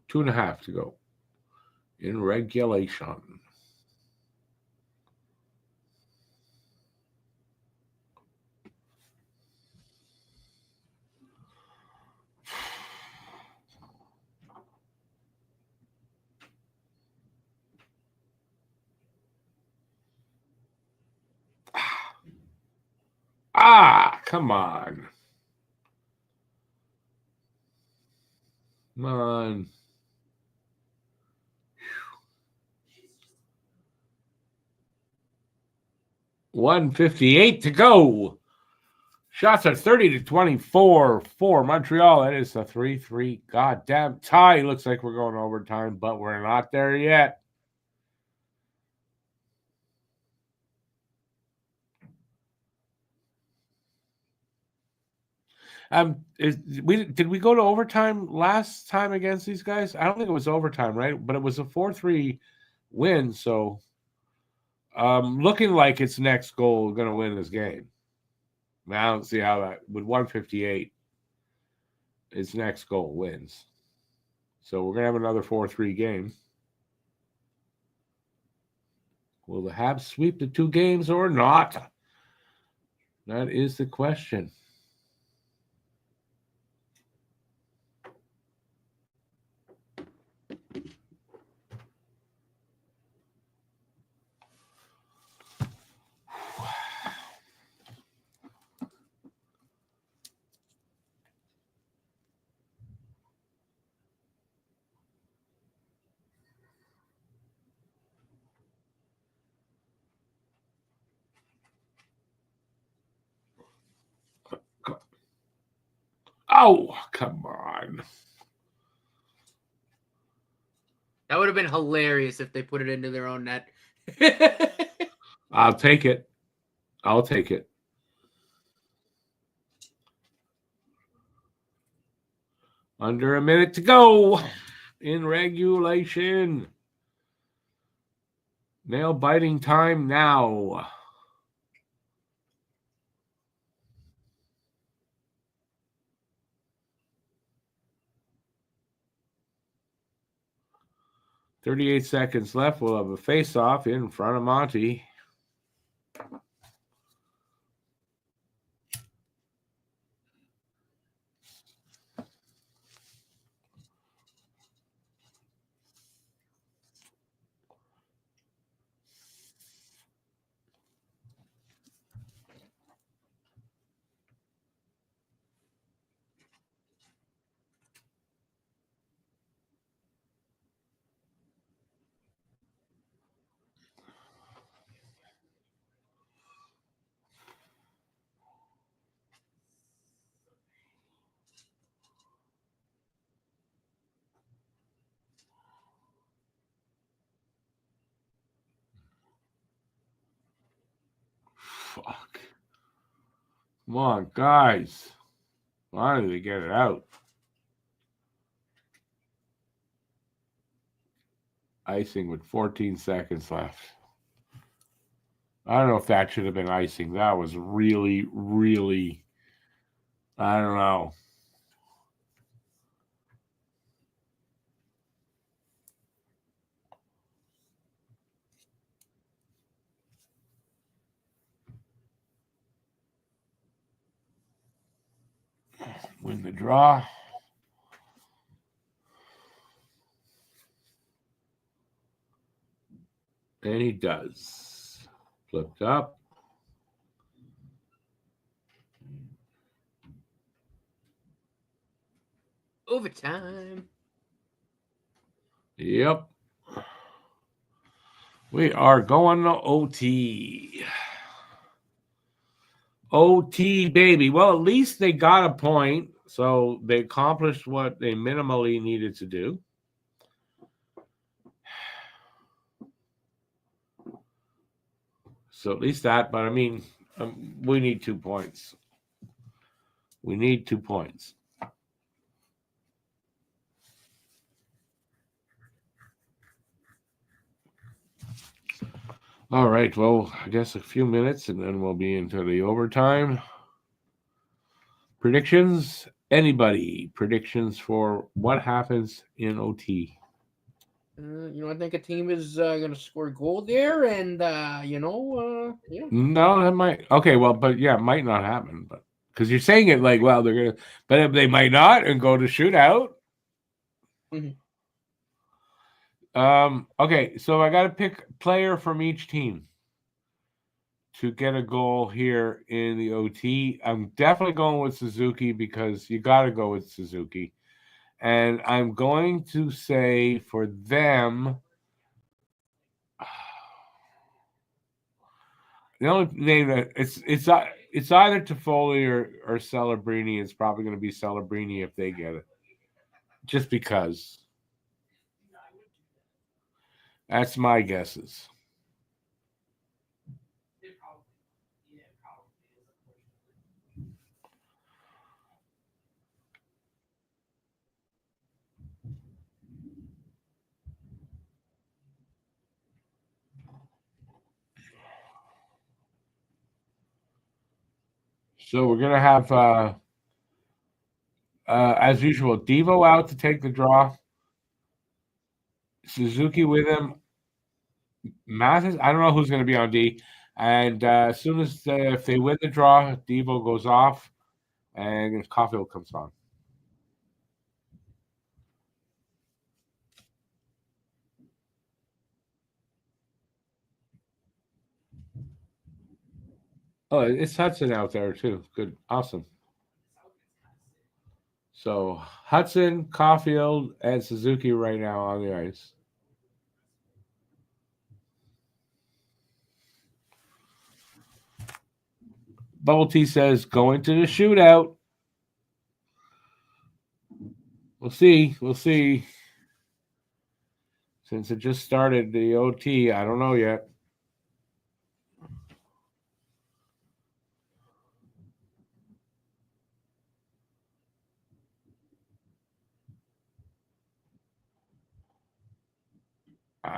2.5 to go in regulation. Come on. Come on. 1:58 to go. Shots are 30-24 for Montreal. That is a 3-3 goddamn tie. Looks like we're going overtime, but we're not there yet. Did we go to overtime last time against these guys? I don't think it was overtime, right? But it was a 4-3 win, so looking like its next goal going to win this game. I don't see how that with 1:58, its next goal wins. So we're gonna have another 4-3 game. Will the Habs sweep the 2 games or not? That is the question. Oh, come on. That would have been hilarious if they put it into their own net. I'll take it. I'll take it. Under a minute to go in regulation. Nail biting time now. .38 seconds left. We'll have a face-off in front of Monty. Fuck. Come on, guys. Finally get it out. Icing with 14 seconds left. I don't know if that should have been icing. That was really, really, I don't know. Win the draw. And he does. Flipped up. Overtime. Yep. We are going to OT. OT, baby. Well, at least they got a point. So they accomplished what they minimally needed to do. So at least that. But I mean, we need 2 points. We need 2 points. All right. Well, I guess a few minutes and then we'll be into the overtime. Predictions? Anybody? Predictions for what happens in OT? I think a team is going to score a goal there, and yeah. No, that might. Okay, well, but yeah, it might not happen. But because you're saying it like, well, they're gonna, but they might not and go to shootout. Mhm. Okay, so I got to pick player from each team to get a goal here in the OT. I'm definitely going with Suzuki because you got to go with Suzuki. And I'm going to say for them, the only name that it's either Toffoli or Celebrini. It's probably going to be Celebrini if they get it, just because. That's my guesses. So we're gonna have, as usual, Devo out to take the draw. Suzuki with him. Mathis, I don't know who's going to be on D. And as soon as if they win the draw, Devo goes off, and Caulfield comes on. Oh, it's Hutson out there too. Good, awesome. So Hutson, Caulfield, and Suzuki right now on the ice. Bubble T says going to the shootout. We'll see. We'll see. Since it just started the OT, I don't know yet.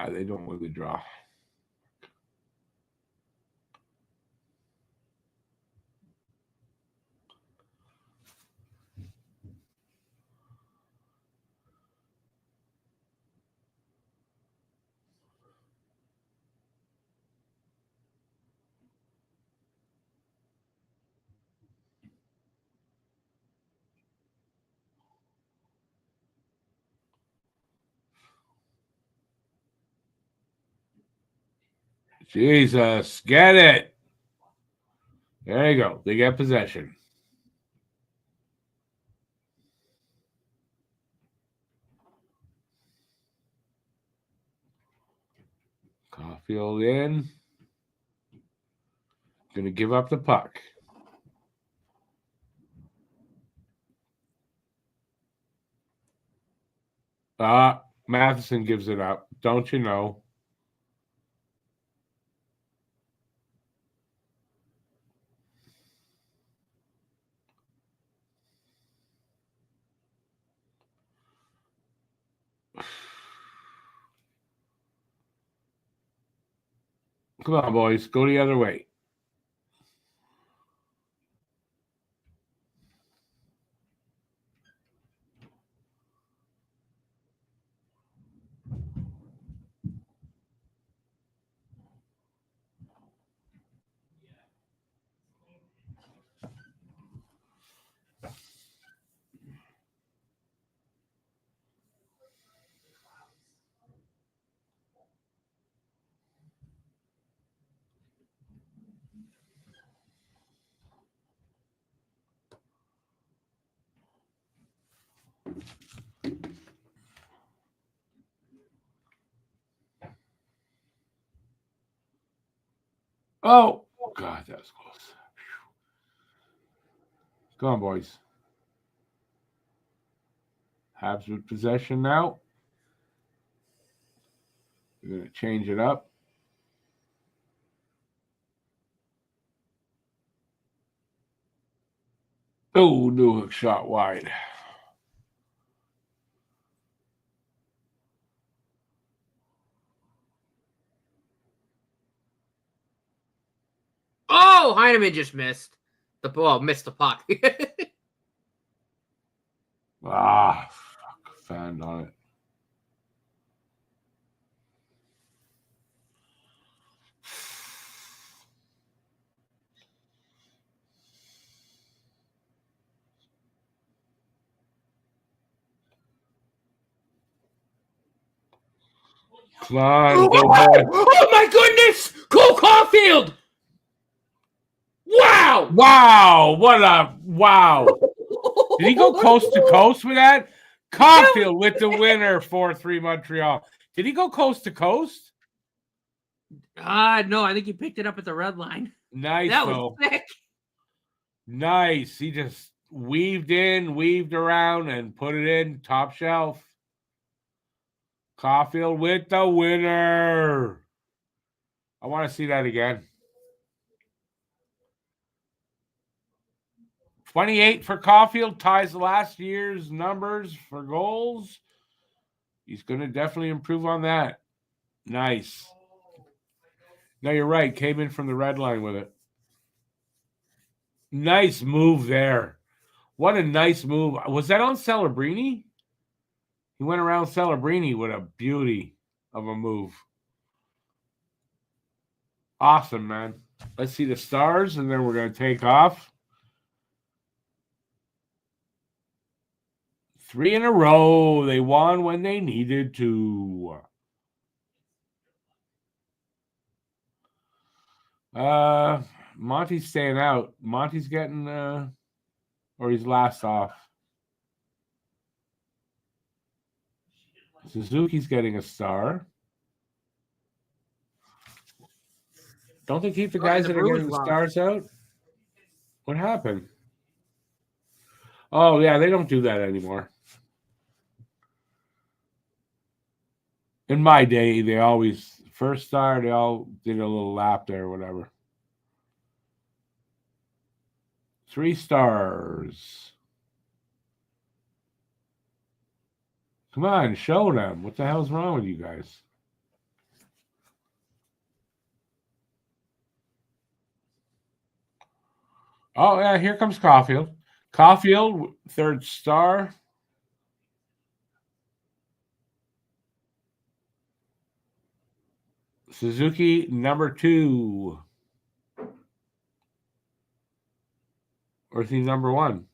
They don't win the draw. Jesus, get it. There you go. They get possession. Caulfield in. Going to give up the puck. Matheson gives it up. Don't you know? Come on, boys. Go the other way. Oh, God, that was close. Come on, boys. Habs with possession now. We're going to change it up. Oh, new hook shot wide. Oh, Heineman just missed the ball. Missed the puck. Fuck. Fanned on it. Come on, go ahead. Oh my goodness! Cole Caulfield! Wow! Wow, what a wow. Did he go coast to coast with that? Caulfield with the winner, 4-3 Montreal. Did he go coast to coast? No, I think he picked it up at the red line. Nice, That though. was sick. Nice. He just weaved in, weaved around, and put it in top shelf. Caulfield with the winner. I want to see that again. 28 for Caulfield, ties last year's numbers for goals. He's going to definitely improve on that. Nice. No, you're right. Came in from the red line with it. Nice move there. What a nice move. Was that on Celebrini? He went around Celebrini with a beauty of a move. Awesome, man. Let's see the stars, and then we're going to take off. 3 in a row. They won when they needed to. Monty's staying out. Monty's getting or he's last off. Suzuki's getting a star. Don't they keep the guys that are getting the stars out? What happened? Oh, yeah, they don't do that anymore. In my day, they always, first star, they all did a little lap there or whatever. 3 stars. Come on, show them. What the hell's wrong with you guys? Oh, yeah, here comes Caulfield. Caulfield, 3rd star. Suzuki, number 2. Or is he number 1?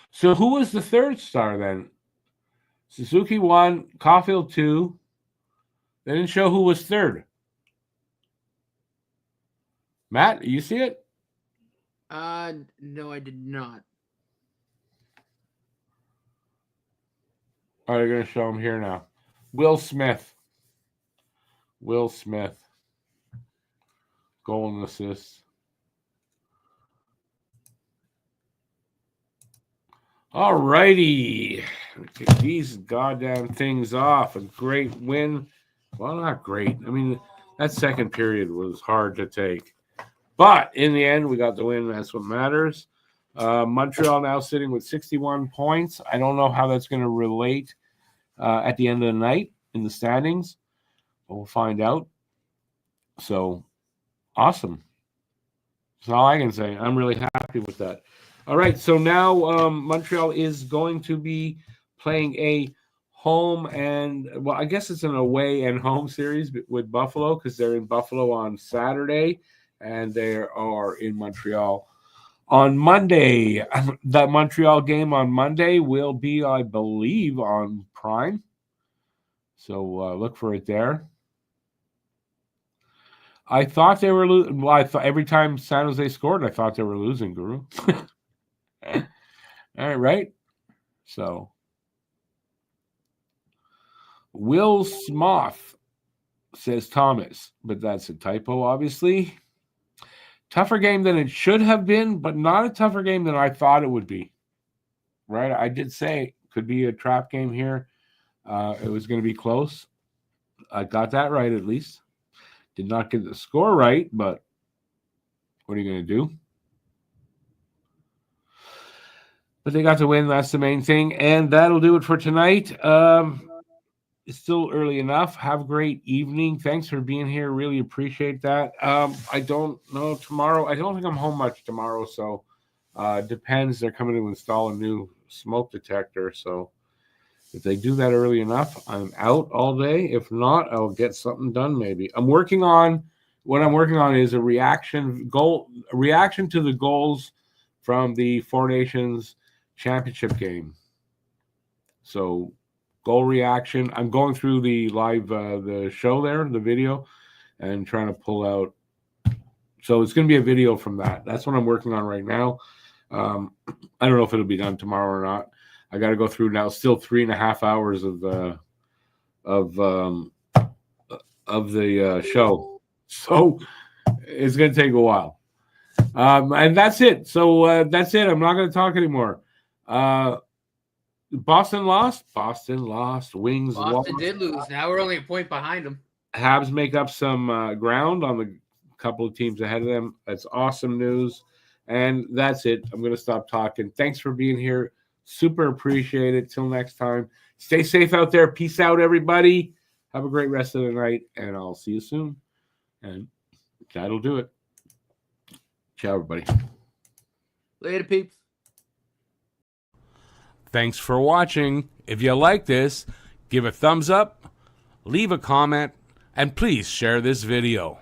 So who was the 3rd star then? Suzuki 1, Caulfield 2. They didn't show who was 3rd. Matt, you see it? No, I did not. Oh, they're going to show him here now. Will Smith. Will Smith. Goal and assist. All righty. Get these goddamn things off. A great win. Well, not great. I mean, that second period was hard to take. But in the end, we got the win. That's what matters. Montreal now sitting with 61 points. I don't know how that's going to relate at the end of the night in the standings. We'll find out. So, awesome. That's all I can say. I'm really happy with that. All right, so now Montreal is going to be playing a home and, well, I guess it's an away and home series with Buffalo because they're in Buffalo on Saturday and they are in Montreal on Monday. That Montreal game on Monday will be, I believe, on Prime. So look for it there. I thought they were losing. Well, I thought every time San Jose scored, I thought they were losing, Guru. All right. So, Will Smoth says Thomas, but that's a typo, obviously. Tougher game than it should have been, but not a tougher game than I thought it would be. Right? I did say it could be a trap game here. It was going to be close. I got that right, at least. Did not get the score right, but what are you going to do? But they got to win. That's the main thing. And that'll do it for tonight. It's still early enough. Have a great evening. Thanks for being here. Really appreciate that. I don't know tomorrow. I don't think I'm home much tomorrow. So depends. They're coming to install a new smoke detector. So if they do that early enough, I'm out all day. If not, I'll get something done maybe. What I'm working on is a reaction to the goals from the Four Nations championship game. So goal reaction. I'm going through the live the show there, the video, and trying to pull out. So it's going to be a video from that. That's what I'm working on right now. I don't know if it'll be done tomorrow or not. I got to go through now. Still 3.5 hours of the show, so it's going to take a while. And that's it. So that's it. I'm not going to talk anymore. Boston lost. Wings Boston lost. did lose. Now we're only a point behind them. Habs make up some ground on the couple of teams ahead of them. That's awesome news. And that's it. I'm going to stop talking. Thanks for being here. Super appreciate it. Till next time. Stay safe out there. Peace out, everybody. Have a great rest of the night, and I'll see you soon. And that'll do it. Ciao, everybody. Later, peeps. Thanks for watching. If you like this, give a thumbs up, leave a comment, and please share this video.